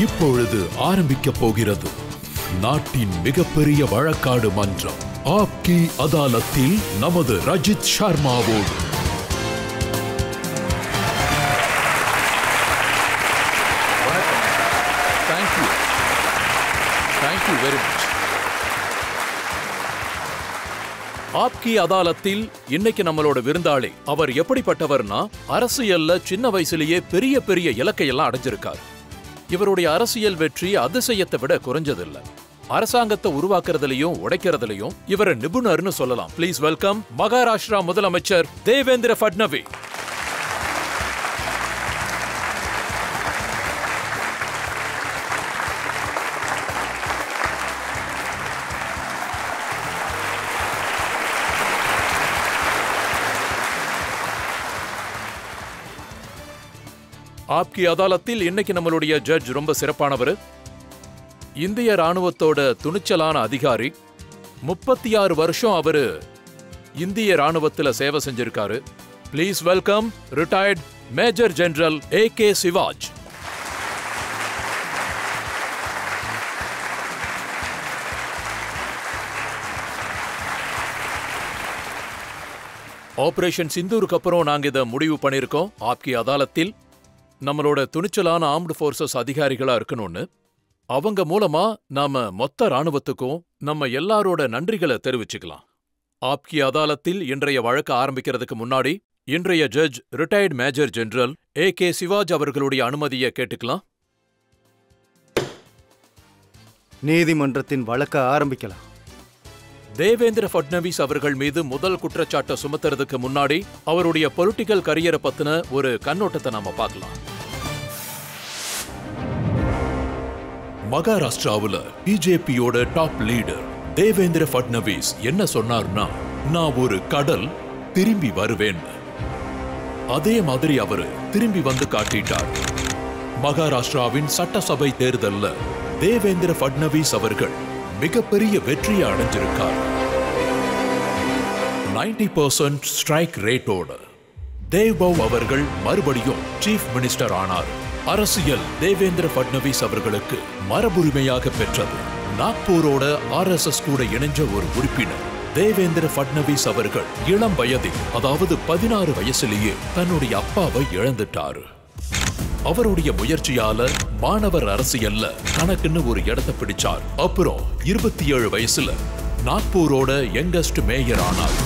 இப்பொழுது ஆரம்பிக்கப் போகிறது நாட்டின் மிகப்பெரிய வழக்காடு மன்றம். ஆப்கி அதாலத்தில் நமது Rajith சர்மாவோடு. Thank you very much. ஆப்கி அதாலத்தில் இன்னைக்கு நம்மளோட விருந்தாளி. அவர் எப்படிப்பட்டவர்னா, அரசியல்ல சின்ன வயசுலயே பெரிய பெரிய இலக்கையெல்லாம் அடைஞ்சிருக்கார். இவருடைய அரசியல் வெற்றி அதிசயத்தை விட குறைஞ்சதில்ல. அரசாங்கத்தை உருவாக்குறதுலயும் உடைக்கிறதுலயும் இவர் நிபுணர்னு சொல்லலாம். ப்ளீஸ் வெல்கம் மகாராஷ்டிரா முதலமைச்சர் தேவேந்திர ஃபட்னவிஸ். ஆப்கி அதாலத்தில் இன்னைக்கு நம்மளுடைய ஜட்ஜ் ரொம்ப சிறப்பானவர். இந்திய ராணுவத்தோட துணிச்சலான அதிகாரி. 36 வருஷம் அவரு இந்திய ராணுவத்துல சேவை செஞ்சிருக்காரு. Please welcome retired major general A.K. Siwach. Operation சிந்தூருக்கு அப்புறம் நாங்க இதை முடிவு பண்ணிருக்கோம். ஆப்கி அதாலத்தில் நம்மளோட துணிச்சலான ஆர்ம்டு ஃபோர்சஸ் அதிகாரிகளா இருக்கணும்னு. அவங்க மூலமா நாம மொத்த ராணுவத்துக்கும் நம்ம எல்லாரோட நன்றிகளை தெரிவிச்சுக்கலாம். ஆப்கி அதாலத்தில் இன்றைய வழக்கு ஆரம்பிக்கிறதுக்கு முன்னாடி இன்றைய judge retired major general A.K. Shivaji அவர்களுடைய அனுமதியை கேட்டுக்கலாம். நீதிமன்றத்தின் வழக்க ஆரம்பிக்கலாம். தேவேந்திர ஃபட்னவிஸ் அவர்கள் மீது முதல் குற்றச்சாட்டை சுமத்துறதுக்கு முன்னாடி அவருடைய பொலிட்டிக்கல் கரியரை பத்தின ஒரு கண்ணோட்டத்தை நாம பார்க்கலாம். மகாராஷ்டிராவுல பிஜேபியோட டாப் லீடர் தேவேந்திர ஃபட்னவிஸ் என்ன சொன்னார்னா, நான் ஒரு கடல் திரும்பி வருவேன். அதே மாதிரி அவரு திரும்பி வந்து காட்டிட்டார். மகாராஷ்டிராவின் சட்டசபை தேர்தல்ல தேவேந்திர ஃபட்னவிஸ் அவர்கள் மிகப்பெரிய வெற்றியை அடைஞ்சிருக்கார். 90% ஸ்ட்ரைக் ரேட்டோட தேவ்பவ் அவர்கள் மறுபடியும் சீஃப் மினிஸ்டர் ஆனார். அரசியல் தேவேந்திர ஃபட்னவிஸ் அவர்களுக்கு மரபுரிமையாக பெற்றது. நாக்பூரோட RSS கூட இணைஞ்ச ஒரு உறுப்பினர் தேவேந்திர ஃபட்னவிஸ் அவர்கள் இளம் வயதில், அதாவது 16 வயசுலேயே தன்னுடைய அப்பாவை இழந்துட்டாரு. அவருடைய முயற்சியால மாணவர் அரசியல்ல தனக்குன்னு ஒரு இடத்தை பிடிச்சார். அப்புறம் 27 வயசுல நாக்பூரோட யங்கஸ்ட் மேயர் ஆனார்.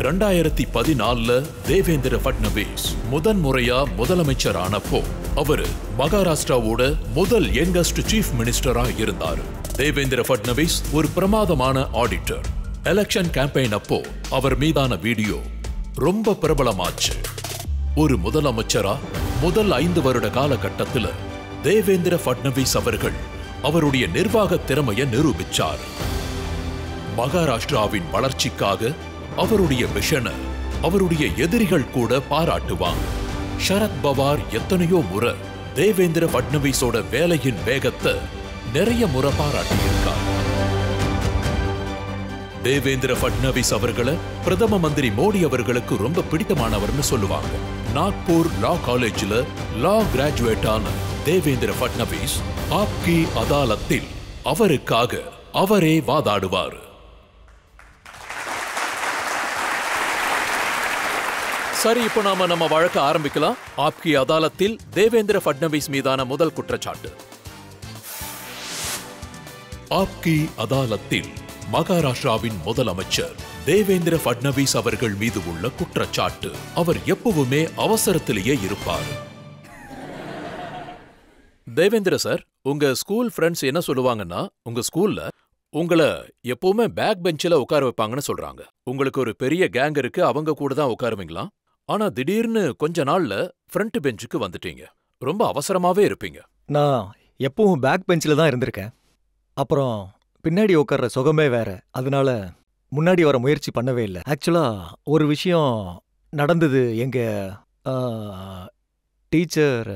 2014 தேவேந்திர ஃபட்னவிஸ் முதன்முறையா முதலமைச்சர் ஆனப்போ அவரு மகாராஷ்டிராவோட முதல் யங்கஸ்ட் சீஃப் மினிஸ்டரா இருந்தார். தேவேந்திர ஃபட்னவிஸ் ஒரு பிரமாதமான ஆடிட்டர். எலெக்ஷன் கேம்பெயின் அப்போ அவர் மீதான வீடியோ ரொம்ப பிரபலமாச்சு. ஒரு முதலமைச்சரா முதல் 5 வருட காலகட்டத்தில் தேவேந்திர ஃபட்னவிஸ் அவர்கள் அவருடைய நிர்வாக திறமையை நிரூபிச்சார். மகாராஷ்டிராவின் வளர்ச்சிக்காக அவருடைய விஷனை அவருடைய எதிரிகள் கூட பாராட்டுவாங்க. சரத் பவார் எத்தனையோ முறை தேவேந்திர ஃபட்னவிஸோட வேலையின் வேகத்தை நிறைய முறை பாராட்டியிருக்கார். தேவேந்திர ஃபட்னவிஸ் அவர்களை பிரதம மந்திரி மோடி அவர்களுக்கு ரொம்ப பிடித்தமானவர்னு சொல்லுவாங்க. நாக்பூர் லா காலேஜில் லா கிராஜுவேட்டான தேவேந்திர ஃபட்னவிஸ் ஆப்கி அதாலத்தில் அவருக்காக அவரே வாதாடுவார். சரி, இப்போ நாம நம்ம வழக்க ஆரம்பிக்கலாம். ஆப்கி அதாலத்தில் தேவேந்திர ஃபட்னவிஸ் மீதான முதல் குற்றச்சாட்டு. ஆப்கி அதாலத்தில் மகாராஷ்டிராவின் முதலமைச்சர் தேவேந்திர ஃபட்னவிஸ் அவர்கள் மீது உள்ள குற்றச்சாட்டு, அவர் எப்பவுமே அவசரத்திலேயே இருப்பார். தேவேந்திர சார், உங்க ஸ்கூல் ஃப்ரெண்ட்ஸ் என்ன சொல்லுவாங்கன்னா, உங்க ஸ்கூல்ல உங்களை எப்பவுமே பேக் பெஞ்சில் உட்கார வைப்பாங்கன்னு சொல்றாங்க. உங்களுக்கு ஒரு பெரிய கேங் இருக்கு, அவங்க கூட தான் உட்காருவீங்களா? ஆனா திடீர்னு கொஞ்ச நாள்ல ஃப்ரண்ட் பெஞ்சுக்கு வந்துட்டீங்க. ரொம்ப அவசரமாவே இருப்பீங்க. நான் எப்பவும் பேக் பெஞ்சில் தான் இருந்திருக்கேன். அப்புறம் பின்னாடி உட்கார்ற சுகமே வேற. அதனால முன்னாடி வர முயற்சி பண்ணவே இல்லை. ஆக்சுவலா ஒரு விஷயம் நடந்தது. எங்க டீச்சர்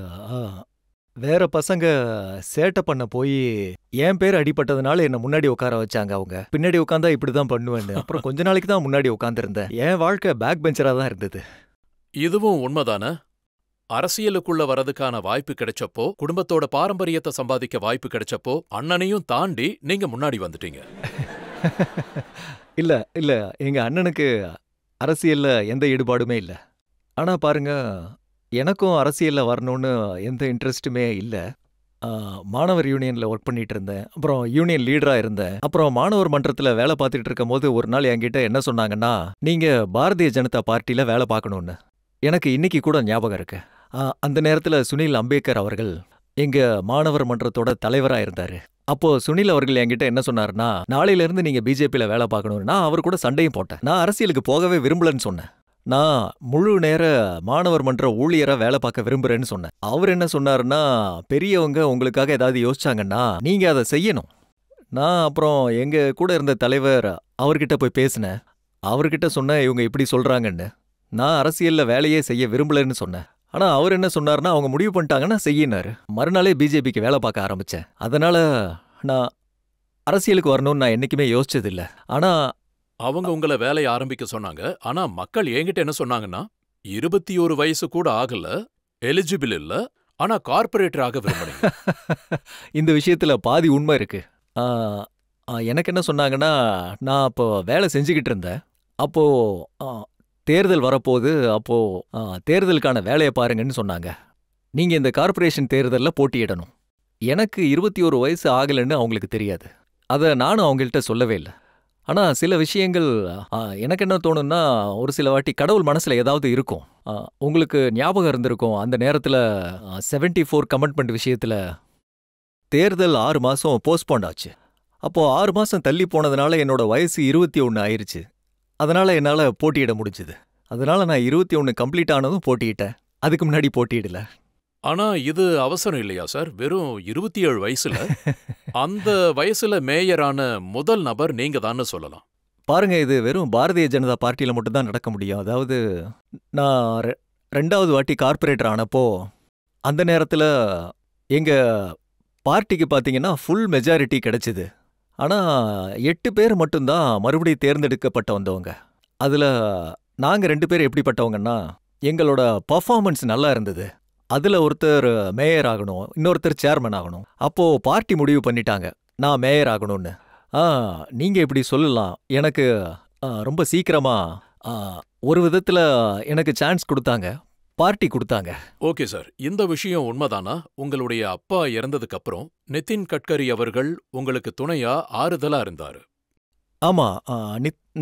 வேற பசங்க சேட்டை பண்ண போய் என் பேர் அடிபட்டதுனால என்ன முன்னாடி உட்கார வச்சாங்க. அவங்க பின்னாடி உட்காந்தா இப்படிதான் பண்ணுவேன்னு. அப்புறம் கொஞ்ச நாளைக்கு தான் முன்னாடி உட்காந்துருந்தேன். என் வாழ்க்கை பேக் பெஞ்சரா தான் இருந்தது. இதுவும் உண்மைதானே? அரசியலுக்குள்ள வரதுக்கான வாய்ப்பு கிடைச்சப்போ, குடும்பத்தோட பாரம்பரியத்தை சம்பாதிக்க வாய்ப்பு கிடைச்சப்போ, அண்ணனையும் தாண்டி நீங்க முன்னாடி வந்துட்டீங்க. இல்ல, இல்ல. எங்க அண்ணனுக்கு அரசியல்ல எந்த ஈடுபாடுமே இல்ல. ஆனா பாருங்க, எனக்கும் அரசியல்ல வரணும்னு எந்த இன்ட்ரெஸ்ட்டுமே இல்ல. ஆ, மாணவர் யூனியன்ல ஒர்க் பண்ணிட்டு இருந்தேன். அப்புறம் யூனியன் லீடரா இருந்தேன். அப்புறம் மாணவர் மன்றத்துல வேலை பார்த்துட்டு இருக்கும்போது ஒரு நாள் என்கிட்ட என்ன சொன்னாங்கன்னா, நீங்க பாரதிய ஜனதா பார்ட்டில வேலை பார்க்கணும்னு. எனக்கு இன்னைக்கு கூட ஞாபகம் இருக்கு. அந்த நேரத்துல சுனில் அம்பேத்கர் அவர்கள் எங்க மாணவர் மன்றத்தோட தலைவரா இருந்தாரு. அப்போ சுனில் அவர்கள் என்கிட்ட என்ன சொன்னாருன்னா, நாளையில இருந்து நீங்க பிஜேபியில வேலை பார்க்கணும்னு. நான் அவர் கூட சண்டையும் போட்டேன். நான் அரசியலுக்கு போகவே விரும்பலன்னு சொன்னேன். நான் முழு நேர மாணவர் மன்ற ஊழியரா வேலை பார்க்க விரும்புறேன்னு சொன்னேன். அவர் என்ன சொன்னாருன்னா, பெரியவங்க உங்களுக்காக ஏதாவது யோசிச்சாங்கன்னா நீங்க அதை செய்யணும். நான் அப்புறம் எங்க கூட இருந்த தலைவர் அவர்கிட்ட போய் பேசினேன். அவர்கிட்ட சொன்னேன் இவங்க இப்படி சொல்றாங்கன்னு. நான் அரசியல்ல வேலையே செய்ய விரும்பலன்னு சொன்னேன். ஆனா அவர் என்ன சொன்னாருன்னா, அவங்க முடிவு பண்ணிட்டாங்கன்னா செய்யினாரு. மறுநாளே பிஜேபிக்கு வேலை பார்க்க ஆரம்பிச்சேன். அதனால நான் அரசியலுக்கு வரணும்னு நான் என்னைக்குமே யோசிச்சதில்ல. ஆனா அவங்க உங்கள வேலைய ஆரம்பிக்க சொன்னாங்க. ஆனா மக்கள் என்கிட்ட என்ன சொன்னாங்கன்னா, 21 வயசு கூட ஆகல, எலிஜிபிள் இல்ல, ஆனா கார்ப்பரேட்டர் ஆக விரும்புறீங்க. இந்த விஷயத்துல பாதி உண்மை இருக்கு. ஆ, எனக்கு என்ன சொன்னாங்கன்னா, நான் அப்போ வேலை செஞ்சுக்கிட்டு இருந்தேன். அப்போ ஆ, தேர்தல் வரப்போகுது. அப்போ தேர்தலுக்கான வேலையை பாருங்கன்னு சொன்னாங்க. நீங்க இந்த கார்ப்பரேஷன் தேர்தல்ல போட்டியிடணும். எனக்கு 21 வயசு ஆகலைன்னு அவங்களுக்கு தெரியாது. அதை நானும் அவங்கள்ட்ட சொல்லவே இல்லை. ஆனா சில விஷயங்கள் எனக்கு என்ன தோணும்னா, ஒரு சில வாட்டி கடவுள் மனசுல ஏதாவது இருக்கும். உங்களுக்கு ஞாபகம் இருந்திருக்கும், அந்த நேரத்துல 74 கமிட்மெண்ட் விஷயத்துல தேர்தல் 6 மாசம் போஸ்ட்போண்ட் ஆச்சு. அப்போ 6 மாசம் தள்ளி போனதுனால என்னோட வயசு 21 ஆயிருச்சு. அதனால என்னால போட்டியிட முடிஞ்சுது. அதனால நான் 21 கம்ப்ளீட் ஆனதும் போட்டியிட்டேன். அதுக்கு முன்னாடி போட்டியிடல. ஆனா இது அவசரம் இல்லையா சார்? வெறும் 27 வயசுல அந்த வயசுல மேயரான முதல் நபர் நீங்க தான்னு சொல்லலாம். பாருங்க, இது வெறும் பாரதிய ஜனதா பார்ட்டியில மட்டும்தான் நடக்க முடியும். அதாவது நான் 2வது வாட்டி கார்ப்பரேட்டர் ஆனப்போ அந்த நேரத்துல எங்க பார்ட்டிக்கு பாத்தீங்கன்னா ஃபுல் மெஜாரிட்டி கிடைச்சது. ஆனா 8 பேர் மட்டும்தான் மறுபடியும் தேர்ந்தெடுக்கப்பட்ட வந்தவங்க. அதுல நாங்க 2 பேர் எப்படிப்பட்டவங்கன்னா, எங்களோட பர்ஃபார்மன்ஸ் நல்லா இருந்தது. அதுல ஒருத்தர் மேயர் ஆகணும், இன்னொருத்தர் சேர்மன் ஆகணும். அப்போ பார்ட்டி முடிவு பண்ணிட்டாங்க நான் மேயர் ஆகணும்னு. நீங்க இப்படி சொல்லலாம். எனக்கு ரொம்ப சீக்கிரமா ஒரு விதத்துல எனக்கு சான்ஸ் கொடுத்தாங்க, பார்ட்டி கொடுத்தாங்க. ஓகே சார், இந்த விஷயம் உண்மைதானா? உங்களுடைய அப்பா இறந்ததுக்கு அப்புறம் நிதின் கட்கரி அவர்கள் உங்களுக்கு துணையா ஆறுதலா இருந்தாரு. ஆமா,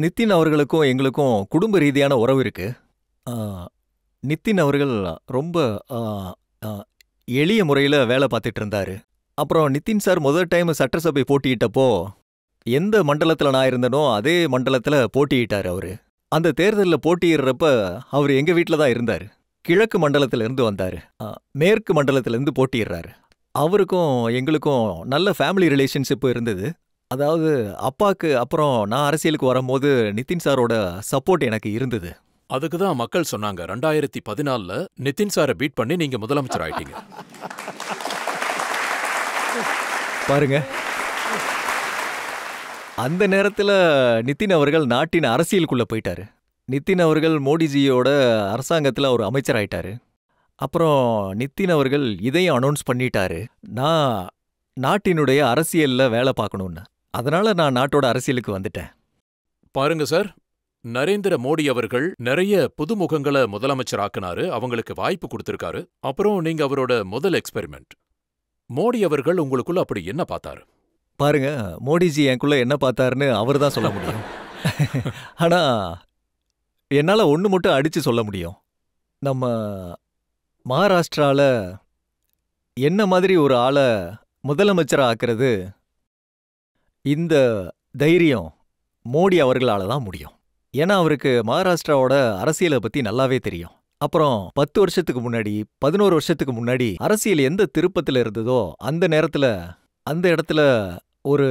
நிதின் அவர்களுக்கும் எங்களுக்கும் குடும்ப ரீதியான உறவு இருக்கு. நிதின் அவர்கள் ரொம்ப எளிய முறையில் வேலை பார்த்துட்டு இருந்தாரு. அப்புறம் நிதின் சார் முதல் டைம் சட்டசபை போட்டியிட்டப்போ எந்த மண்டலத்தில் நான் இருந்தனோ அதே மண்டலத்தில் போட்டியிட்டார் அவரு. அந்த தேர்தலில் போட்டியிடுறப்ப அவர் எங்கள் வீட்டில் தான் இருந்தார். கிழக்கு மண்டலத்திலிருந்து வந்தார், மேற்கு மண்டலத்திலிருந்து போட்டியிடுறாரு. அவருக்கும் எங்களுக்கும் நல்ல ஃபேமிலி ரிலேஷன்ஷிப் இருந்தது. அதாவது அப்பாவுக்கு அப்புறம் நான் அரசியலுக்கு வரும்போது நிதின் சாரோட சப்போர்ட் எனக்கு இருந்தது. அதுக்கு தான் மக்கள் சொன்னாங்க 2014ல நிதின் சாரை பீட் பண்ணி நீங்க முதலமைச்சர் ஆயிட்டீங்க. பாருங்க, அந்த நேரத்துல நிதின் அவர்கள் நாட்டின் அரசியலுக்குள்ள போயிட்டாரு. நிதின் அவர்கள் மோடிஜியோட அரசாங்கத்துல ஒரு அமைச்சர் ஆயிட்டாரு. அப்புறம் நிதின் அவர்கள் இதையும் அனௌன்ஸ் பண்ணிட்டாரு, நான் நாட்டினுடைய அரசியல்ல வேலை பார்க்கணும்னு. அதனால நான் நாட்டோட அரசியலுக்கு வந்துட்டேன். பாருங்க சார், நரேந்திர மோடி அவர்கள் நிறைய புதுமுகங்களை முதலமைச்சர் ஆக்குனாரு, அவங்களுக்கு வாய்ப்பு கொடுத்திருக்காரு. அப்புறம் நீங்க அவரோட முதல் எக்ஸ்பெரிமெண்ட். மோடி அவர்கள் உங்களுக்குள்ள அப்படி என்ன பார்த்தாரு? பாருங்க, மோடிஜி எனக்குள்ள என்ன பார்த்தாருன்னு அவர் தான் சொல்ல முடியும். ஆனா என்னால ஒண்ணு மட்டும் அடிச்சு சொல்ல முடியும். நம்ம மகாராஷ்டிரால என்ன மாதிரி ஒரு ஆளை முதலமைச்சரா ஆக்குறது, இந்த தைரியம் மோடி அவர்களால தான் முடியும். ஏன்னா அவருக்கு மகாராஷ்டிராவோட அரசியலை பத்தி நல்லாவே தெரியும். அப்புறம் 10 வருஷத்துக்கு முன்னாடி 11 வருஷத்துக்கு முன்னாடி அரசியல் எந்த திருப்பத்தில் இருந்ததோ அந்த நேரத்துல அந்த இடத்துல ஒரு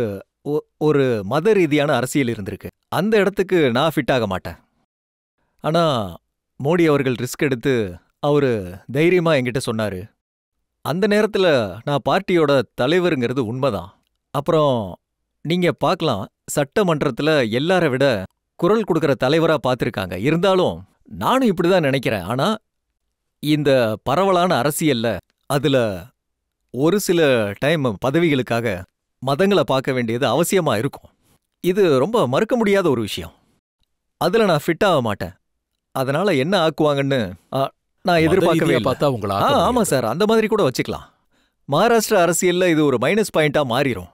ஒரு மத ரீதியான அரசியல் இருந்திருக்கு. அந்த இடத்துக்கு நான் ஃபிட் ஆக மாட்டேன். ஆனா மோடி அவர்கள் ரிஸ்க் எடுத்து அவரு தைரியமா என்கிட்ட சொன்னாரு. அந்த நேரத்துல நான் பார்ட்டியோட தலைவருங்கிறது உண்மைதான். அப்புறம் நீங்க பார்க்கலாம், சட்டமன்றத்துல எல்லாரை விட குரல் கொடுக்கிற தலைவரா பார்த்திருக்காங்க. இருந்தாலும் நானும் இப்படிதான் நினைக்கிறேன். ஆனா இந்த பரவலான அரசியல்ல அதுல ஒரு சில டைம் பதவிகளுக்காக மதங்களை பார்க்க வேண்டியது அவசியமா இருக்கும். இது ரொம்ப மறுக்க முடியாத ஒரு விஷயம். அதுல நான் ஃபிட் ஆக மாட்டேன். அதனால என்ன ஆக்குவாங்கன்னு நான் எதிர்பார்க்கவே இல்லை. பார்த்தா உங்களை ஆமா சார், அந்த மாதிரி கூட வச்சுக்கலாம். மகாராஷ்டிரா அரசியல்ல இது ஒரு மைனஸ் பாயிண்டா மாறிடும்.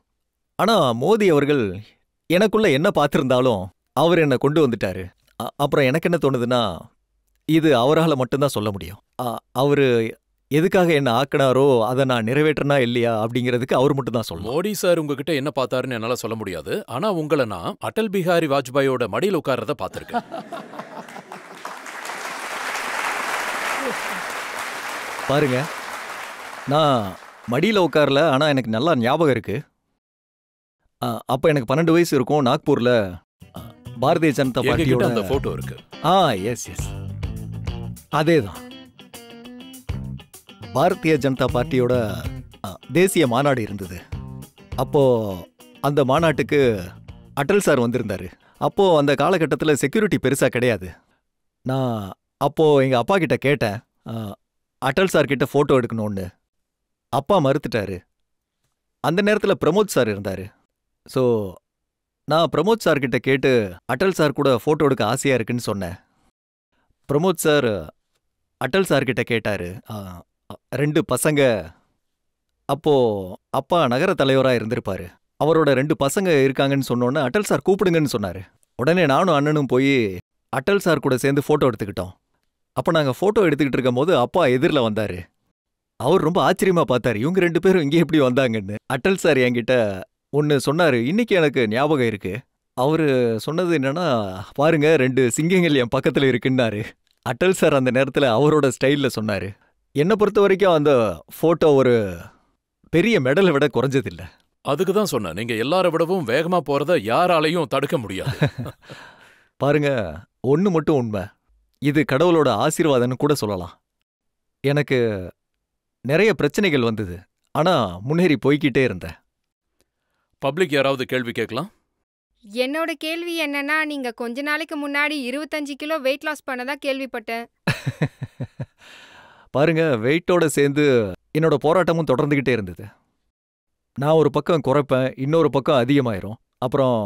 ஆனா மோடி அவர்கள் எனக்குள்ள என்ன பார்த்திருந்தாலும் அவர் என்ன கொண்டு வந்துட்டாரு. அப்புறம் எனக்கு என்ன தோணுதுன்னா, இது அவரால் மட்டும்தான் சொல்ல முடியும். அவரு எதுக்காக என்ன ஆக்கினாரோ அதை நான் நிறைவேற்றினா இல்லையா அப்படிங்கிறதுக்கு அவர் மட்டும் தான் சொல்லணும். மோடி சார் உங்ககிட்ட என்ன பார்த்தாருன்னு என்னால சொல்ல முடியாது. ஆனா உங்களை நான் அடல் பிஹாரி வாஜ்பாயோட மடியில் உட்கார்றத பார்த்திருக்கேன். பாருங்க, நான் மடியில் உட்காரல, ஆனா எனக்கு நல்லா ஞாபகம் இருக்கு. அப்ப எனக்கு 12 வயசு இருக்கும். நாக்பூர்ல பாரதிய ஜனதா பார்ட்டியோட அந்த போட்டோ இருக்கு. எஸ் அதேதான். பாரதிய ஜனதா பார்ட்டியோட தேசிய மாநாடு இருந்தது. அப்போ அந்த மாநாட்டுக்கு அடல் சார் வந்திருந்தாரு. அப்போ அந்த காலகட்டத்தில் செக்யூரிட்டி பெருசா கிடையாது. நான் அப்போ எங்க அப்பா கிட்ட கேட்டேன், அடல் சார் கிட்ட போட்டோ எடுக்கணும்னு. அப்பா மறுத்துட்டாரு. அந்த நேரத்தில் பிரமோத் சார் இருந்தாரு. ஸோ நான் பிரமோத் சார் கிட்ட கேட்டு அடல் சார் கூட போட்டோ எடுக்க ஆசையா இருக்குன்னு சொன்னேன். பிரமோத் சார் அடல் சார் கிட்ட கேட்டாரு, 2 பசங்க. அப்போ அப்பா நகர தலைவரா இருந்திருப்பாரு. அவரோட 2 பசங்க இருக்காங்கன்னு சொன்னோன்னே அடல் சார் கூப்பிடுங்கன்னு சொன்னாரு. உடனே நானும் அண்ணனும் போய் அடல் சார் கூட சேர்ந்து போட்டோ எடுத்துக்கிட்டோம். அப்போ நாங்கள் போட்டோ எடுத்துக்கிட்டு இருக்கும் போது அப்பா எதிரில் வந்தாரு. அவர் ரொம்ப ஆச்சரியமா பார்த்தாரு, இவங்க 2 பேரும் இங்கே எப்படி வந்தாங்கன்னு. அடல் சார் என்கிட்ட ஒன்று சொன்னாரு, இன்னைக்கு எனக்கு ஞாபகம் இருக்கு. அவரு சொன்னது என்னன்னா, பாருங்க 2 சிங்கங்கள் என் பக்கத்தில் இருக்குன்னாரு. அடல் சார் அந்த நேரத்தில் அவரோட ஸ்டைலில் சொன்னாரு. என்னை பொறுத்த வரைக்கும் அந்த போட்டோ ஒரு பெரிய மெடலை விட குறைஞ்சதில்லை. அதுக்கு தான் சொன்னேன், நீங்க எல்லாரை விடவும் வேகமா போறத யாராலையும் தடுக்க முடியாது. பாருங்க, ஒன்று மட்டும் உண்மை, இது கடவுளோட ஆசீர்வாதம்னு கூட சொல்லலாம். எனக்கு நிறைய பிரச்சனைகள் வந்தது, ஆனா முன்னேறி போய்கிட்டே இருந்தேன். பப்ளிக் யாராவது கேள்வி கேட்கலாம்? என்னோட கேள்வி என்னன்னா, நீங்க கொஞ்ச நாளைக்கு முன்னாடி 25 கிலோ வெயிட் லாஸ் பண்ணதா கேள்விப்பட்டேன். பாருங்க, வெயிட்டோட சேர்ந்து என்னோட போராட்டமும் தொடர்ந்துகிட்டே இருந்தது. நான் ஒரு பக்கம் குறைப்பேன், இன்னொரு பக்கம் அதிகமாயிரும். அப்புறம்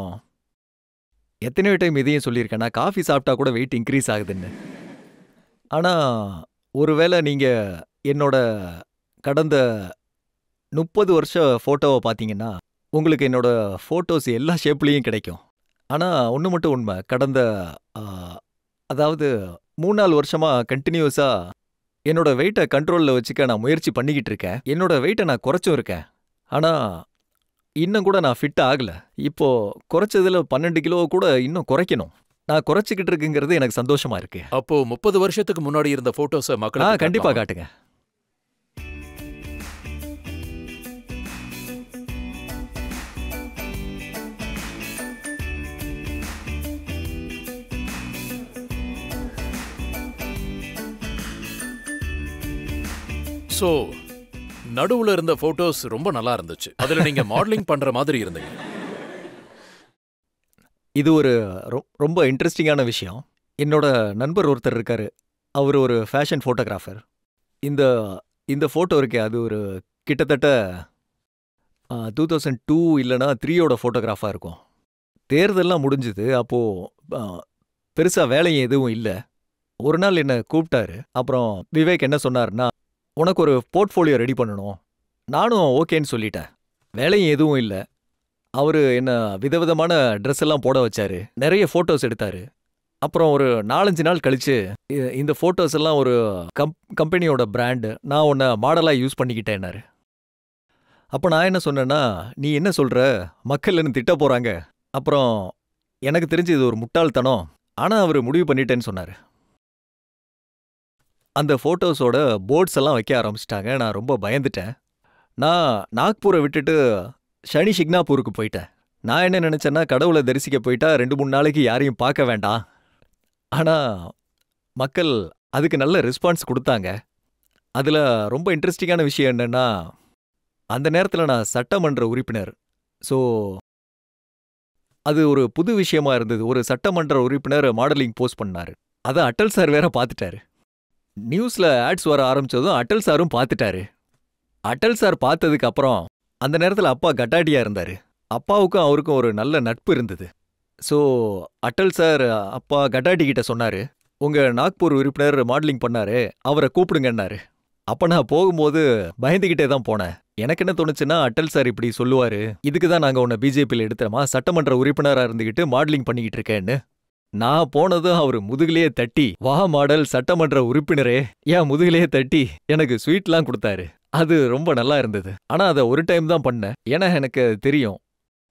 எத்தனையோ டைம் இதையும் சொல்லியிருக்கேன், நான் காஃபி சாப்பிட்டா கூட வெயிட் இன்க்ரீஸ் ஆகுதுன்னு. ஆனா ஒருவேளை நீங்க என்னோட கடந்த 30 வருஷ போட்டோவை பார்த்தீங்கன்னா உங்களுக்கு என்னோட ஃபோட்டோஸ் எல்லா ஷேப்லேயும் கிடைக்கும். ஆனால் ஒன்று மட்டும் உண்மை, கடந்த அதாவது 3-4 வருஷமாக கண்டினியூஸாக என்னோட வெயிட்டை கண்ட்ரோலில் வச்சுக்க நான் முயற்சி பண்ணிக்கிட்டு இருக்கேன். என்னோட வெயிட்டை நான் குறைச்சும் இருக்கேன். ஆனால் இன்னும் கூட நான் ஃபிட் ஆகலை. இப்போது குறைச்சதில் 12 கிலோ கூட இன்னும் குறைக்கணும். நான் குறைச்சிக்கிட்டு இருக்குங்கிறது எனக்கு சந்தோஷமா இருக்கு. அப்போ 30 வருஷத்துக்கு முன்னாடி இருந்த ஃபோட்டோஸை மக்களுக்கு கண்டிப்பாக காட்டுங்க. ஸோ நடுவுல இருந்த போட்டோஸ் ரொம்ப நல்லா இருந்துச்சு. அதுல நீங்க மாடலிங் பண்ற மாதிரி இருந்தீங்க. இது ஒரு ரொம்ப இன்ட்ரெஸ்டிங்கான விஷயம். என்னோட நண்பர் ஒருத்தர் இருக்காரு, அவர் ஒரு ஃபேஷன் ஃபோட்டோகிராஃபர். இந்த இந்த ஃபோட்டோ இருக்கே, அது ஒரு கிட்டத்தட்ட 2002 இல்லைனா 3யோட ஃபோட்டோகிராஃபாக இருக்கும். தேர்தல்லாம் முடிஞ்சுது. அப்போது பெருசாக வேலையும் எதுவும் இல்லை. ஒரு நாள் என்னை கூப்பிட்டாரு. அப்புறம் விவேக் என்ன சொன்னார்னா, உனக்கு ஒரு போர்ட்ஃபோலியோ ரெடி பண்ணணும். நானும் ஓகேன்னு சொல்லிட்டேன். வேலையும் எதுவும் இல்லை. அவர் என்ன விதவிதமான ட்ரெஸ் எல்லாம் போட வச்சாரு, நிறைய ஃபோட்டோஸ் எடுத்தாரு. அப்புறம் ஒரு 4-5 நாள் கழிச்சு, இந்த ஃபோட்டோஸ் எல்லாம் ஒரு கம்பெனியோட பிராண்டு, நான் உன்னை மாடலாக யூஸ் பண்ணிக்கிட்டேன்னாரு. அப்போ நான் என்ன சொன்னேன்னா, நீ என்ன சொல்கிற, மக்கள் என்ன திட்ட போகிறாங்க. அப்புறம் எனக்கு தெரிஞ்சு இது ஒரு முட்டாள்தனம், ஆனால் அவர் முடிவு பண்ணிட்டேன்னு சொன்னார். அந்த ஃபோட்டோஸோட போர்ட்ஸ் எல்லாம் வைக்க ஆரம்பிச்சிட்டாங்க. நான் ரொம்ப பயந்துட்டேன். நான் நாக்பூரை விட்டுட்டு ஷனி ஷிக்னாப்பூருக்கு போயிட்டேன். நான் என்ன நினச்சேன்னா, கடவுளை தரிசிக்க போயிட்டா 2-3 நாளைக்கு யாரையும் பார்க்க வேண்டாம். ஆனால் மக்கள் அதுக்கு நல்ல ரெஸ்பான்ஸ் கொடுத்தாங்க. அதில் ரொம்ப இன்ட்ரெஸ்டிங்கான விஷயம் என்னென்னா, அந்த நேரத்தில் நான் சட்டமன்ற உறுப்பினர். ஸோ அது ஒரு புது விஷயமா இருந்தது. ஒரு சட்டமன்ற உறுப்பினர் மாடலிங் போஸ்ட் பண்ணார். அத அட்டல் சார் வேற பார்த்துட்டாரு. நியூஸ்ல ஆட்ஸ் வர ஆரம்பிச்சதும் அட்டல் சாரும் பார்த்துட்டாரு. அட்டல் சார் பார்த்ததுக்கு அப்புறம் அந்த நேரத்துல அப்பா கட்டாட்டியா இருந்தாரு. அப்பாவுக்கும் அவருக்கும் ஒரு நல்ல நட்பு இருந்தது. ஸோ அட்டல் சார் அப்பா கட்டாட்டி கிட்ட சொன்னாரு, உங்க நாக்பூர் உறுப்பினர் மாடலிங் பண்ணாரு, அவரை கூப்பிடுங்கன்னாரு. அப்ப நான் போகும்போது பயந்துகிட்டே தான் போனேன். எனக்கு என்ன தோணுச்சுன்னா, அட்டல் சார் இப்படி சொல்லுவாரு, இதுக்கு தான் நாங்க உன்னை பிஜேபியில் எடுத்துறோமா, சட்டமன்ற உறுப்பினரா இருந்துகிட்டு மாடலிங் பண்ணிக்கிட்டு இருக்கேன்னு. நான் போனதும் அவர் முதுகிலேயே தட்டி, வா மாடல் சட்டமன்ற உறுப்பினரே, ஏன் முதுகிலேயே தட்டி எனக்கு ஸ்வீட்லாம் கொடுத்தாரு. அது ரொம்ப நல்லா இருந்தது. ஆனா அதை ஒரு டைம் தான் பண்ணேன். ஏன்னா எனக்கு தெரியும்,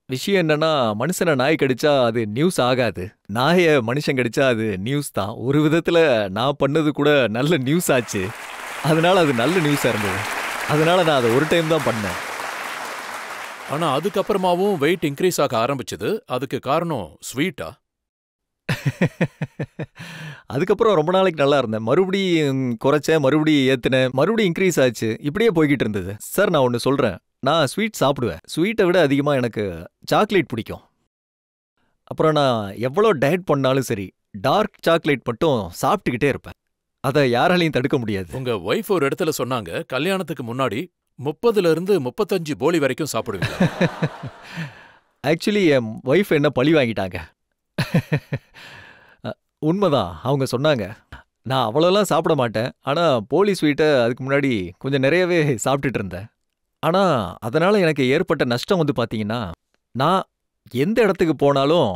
விஷயம் என்னன்னா, மனுஷனை நாய் கடிச்சா அது நியூஸ் ஆகாது, நாய மனுஷன் கடிச்சா அது நியூஸ் தான். ஒரு விதத்துல நான் பண்ணது கூட நல்ல நியூஸ் ஆச்சு. அதனால அது நல்ல நியூஸா இருந்தது. அதனால நான் அதை ஒரு டைம் தான் பண்ணேன். ஆனா அதுக்கப்புறமாவும் வெயிட் இன்க்ரீஸ் ஆக ஆரம்பிச்சது. அதுக்கு காரணம் ஸ்வீட்டா? அதுக்கப்புறம் ரொம்ப நாளைக்கு நல்லா இருந்தேன். மறுபடியும் குறைச்சேன், மறுபடியும் ஏத்துனேன், மறுபடியும் இன்க்ரீஸ் ஆச்சு. இப்படியே போய்கிட்டு இருந்தது. சார் நான் ஒன்று சொல்றேன், நான் ஸ்வீட் சாப்பிடுவேன். ஸ்வீட்டை விட அதிகமா எனக்கு சாக்லேட் பிடிக்கும். அப்புறம் நான் எவ்வளோ டயட் பண்ணாலும் சரி, டார்க் சாக்லேட் மட்டும் சாப்பிட்டுக்கிட்டே இருப்பேன். அதை யாராலையும் தடுக்க முடியாது. உங்க ஒய்ஃப் ஒரு இடத்துல சொன்னாங்க, கல்யாணத்துக்கு முன்னாடி 30ல இருந்து 35 போலி வரைக்கும் சாப்பிடுவீங்க. ஆக்சுவலி என் ஒய்ஃப் என்ன பழி வாங்கிட்டாங்க. உண்மைதான், அவங்க சொன்னாங்க. நான் அவ்வளோலாம் சாப்பிட மாட்டேன். ஆனா போலி ஸ்வீட்டை அதுக்கு முன்னாடி கொஞ்சம் நிறையவே சாப்பிட்டுட்டு இருந்தேன். ஆனா அதனால எனக்கு ஏற்பட்ட நஷ்டம் வந்து பாத்தீங்கன்னா, நான் எந்த இடத்துக்கு போனாலும்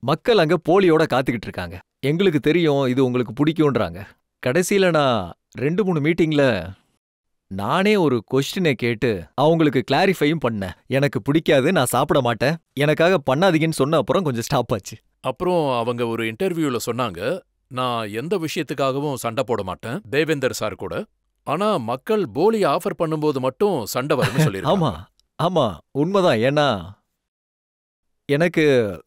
மக்கள் அங்க போலியோட காத்துக்கிட்டு இருக்காங்க. எங்களுக்கு தெரியும் இது உங்களுக்கு பிடிக்கும்ன்றாங்க. கடைசியில நான் 2-3 மீட்டிங்ல நானே ஒரு கொஸ்டினை கேட்டு அவங்களுக்கு கிளாரிஃபையும் பண்ணேன். எனக்கு பிடிக்காது, நான் சாப்பிட மாட்டேன், எனக்காக பண்ணாதீங்கன்னு சொன்ன அப்புறம் கொஞ்சம் ஸ்டாப் ஆச்சு. அப்புறம் அவங்க ஒரு இன்டர்வியூல சொன்னாங்க, நான் எந்த விஷயத்துக்காகவும் சண்டை போட மாட்டேன் தேவேந்தர் சார் கூட. ஆனா மக்கள் போலி ஆஃபர் பண்ணும்போது மட்டும் சண்டை வரும்னு சொல்லிருக்காங்க. ஆமா ஆமா உண்மைதான். ஏன்னா எனக்கு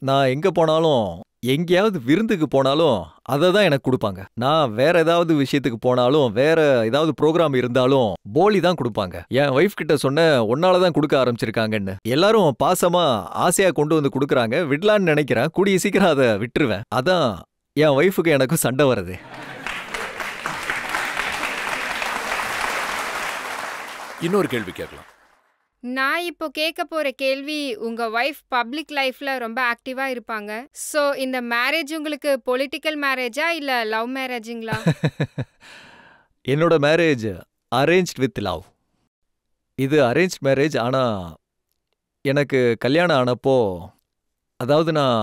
நான் எங்க போனாலும், எங்கேயாவது விருந்துக்கு போனாலும் அதை தான் எனக்கு கொடுப்பாங்க. நான் வேற ஏதாவது விஷயத்துக்கு போனாலும், வேற ஏதாவது ப்ரோக்ராம் இருந்தாலும் போலி தான் கொடுப்பாங்க. என் ஒய்ஃப் கிட்ட சொன்ன, ஒன்னால தான் கொடுக்க ஆரம்பிச்சிருக்காங்கன்னு. எல்லாரும் பாசமா ஆசையா கொண்டு வந்து கொடுக்குறாங்க. விடலான்னு நினைக்கிறேன், கூடிய சீக்கிரம் அதை விட்டுருவேன். அதான் என் ஒய்ஃபுக்கு எனக்கும் சண்டை வருது. இன்னொரு கேள்வி கேட்கலாம். நான் இப்போ கேட்க போற கேள்வி, உங்க ஒய்ஃப் பப்ளிக் லைஃப்ல ரொம்ப ஆக்டிவா இருப்பாங்க. சோ இந்த மேரேஜ் உங்களுக்கு பொலிட்டிக்கல் மேரேஜா இல்ல லவ் மேரேஜுங்களா? என்னோட மேரேஜ் அரேஞ்ச்ட் வித் லவ். இது அரேஞ்ச் மேரேஜ். ஆனா எனக்கு கல்யாணம் ஆனப்போ, அதாவது நான்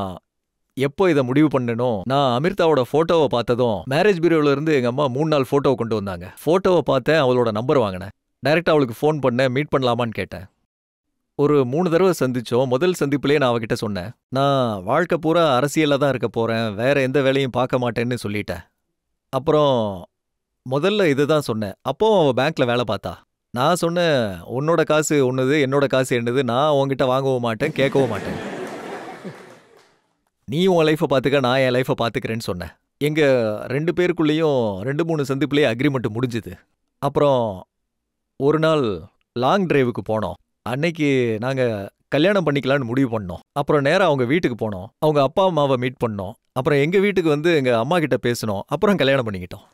எப்போ இதை முடிவு பண்ணனோ, நான் அமிர்தாவோட போட்டோவை பார்த்ததும் மேரேஜ் பியூரோல இருந்து எங்க அம்மா 3 நாள் போட்டோவை கொண்டு வந்தாங்க. போட்டோவை பார்த்தேன், அவளோட நம்பர் வாங்கினேன். டைரக்டா அவளுக்கு ஃபோன் பண்ணேன், மீட் பண்ணலாமான்னு கேட்டேன். ஒரு 3 தடவை சந்திச்சோம். முதல் சந்திப்புலேயே நான் அவகிட்ட சொன்னேன், நான் வாழ்க்கை பூரா அரசியலில் தான் இருக்க போறேன், வேற எந்த வேலையும் பார்க்க மாட்டேன்னு சொல்லிட்டேன். அப்புறம் முதல்ல இதுதான் சொன்னேன். அப்போ அவள் பேங்க்ல வேலை பார்த்தா. நான் சொன்னேன், உன்னோட காசு உன்னது, என்னோட காசு என்னது, நான் உன்கிட்ட வாங்கவும் மாட்டேன், கேட்கவும் மாட்டேன். நீ உன் லைஃப்பை பார்த்துக்க, நான் என் லைஃப்பை பார்த்துக்கிறேன்னு சொன்னேன். எங்க 2 பேருக்குள்ளேயும் 2-3 சந்திப்புலேயே அக்ரிமெண்ட் முடிஞ்சுது. அப்புறம் ஒரு நாள் லாங் டிரைவுக்கு போனோம். அன்னைக்கு நாங்க கல்யாணம் பண்ணிக்கலான்னு முடிவு பண்ணோம். அப்புறம் நேரா அவங்க வீட்டுக்கு போனோம். அவங்க அப்பா அம்மாவை மீட் பண்ணோம். அப்புறம் எங்க வீட்டுக்கு வந்து எங்க அம்மா கிட்ட பேசணும். அப்புறம் கல்யாணம் பண்ணிக்கிட்டோம்.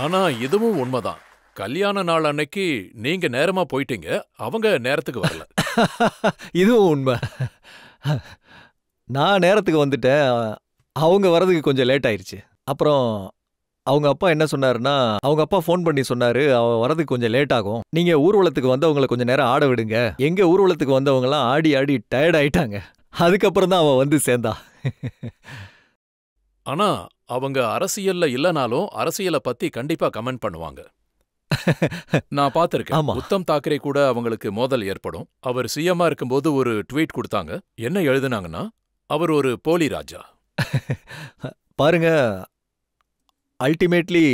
ஆனா இதுவும் உண்மைதான். கல்யாண நாள் அன்னைக்கு நீங்க நேரமா போயிட்டீங்க, அவங்க நேரத்துக்கு வரல. இதுவும் உண்மை. நான் நேரத்துக்கு வந்துட்டேன், அவங்க வர்றதுக்கு கொஞ்சம் லேட் ஆயிருச்சு. அப்புறம் அவங்க அப்பா என்ன சொன்னாருன்னா, அவங்க அப்பா ஃபோன் பண்ணி சொன்னாரு, அவ வரதுக்கு கொஞ்சம் லேட் ஆகும், நீங்க ஊர்வலத்துக்கு வந்தவங்களை கொஞ்சம் நேரம் ஆட விடுங்க. எங்க ஊர்வலத்துக்கு வந்தவங்கலாம் ஆடி ஆடி டயர்ட் ஆயிட்டாங்க. அதுக்கப்புறம் தான் அவ வந்து சேர்ந்தா. ஆனா அவங்க அரசியல்ல இல்லனாலும் அரசியலை பத்தி கண்டிப்பா கமெண்ட் பண்ணுவாங்க. நான் பார்த்திருக்கேன். ஆமா. உத்தம் தாக்கரே கூட அவங்களுக்கு மோதல் ஏற்படும். அவர் சிஎம்மா இருக்கும்போது ஒரு ட்வீட் கொடுத்தாங்க. என்ன எழுதுனாங்கன்னா, அவர் ஒரு போலி ராஜா. பாருங்க, அல்டிமேட்லி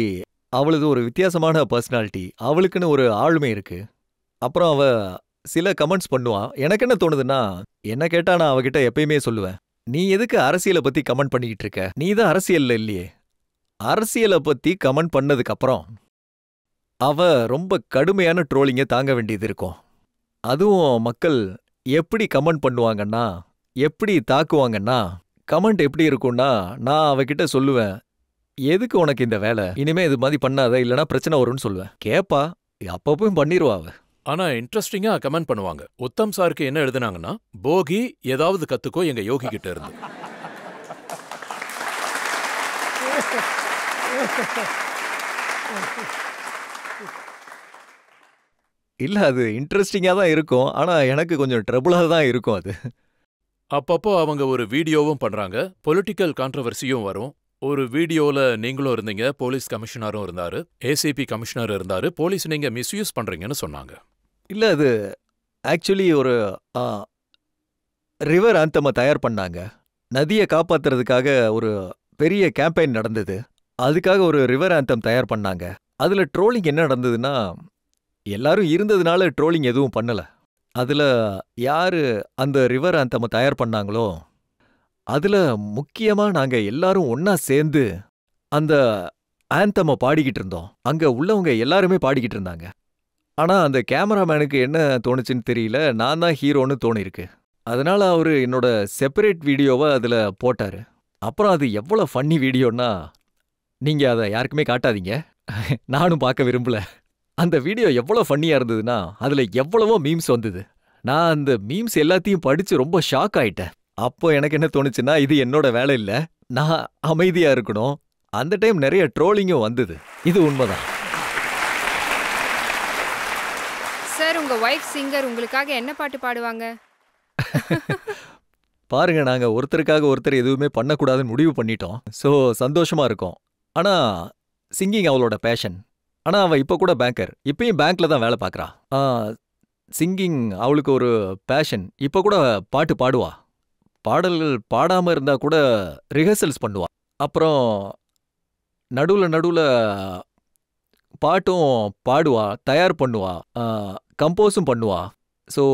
அவளுது ஒரு வித்தியாசமான பர்சனாலிட்டி. அவளுக்குன்னு ஒரு ஆளுமை இருக்கு. அப்புறம் அவ சில கமெண்ட்ஸ் பண்ணுவா. எனக்கு என்ன தோணுதுன்னா, என்ன கேட்டா நான் அவகிட்ட எப்பயுமே சொல்லுவேன், நீ எதுக்கு அரசியலை பத்தி கமெண்ட் பண்ணிக்கிட்டு இருக்க, நீ தான் அரசியல்ல இல்லையே. அரசியலை பத்தி கமெண்ட் பண்ணதுக்கு அப்புறம் அவ ரொம்ப கடுமையான ட்ரோலிங்கை தாங்க வேண்டியது இருக்கும். அதுவும் மக்கள் எப்படி கமெண்ட் பண்ணுவாங்கன்னா, எப்படி தாக்குவாங்கன்னா, கமெண்ட் எப்படி இருக்கும்னா, நான் அவகிட்ட சொல்லுவேன், எதுக்கு உனக்கு இந்த வேலை, இனிமே இது மாதிரி பண்ணாத, இல்லனா பிரச்சனை வரும்னு சொல்லுவேன். கேப்பா, அப்பப்பவும் பண்ணிருவா அவ. ஆனா இன்ட்ரெஸ்டிங்கா கமெண்ட் பண்ணுவாங்க. உத்தம் சாருக்கு என்ன எழுதுனாங்கன்னா, போகி ஏதாவது கத்துக்கோ எங்க யோகி கிட்ட இருந்து. இல்ல, அது இன்ட்ரெஸ்டிங்கா தான் இருக்கும். ஆனா எனக்கு கொஞ்சம் ட்ரபிளா தான் இருக்கும் அது. அப்பப்போ அவங்க ஒரு வீடியோவும் பண்றாங்க. பொலிட்டிக்கல் கான்ட்ரவர்சியும் வரும். ஒரு வீடியோல நீங்களும் இருந்தீங்க, போலீஸ் கமிஷனரும் இருந்தாரு, ஏசிபி கமிஷனர் இருந்தாரு. போலீஸ் நீங்க மிஸ்யூஸ் பண்றீங்கன்னு சொன்னாங்க. இல்ல, அது ஆக்சுவலி ஒரு ரிவர் ஆந்தம தயார் பண்ணாங்க. நதியை காப்பாத்துறதுக்காக ஒரு பெரிய கேம்பெயின் நடந்தது. அதுக்காக ஒரு ரிவர் ஆந்தம் தயார் பண்ணாங்க. அதுல ட்ரோலிங் என்ன நடந்ததுன்னா, எல்லாரும் இருந்ததுனால ட்ரோலிங் எதுவும் பண்ணல. அதுல யாரு அந்த ரிவர் ஆந்தம தயார் பண்ணாங்களோ, அதுல முக்கியமா நாங்க எல்லாரும் ஒன்னா சேர்ந்து அந்த ஆந்தம பாடிக்கிட்டு இருந்தோம். அங்க உள்ளவங்க எல்லாருமே பாடிக்கிட்டு இருந்தாங்க. ஆனா அந்த கேமராமேனுக்கு என்ன தோணுச்சுன்னு தெரியல, நான் தான் ஹீரோன்னு தோணிருக்கு. அதனால அவரு என்னோட செப்பரேட் வீடியோவை அதுல போட்டாரு. அப்புறம் அது எவ்வளவு ஃபன்னி வீடியோன்னா, நீங்க அதை யாருக்குமே காட்டாதீங்க, நானும் பார்க்க விரும்பல. அந்த வீடியோ எவ்வளவு ஃபன்னியா இருந்ததுன்னா, அதுல எவ்வளவோ மீம்ஸ் வந்தது. நான் அந்த மீம்ஸ் எல்லாத்தையும் படிச்சு ரொம்ப ஷாக் ஆயிட்டேன். அப்போ எனக்கு என்ன தோணுச்சுன்னா, இது என்னோட வேலை இல்ல, நான் அமைதியா இருக்கணும். அந்த டைம் நிறைய ட்ரோலிங்கும் வந்தது. இது உண்மைதான். சார், உங்க வைஃப் சிங்கர், உங்களுக்காக என்ன பாட்டு பாடுவாங்க? பாருங்க, நாங்க ஒருத்தருக்காக ஒருத்தர் எதுவுமே பண்ணக்கூடாதுன்னு முடிவு பண்ணிட்டோம். ஸோ சந்தோஷமா இருக்கோம். ஆனா சிங்கிங் அவளோட பேஷன். ஆனா அவ இப்ப கூட பேங்கர், இப்பயும் பேங்க்ல தான் வேலை பார்க்கறா. சிங்கிங் அவளுக்கு ஒரு பேஷன். இப்ப கூட பாட்டு பாடுவா. பாடல்கள் பாடாம இருந்தா கூட ரிஹர்சல்ஸ் பண்ணுவா. அப்புறம் நடுவுல பாட்டும் பாடுவா, தயார் பண்ணுவா, கம்போஸும் பண்ணுவா. ஸோ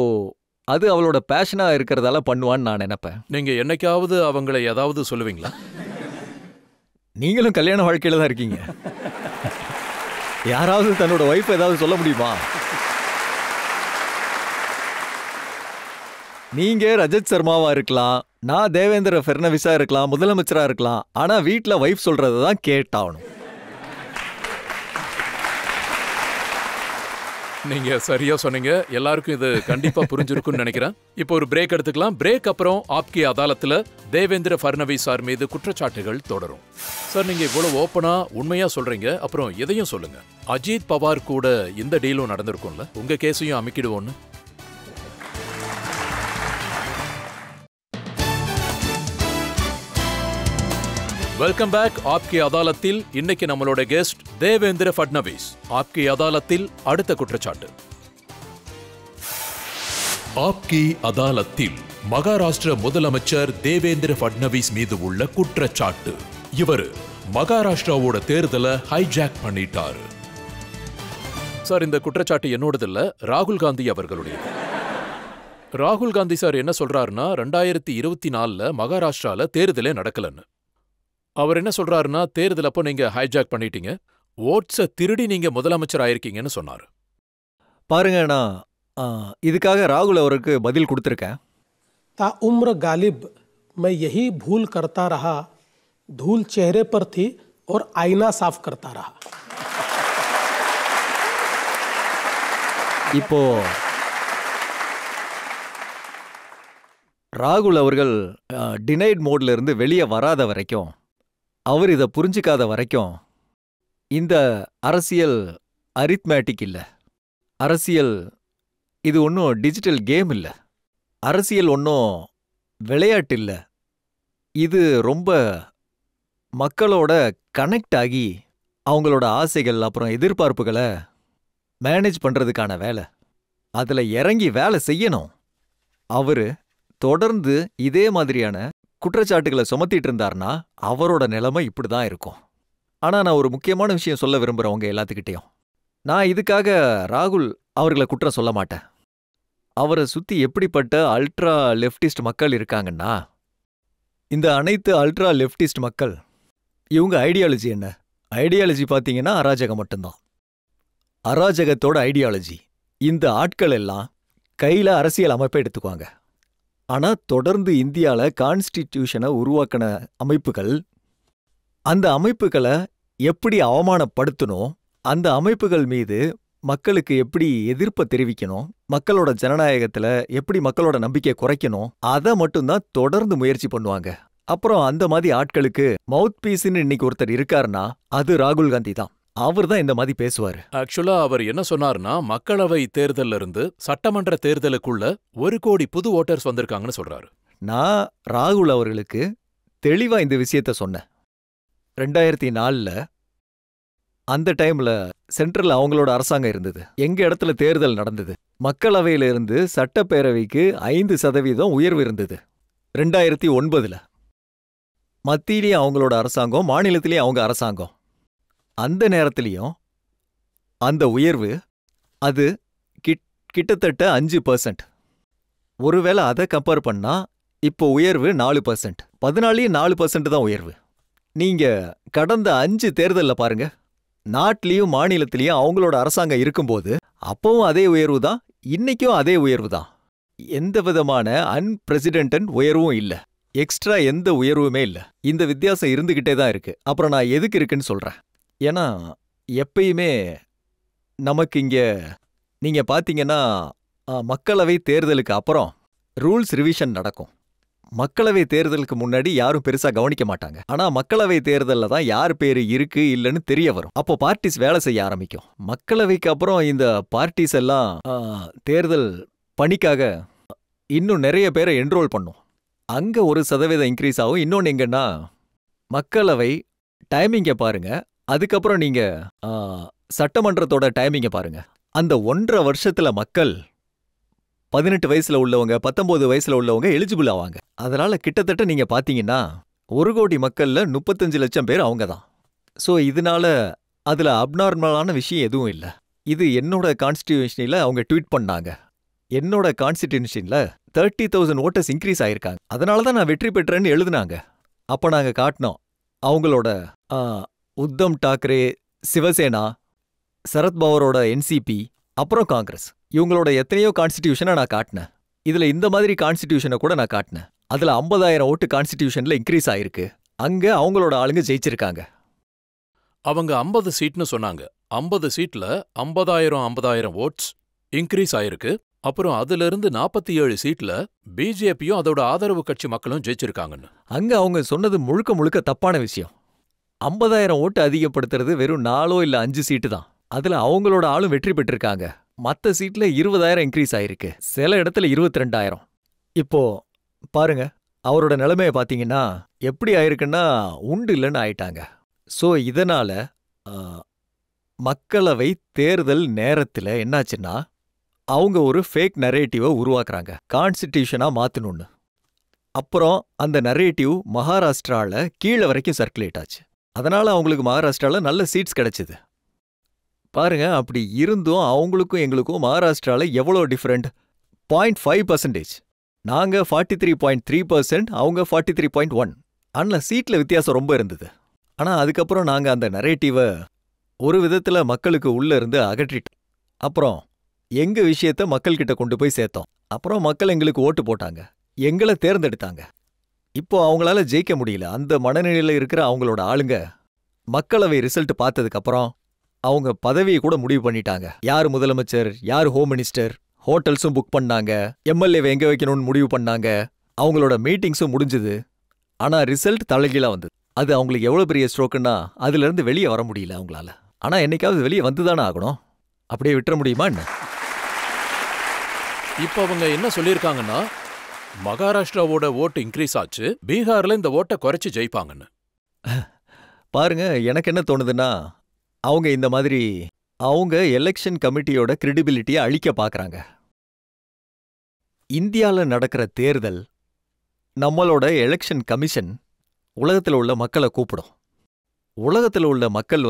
அது அவளோட பேஷனா இருக்கிறதால பண்ணுவான்னு நான் நினைப்பேன். நீங்க என்னைக்காவது அவங்களை ஏதாவது சொல்லுவீங்களா? நீங்களும் கல்யாண வாழ்க்கையில தான் இருக்கீங்க. யாராவது தன்னோட ஒய்ஃப் ஏதாவது சொல்ல முடியுமா? நீங்க ரஜத் சர்மாவா இருக்கலாம், நான் தேவேந்திர ஃபட்னவிஸா இருக்கலாம், முதலமைச்சரா இருக்கலாம். ஆனா வீட்ல வைஃப் சொல்றதை தான் கேட்டாகணும். நீங்க சரியா சொன்னீங்க. எல்லாருக்கும் இது கண்டிப்பா புரிஞ்சிருக்கும்னு நினைக்கிறேன். இப்போ ஒரு பிரேக் எடுத்துக்கலாம். பிரேக் அப்புறம் ஆப்கி அதாலத்துல தேவேந்திர ஃபட்னவிஸ் சார் மீது குற்றச்சாட்டுகள் தொடரும். சார், நீங்க இவ்வளவு ஓப்பனா உண்மையா சொல்றீங்க, அப்புறம் எதையும் சொல்லுங்க. அஜித் பவார் கூட இந்த டீலும் நடந்திருக்கும்ல, உங்க கேஸையும் அமைக்கிடுவோன்னு. Welcome back. ஆப்கி அதாலத்தில் இன்னைக்கு நம்மளோட கெஸ்ட் தேவேந்திர ஃபட்னவிஸ். ஆப்கி அதாலத்தில் அடுத்த குற்றச்சாட்டு. ஆப்கி அதாலத்தில் மகாராஷ்டிர முதலமைச்சர் தேவேந்திர ஃபட்னவிஸ் மீது உள்ள குற்றச்சாட்டு. இவர் மகாராஷ்டிராவோட தேர்தலை ஹைஜாக் பண்ணிட்டாரு. சார், இந்த குற்றச்சாட்டு என்னோடது இல்ல, ராகுல் காந்தி அவர்களுடையது. ராகுல் காந்தி சார் என்ன சொல்றாருன்னா, 2024 மகாராஷ்டிரால தேர்தலே நடக்கலன்னு. அவர் என்ன சொல்றாருன்னா, தேர்தல் அப்போ நீங்க ஹைஜாக் பண்ணிட்டீங்க, ஓட்ஸை திருடி நீங்க முதலமைச்சர் ஆயிருக்கீங்கன்னு சொன்னாரு. பாருங்க, நான் இதுக்காக ராகுல் அவருக்கு பதில் கொடுத்திருக்கேன். ता उम्र गालिब मैं यही भूल करता रहा, धूल चेहरे पर थी और आईना साफ करता रहा. இப்போ ராகுல் அவர்கள் டினைட் மோட்ல இருந்து வெளியே வராத வரைக்கும், அவர் இதை புரிஞ்சிக்காத வரைக்கும், இந்த அரசியல் அரித்மேட்டிக் இல்ல. அரசியல் இது ஒன்றும் டிஜிட்டல் கேம் இல்ல. அரசியல் ஒன்றும் விளையாட்டு இல்ல. இது ரொம்ப மக்களோட கனெக்ட் ஆகி அவங்களோட ஆசைகள் அப்புறம் எதிர்பார்ப்புகளை மேனேஜ் பண்றதுக்கான வேலை. அதுல இறங்கி வேலை செய்யணும். அவரு தொடர்ந்து இதே மாதிரியான குற்றச்சாட்டுகளை சுமத்திட்டு இருந்தார்னா அவரோட நிலைமை இப்படிதான் இருக்கும். ஆனா நான் ஒரு முக்கியமான விஷயம் சொல்ல விரும்புறவங்க எல்லாத்துக்கிட்டையும், நான் இதுக்காக ராகுல் அவர்களை குற்றம் சொல்ல மாட்டேன். அவரை சுத்தி எப்படிப்பட்ட அல்ட்ரா லெஃப்டிஸ்ட் மக்கள் இருக்காங்கன்னா, இந்த அனைத்து அல்ட்ரா லெஃப்டிஸ்ட் மக்கள், இவங்க ஐடியாலஜி என்ன? ஐடியாலஜி பார்த்தீங்கன்னா அராஜகம் மட்டும்தான். அராஜகத்தோட ஐடியாலஜி. இந்த ஆட்கள் எல்லாம் கையில அரசியல் அமைப்பை எடுத்துக்குவாங்க. ஆனா தொடர்ந்து இந்தியால கான்ஸ்டிடியூஷனை உருவாக்கின அமைப்புகள் அந்த அமைப்புகளை எப்படி அவமானப்படுத்தணும், அந்த அமைப்புகள் மீது மக்களுக்கு எப்படி எதிர்ப்பை தெரிவிக்கணும், மக்களோட ஜனநாயகத்துல எப்படி மக்களோட நம்பிக்கையை குறைக்கணும், அதை மட்டும்தான் தொடர்ந்து முயற்சி பண்ணுவாங்க. அப்புறம் அந்த மாதிரி ஆட்களுக்கு மவுத் பீஸ்ன்னு இன்னைக்கு ஒருத்தர் இருக்காருன்னா அது ராகுல் காந்தி தான். அவர் தான் இந்த மாதிரி பேசுவாரு. ஆக்சுவலா அவர் என்ன சொன்னார்னா, மக்களவை தேர்தல்ல இருந்து சட்டமன்ற தேர்தலுக்குள்ள 1 கோடி புது ஓட்டர்ஸ் வந்திருக்காங்கன்னு சொல்றாரு. நான் ராகுல் அவர்களுக்கு தெளிவா இந்த விஷயத்த சொன்னேன். 2004ல அந்த டைம்ல சென்ட்ரல் அவங்களோட அரசாங்கம் இருந்தது. எங்க இடத்துல தேர்தல் நடந்தது. மக்களவையில இருந்து சட்டப்பேரவைக்கு 5% உயர்வு இருந்தது. 2009ல மத்தியிலேயே அவங்களோட அரசாங்கம், மாநிலத்திலேயே அவங்க அரசாங்கம். அந்த நேரத்திலையும் அந்த உயர்வு அது கிட்டத்தட்ட 5%. ஒருவேளை அதை கம்பேர் பண்ணா இப்போ உயர்வு 4%. 14% தான் உயர்வு. நீங்க கடந்த 5 தேர்தல்ல பாருங்க, நாட்டிலையும் மாநிலத்திலையும் அவங்களோட அரசாங்கம் இருக்கும்போது அப்பவும் அதே உயர்வு தான், இன்னைக்கும் அதே உயர்வு தான். எந்த விதமான அன்பிரசிடென்ட் உயர்வும் இல்ல, எக்ஸ்ட்ரா எந்த உயர்வுமே இல்ல. இந்த வித்தியாசம் இருந்துகிட்டே தான் இருக்கு. அப்புறம் நான் எதுக்கு இருக்குன்னு சொல்றேன். ஏன்னா எப்பயுமே நமக்கு இங்க நீங்க பாத்தீங்கன்னா மக்களவை தேர்தலுக்கு அப்புறம் ரூல்ஸ் ரிவிஷன் நடக்கும். மக்களவை தேர்தலுக்கு முன்னாடி யாரும் பெருசா கவனிக்க மாட்டாங்க. ஆனா மக்களவை தேர்தல்ல தான் யார் பேரு இருக்கு இல்லைன்னு தெரிய வரும். அப்போ பார்ட்டிஸ் வேலை செய்ய ஆரம்பிக்கும். மக்களவைக்கு அப்புறம் இந்த பார்ட்டிஸ் எல்லாம் தேர்தல் பணிக்காக இன்னும் நிறைய பேரை என்ரோல் பண்ணும். அங்க 1% இன்க்ரீஸ் ஆகும். இன்னொன்னு எங்கன்னா, மக்களவை டைமிங்க பாருங்க, அதுக்கப்புறம் நீங்க சட்டமன்றத்தோட டைமிங்க பாருங்க. அந்த 1.5 வருஷத்துல மக்கள் 18 வயசுல உள்ளவங்க, 19 வயசுல உள்ளவங்க எலிஜிபிள் ஆவாங்க. அதனால கிட்டத்தட்ட நீங்க பாத்தீங்கன்னா 1 கோடி மக்கள்ல 35 லட்சம் பேர் அவங்க தான். ஸோ இதனால அதுல அப்நார்மலான விஷயம் எதுவும் இல்லை. இது என்னோட கான்ஸ்டிடியூஷனில் அவங்க ட்வீட் பண்ணாங்க. என்னோட கான்ஸ்டிடியூஷன்ல 30,000 ஓட்டர்ஸ் இன்க்ரீஸ் ஆயிருக்காங்க. அதனால தான் நான் வெற்றி பெற்றேன்னு எழுதுனாங்க. அப்போ நாங்க காட்டினோம் அவங்களோட உத்தம் டாக்கரே, சிவசேனா, சரத்பவரோட என்சிபி, அப்புறம் காங்கிரஸ், இவங்களோட எத்தனையோ கான்ஸ்டிடியூஷனை நான் காட்டினேன். இதுல இந்த மாதிரி கான்ஸ்டிடியூஷனை கூட நான் காட்டினேன். அதுல 50,000 ஓட்டு கான்ஸ்டிடியூஷன்ல இன்க்ரீஸ் ஆயிருக்கு. அங்க அவங்களோட ஆளுங்க ஜெயிச்சிருக்காங்க. அவங்க 50 சீட்னு சொன்னாங்க. 50 சீட்ல 50,000 ஓட்ஸ் இன்க்ரீஸ் ஆயிருக்கு. அப்புறம் அதுல இருந்து 47 சீட்ல பிஜேபியும் அதோட ஆதரவு கட்சி மக்களும் ஜெயிச்சிருக்காங்கன்னு. அங்க அவங்க சொன்னது முழுக்க முழுக்க தப்பான விஷயம். 50,000 ஓட்டு அதிகப்படுத்துறது வெறும் 4 இல்ல 5 சீட்டு தான். அதுல அவங்களோட ஆளும் வெற்றி பெற்றிருக்காங்க. மத்த சீட்ல 20,000 இன்க்ரீஸ் ஆயிருக்கு. சில இடத்துல 22,000. இப்போ பாருங்க, அவரோட நிலைமைய பாத்தீங்கன்னா எப்படி ஆயிருக்குன்னா உண்டு இல்லைன்னு ஆயிட்டாங்க. ஸோ இதனால மக்களவை தேர்தல் நேரத்துல என்னாச்சுன்னா அவங்க ஒரு ஃபேக் நரேட்டிவை உருவாக்குறாங்க, கான்ஸ்டிடியூஷனா மாத்தணும்னு. அப்புறம் அந்த நரேட்டிவ் மகாராஷ்டிரால கீழே வரைக்கும் சர்க்குலேட் ஆச்சு. அதனால அவங்களுக்கு மகாராஷ்டிரால நல்ல சீட்ஸ் கிடைச்சது. பாருங்க, அப்படி இருந்தும் அவங்களுக்கும் எங்களுக்கும் மகாராஷ்டிரால எவ்வளோ டிஃபரெண்ட், 0.5%. நாங்க 43.3%, அவங்க 43.1. ஆனால் சீட்ல வித்தியாசம் ரொம்ப இருந்தது. ஆனா அதுக்கப்புறம் நாங்க அந்த நரேட்டிவை ஒரு விதத்துல மக்களுக்கு உள்ள இருந்து அகற்றிட்டோம். அப்புறம் எங்க விஷயத்த மக்கள்கிட்ட கொண்டு போய் சேர்த்தோம். அப்புறம் மக்கள் எங்களுக்கு ஓட்டு போட்டாங்க, எங்களை தேர்ந்தெடுத்தாங்க. இப்போ அவங்களால ஜெயிக்க முடியல. அந்த மனநிலையில இருக்கிற அவங்களோட ஆளுங்க மக்களவை ரிசல்ட் பார்த்ததுக்கு அப்புறம் அவங்க பதவியை கூட முடிவு பண்ணிட்டாங்க. யார் முதலமைச்சர், யார் ஹோம் மினிஸ்டர், ஹோட்டல்ஸும் புக் பண்ணாங்க, எம்எல்ஏவை எங்க வைக்கணும்னு முடிவு பண்ணாங்க. அவங்களோட மீட்டிங்ஸும் முடிஞ்சுது. ஆனா ரிசல்ட் தலைகீழா வந்தது. அது அவங்களுக்கு எவ்வளவு பெரிய ஸ்ட்ரோக்குன்னா அதுல இருந்து வெளியே வர முடியல அவங்களால. ஆனா என்னைக்காவது வெளியே வந்துதானே ஆகணும், அப்படியே விட்டுற முடியுமா என்ன? இப்ப அவங்க என்ன சொல்லியிருக்காங்கன்னா, மகாராஷ்டிராவோட ஓட்டு இன்க்ரீஸ் ஆச்சு, பீகார்ல இந்த ஓட்டை குறைச்சு ஜெயிப்பாங்கன்னு. பாருங்க, எனக்கு என்ன தோணுதுன்னா அவங்க இந்த மாதிரி அவங்க எலெக்ஷன் கமிட்டியோட கிரெடிபிலிட்டியை அழிக்க பார்க்கறாங்க. இந்தியால நடக்கிற தேர்தல் நம்மளோட எலெக்ஷன் கமிஷன் உலகத்தில் உள்ள மக்களை கூப்பிடும். உலகத்தில் உள்ள மக்கள்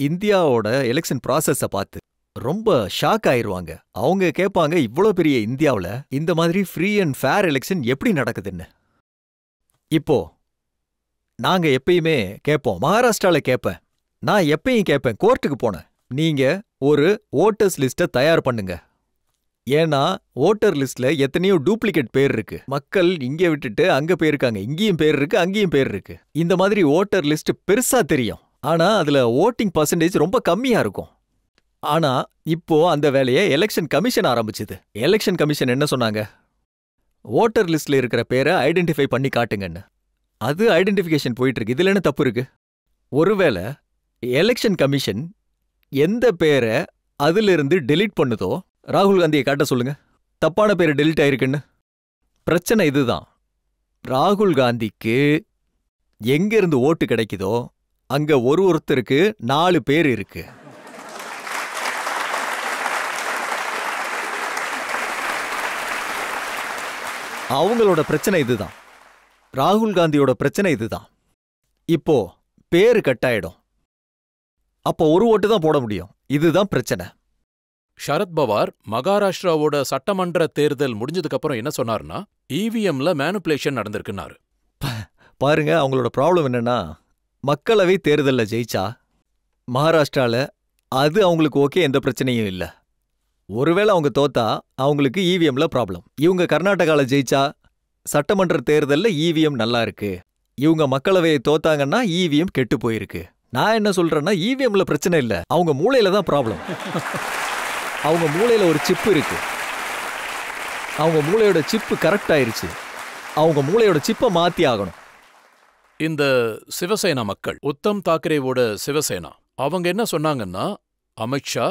இந்தியாவோட எலெக்ஷன் ப்ராசஸை பார்த்து ரொம்ப ஷாக் ஆயிருவாங்க. அவங்க கேட்பாங்க, இவ்வளோ பெரிய இந்தியாவில் இந்த மாதிரி ஃப்ரீ அண்ட் ஃபேர் எலெக்ஷன் எப்படி நடக்குதுன்னு. இப்போ நாங்க எப்பயுமே கேட்போம், மகாராஷ்டிரால கேட்பேன், நான் எப்பயும் கேட்பேன், கோர்ட்டுக்கு போனேன், நீங்க ஒரு ஓட்டர்ஸ் லிஸ்ட்டை தயார் பண்ணுங்க, ஏன்னா ஓட்டர் லிஸ்ட்ல எத்தனையோ டூப்ளிகேட் பேர் இருக்கு. மக்கள் இங்கே விட்டுட்டு அங்க போயிருக்காங்க, இங்கேயும் பேர் இருக்கு, அங்கேயும் பேர் இருக்கு. இந்த மாதிரி ஓட்டர் லிஸ்ட் பெருசா தெரியும், ஆனா அதுல ஓட்டிங் பர்சன்டேஜ் ரொம்ப கம்மியா இருக்கும். ஆனா இப்போ அந்த வேலையை எலெக்ஷன் கமிஷன் ஆரம்பிச்சுது. எலெக்ஷன் கமிஷன் என்ன சொன்னாங்க? ஓட்டர் லிஸ்ட்ல இருக்கிற பேரை ஐடென்டிஃபை பண்ணி காட்டுங்கன்னு. அது ஐடென்டிஃபிகேஷன் போயிட்டு இருக்கு. இதுல என்ன தப்பு இருக்கு? ஒருவேளை எலெக்ஷன் கமிஷன் எந்த பேரை அதிலிருந்து டெலீட் பண்ணுதோ, ராகுல் காந்தியை காட்ட சொல்லுங்க தப்பான பேர் டெலீட் ஆயிருக்குன்னு. பிரச்சனை இதுதான். ராகுல் காந்திக்கு எங்க இருந்து ஓட்டு கிடைக்குதோ அங்க ஒருத்தருக்கு 4 பேர் இருக்கு. அவங்களோட பிரச்சனை இதுதான். ராகுல் காந்தியோட பிரச்சனை இதுதான். இப்போ பேரு கட்டாயிடும், அப்போ ஒரு ஓட்டு தான் போட முடியும். இதுதான் பிரச்சனை. சரத்பவார் மகாராஷ்டிராவோட சட்டமன்ற தேர்தல் முடிஞ்சதுக்கு அப்புறம் என்ன சொன்னார்னா, இவிஎம்ல மேனிபுலேஷன் நடந்திருக்குன்னாரு. பாருங்க, அவங்களோட ப்ராப்ளம் என்னன்னா, மக்களவை தேர்தல்ல ஜெயிச்சா மகாராஷ்டிரால அது அவங்களுக்கு ஓகே, எந்த பிரச்சனையும் இல்ல. ஒருவேளை அவங்க தோத்தா அவங்களுக்கு இவிஎம்ல ப்ராப்ளம். இவங்க கர்நாடகால ஜெயிச்சா சட்டமன்ற தேர்தல்ல இவிஎம் நல்லா இருக்கு, இவங்க மக்களவையை தோத்தாங்கன்னா இவிஎம் கெட்டு போயிருக்கு. நான் என்ன சொல்றேன்னா, இவிஎம்ல பிரச்சனை இல்ல, அவங்க மூளையில தான் ப்ராப்ளம். அவங்க மூளையில ஒரு சிப்பு இருக்கு, அவங்க மூளையோட சிப்பு கரெக்ட் ஆயிருச்சு, அவங்க மூளையோட சிப்பை மாத்தி ஆகணும். இந்த சிவசேனா மக்கள், உத்தம் தாக்கரேவோட சிவசேனா, அவங்க என்ன சொன்னாங்கன்னா, அமித்ஷா,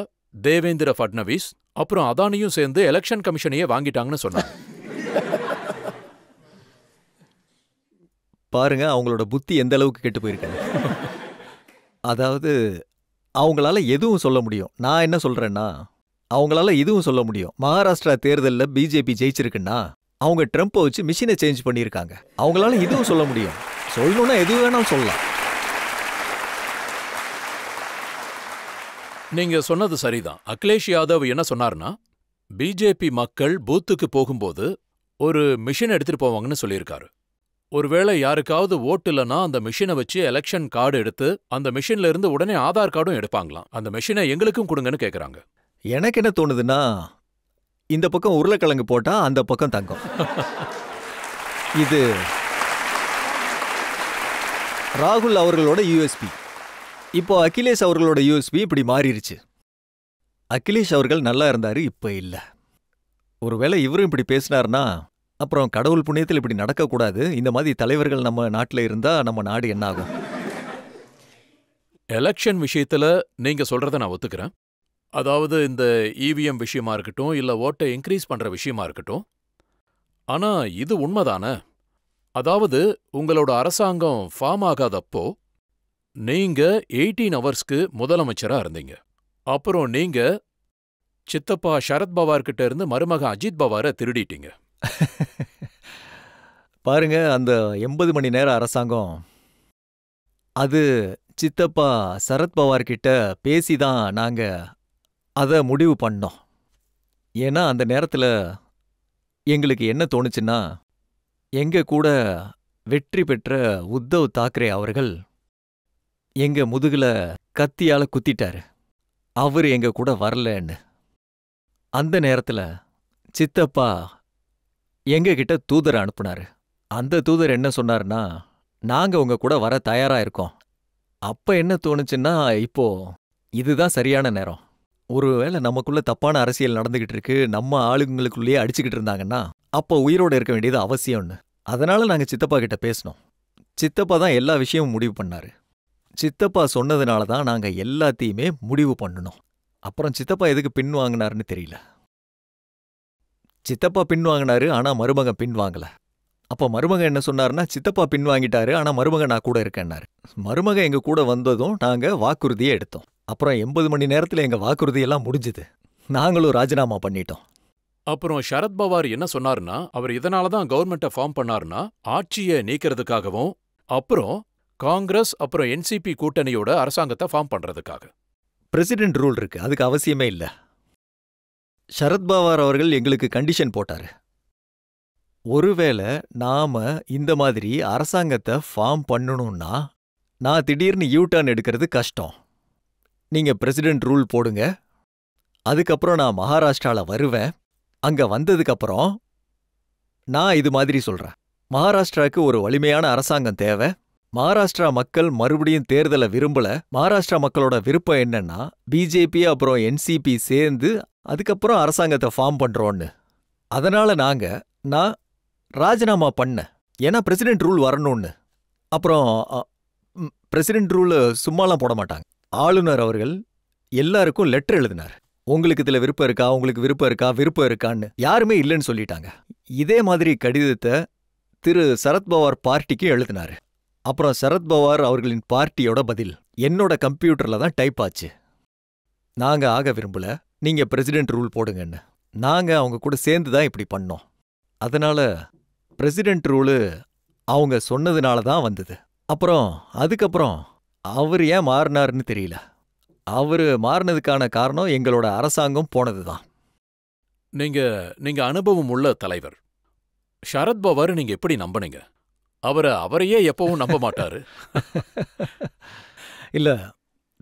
தேவேந்திர ஃபட்னவிஸ் அப்புறம் அதானியும் சேர்ந்து எலெக்ஷன் கமிஷனையே வாங்கிட்டாங்கன்னு சொன்னாங்க. பாருங்க அவங்களோட புத்தி எந்த அளவுக்கு கெட்டு போயிருக்காங்க. அதாவது அவங்களால எதுவும் சொல்ல முடியும். நான் என்ன சொல்றேன்னா, அவங்களால இதுவும் சொல்ல முடியும். மகாராஷ்டிரா தேர்தல்ல பிஜேபி ஜெயிச்சிருக்குன்னா அவங்க ட்ரம்ப்பை வச்சு மிஷினை சேஞ்ச் பண்ணியிருக்காங்க. அவங்களால இதுவும் சொல்ல முடியும். சொல்லணும்னா எது வேணாலும் சொல்லலாம். நீங்க சொன்னது சரிதான். அகிலேஷ் யாதவ் என்ன சொன்னார்னா, பிஜேபி மக்கள் பூத்துக்கு போகும்போது ஒரு மிஷின் எடுத்துட்டு போவாங்கன்னு சொல்லியிருக்காரு. ஒருவேளை யாருக்காவது ஓட்டு இல்லைன்னா அந்த மிஷினை வச்சு எலெக்ஷன் கார்டு எடுத்து அந்த மிஷின்ல இருந்து உடனே ஆதார் கார்டும் எடுப்பாங்களாம். அந்த மிஷினை எங்களுக்கும் கொடுங்கன்னு கேட்குறாங்க. எனக்கு என்ன தோணுதுன்னா, இந்த பக்கம் உருளைக்கிழங்கு போட்டா அந்த பக்கம் தங்கம். இது ராகுல் அவர்களோட யூஎஸ்பி. இப்போ அகிலேஷ் அவர்களோட யூஎஸ்பி இப்படி மாறிடுச்சு. அகிலேஷ் அவர்கள் நல்லா இருந்தாரு, இப்ப இல்ல. ஒருவேளை இவரும் இப்படி பேசினார்னா அப்புறம் கடவுள் புண்ணியத்தில் இப்படி நடக்கக்கூடாது. இந்த மாதிரி தலைவர்கள் நம்ம நாட்டில் இருந்தா நம்ம நாடு என்ன ஆகும்? எலெக்ஷன் விஷயத்துல நீங்க சொல்றத நான் ஒத்துக்கிறேன். அதாவது இந்த இவிஎம் விஷயமா இருக்கட்டும், இல்ல ஓட்டை இன்க்ரீஸ் பண்ற விஷயமா இருக்கட்டும். ஆனா இது உண்மைதானே? அதாவது உங்களோட அரசாங்கம் ஃபார்ம் ஆகாதப்போ நீங்க 18 ஹவர்ஸ்க்கு முதலமைச்சரா இருந்தீங்க. அப்புறம் நீங்க சித்தப்பா சரத்பவார் கிட்ட இருந்து மருமக அஜித் பவாரை திருடிட்டீங்க. பாருங்க, அந்த 80 மணி நேர அரசாங்கம் அது சித்தப்பா சரத்பவார் கிட்ட பேசிதான் நாங்க அதை முடிவு பண்ணோம். ஏன்னா அந்த நேரத்தில் எங்களுக்கு என்ன தோணுச்சுன்னா, எங்க கூட வெற்றி பெற்ற உத்தவ் தாக்கரே அவர்கள் எங்க முதுகுல கத்தியால குத்திட்டாரு. அவரு எங்க கூட வரலன்னு. அந்த நேரத்தில் சித்தப்பா எங்க கிட்ட தூதரை அனுப்புனாரு. அந்த தூதர் என்ன சொன்னார்னா, நாங்க உங்க கூட வர தயாரா இருக்கோம். அப்ப என்ன தோணுச்சுன்னா, இப்போ இதுதான் சரியான நேரம். ஒருவேளை நமக்குள்ள தப்பான அரசியல் நடந்துகிட்டு இருக்கு, நம்ம ஆளுங்களுக்குள்ளேயே அடிச்சுக்கிட்டு இருந்தாங்கன்னா அப்போ உயிரோட இருக்க வேண்டியது அவசியம்னு. அதனால நாங்க சித்தப்பா கிட்ட பேசினோம். சித்தப்பா தான் எல்லா விஷயமும் முடிவு பண்ணாரு. சித்தப்பா சொன்னதுனால தான் நாங்க எல்லாத்தையுமே முடிவு பண்ணணும். அப்புறம் சித்தப்பா எதுக்கு பின் வாங்கினாருன்னு தெரியல. சித்தப்பா பின் வாங்கினாரு, ஆனா மருமகன் பின் வாங்கல. அப்ப மருமகன் என்ன சொன்னாருன்னா, சித்தப்பா பின் வாங்கிட்டாரு, ஆனா மருமகன் நான் கூட இருக்கேன்னாரு. மருமகன் எங்க கூட வந்ததும் நாங்க வாக்குறுதியை எடுத்தோம். அப்புறம் 80 மணி நேரத்துல எங்க வாக்குறுதியெல்லாம் முடிஞ்சுது. நாங்களும் ராஜினாமா பண்ணிட்டோம். அப்புறம் சரத்பவார் என்ன சொன்னாருன்னா, அவர் இதனால தான் கவர்மெண்ட்டை ஃபார்ம் பண்ணாருன்னா, ஆட்சியை நீக்கிறதுக்காகவும், அப்புறம் காங்கிரஸ் அப்புறம் என்சிபி கூட்டணியோட அரசாங்கத்தை ஃபார்ம் பண்றதுக்காக. பிரசிடென்ட் ரூல் இருக்கு, அதுக்கு அவசியமே இல்ல. சரத்பவார் அவர்கள் எங்களுக்கு கண்டிஷன் போட்டாரு. ஒருவேளை நாம இந்த மாதிரி அரசாங்கத்தை ஃபார்ம் பண்ணணும்னா நான் திடீர்னு யூ டர்ன் எடுக்கிறது கஷ்டம். நீங்க பிரசிடென்ட் ரூல் போடுங்க, அதுக்கப்புறம் நான் மகாராஷ்டிரால வருவேன், அங்க வந்ததுக்கு அப்புறம் நான் இது மாதிரி சொல்றேன். மகாராஷ்டிராவுக்கு ஒரு வலிமையான அரசாங்கம் தேவை. மகாராஷ்டிரா மக்கள் மறுபடியும் தேர்தலை விரும்பல. மகாராஷ்டிரா மக்களோட விருப்பம் என்னன்னா பிஜேபி அப்புறம் என்சிபி சேர்ந்து அதுக்கப்புறம் அரசாங்கத்தை ஃபார்ம் பண்றோன்னு. அதனால நான் ராஜினாமா பண்ணேன். ஏன்னா பிரசிடென்ட் ரூல் வரணும்னு. அப்புறம் பிரசிடென்ட் ரூல் சும்மாலாம் போட மாட்டாங்க. ஆளுநர் அவர்கள் எல்லாருக்கும் லெட்டர் எழுதினார். உங்களுக்கு இதுல விருப்பம் இருக்கா, உங்களுக்கு விருப்பம் இருக்கான்னு. யாருமே இல்லைன்னு சொல்லிட்டாங்க. இதே மாதிரி கடிதத்தை திரு சரத்பவார் பார்ட்டிக்கு எழுதினாரு. அப்புறம் சரத்பவார் அவர்களின் பார்ட்டியோட பதில் என்னோட கம்ப்யூட்டர்ல தான் டைப் ஆச்சு. நாங்க ஆக விரும்பல, நீங்க பிரசிடென்ட் ரூல் போடுங்கன்னு. நாங்க அவங்க கூட சேர்ந்து தான் இப்படி பண்ணோம். அதனால பிரசிடென்ட் ரூலு அவங்க சொன்னதுனால தான் வந்தது. அப்புறம் அதுக்கப்புறம் அவர் ஏன் மாறினாருன்னு தெரியல. அவரு மாறினதுக்கான காரணம் எங்களோட அரசாங்கம் போனதுதான். நீங்க அனுபவம் உள்ள தலைவர். சரத்பவார் நீங்க எப்படி நம்பினீங்க? அவரையே எப்பவும் நம்ப மாட்டாரு. இல்ல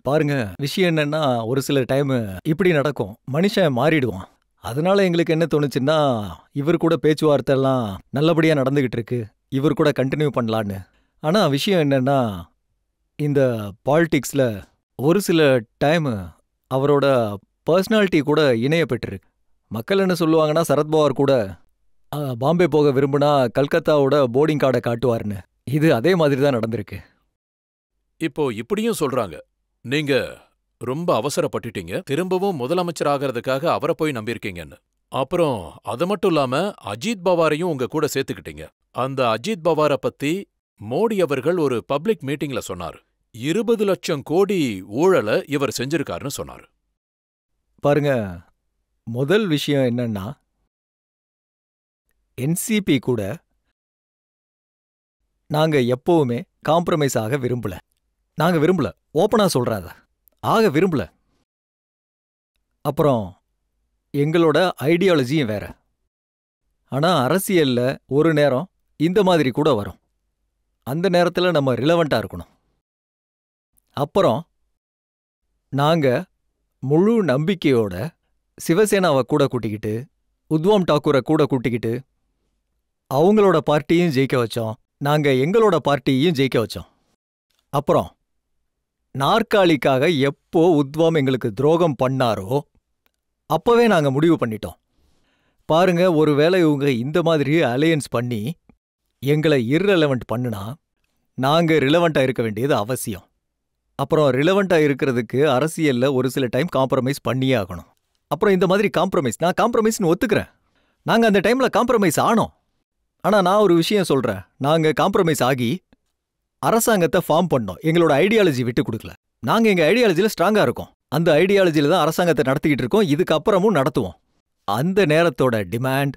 பாருங்க, விஷயம் என்னன்னா ஒரு சில டைம் இப்படி நடக்கும். மனுஷன் மாறிடுவான். அதனால எங்களுக்கு என்ன தோணுச்சுன்னா இவர் கூட பேச்சுவார்த்தை எல்லாம் நல்லபடியா நடந்துகிட்டு இருக்கு, இவர் கூட கண்டினியூ பண்ணலான்னு. ஆனா விஷயம் என்னன்னா இந்த பாலிடிக்ஸ்ல ஒரு சில டைம் அவரோட பர்சனாலிட்டி கூட இணையப்பட்டிருக்கு. மக்கள் என்ன சொல்லுவாங்கன்னா சரத்பவார் கூட பாம்பே போக விரும்புனா கல்கத்தாவோட போர்டிங் கார்டை காட்டுவார்னு. இது அதே மாதிரி தான் நடந்திருக்கு. இப்போ இப்படியும் சொல்றாங்க, நீங்க ரொம்ப அவசரப்பட்டுட்டீங்க, திரும்பவும் முதலமைச்சர் ஆகிறதுக்காக அவரை போய் நம்பியிருக்கீங்கன்னு. அப்புறம் அது மட்டும் இல்லாம அஜித் பவாரையும் உங்க கூட சேர்த்துக்கிட்டீங்க. அந்த அஜித் பவாரை பத்தி மோடி அவர்கள் ஒரு பப்ளிக் மீட்டிங்ல சொன்னார். 20 லட்சம் கோடி ஊழலை இவர் செஞ்சிருக்காருன்னு சொன்னார். பாருங்க, முதல் விஷயம் என்னன்னா என்சிபி கூட நாங்க எப்பவுமே காம்ப்ரமைஸ் ஆக விரும்பல. ஓப்பனா சொல்றாத, ஆக விரும்பல. அப்புறம் எங்களோட ஐடியாலஜியும் வேற. ஆனா அரசியல்ல ஒரு நேரம் இந்த மாதிரி கூட வரும். அந்த நேரத்துல நம்ம ரிலவெண்டா இருக்கணும். அப்புறம் நாங்க முழு நம்பிக்கையோட சிவசேனாவை கூட கூட்டிக்கிட்டு, உத்வாம் டாக்கூரை கூட கூட்டிக்கிட்டு அவங்களோட பார்ட்டியும் ஜெயிக்க வச்சோம். நாங்க எங்களோட பார்ட்டியையும் ஜெயிக்க வச்சோம். அப்புறம் நாற்காலிக்காக எப்போ உத்வாம் எங்களுக்கு துரோகம் பண்ணாரோ அப்பவே நாங்க முடிவு பண்ணிட்டோம். பாருங்க, ஒருவேளை இவங்க இந்த மாதிரி அலையன்ஸ் பண்ணி எங்களை இர்ரெலவெண்ட் பண்ணுனா நாங்க ரிலவெண்டா இருக்க வேண்டியது அவசியம். அப்புறம் ரிலவெண்டா இருக்கிறதுக்கு அரசியல்ல ஒரு சில டைம் காம்ப்ரமைஸ் பண்ணியே ஆகணும். அப்புறம் இந்த மாதிரி நான் காம்ப்ரமைஸ்னு ஒத்துக்கிறேன். நாங்க அந்த டைம்ல காம்ப்ரமைஸ் ஆனோம். ஆனா நான் ஒரு விஷயம் சொல்றேன், நாங்க காம்ப்ரமைஸ் ஆகி அரசாங்கத்தை ஃபார்ம் பண்ணோம். எங்களோட ஐடியாலஜி விட்டு கொடுக்கல. நாங்க எங்க ஐடியாலஜில ஸ்ட்ராங்கா இருக்கோம். அந்த ஐடியாலஜில தான் அரசாங்கத்தை நடத்திக்கிட்டு இருக்கோம். இதுக்கப்புறமும் நடத்துவோம். அந்த நேரத்தோட டிமாண்ட்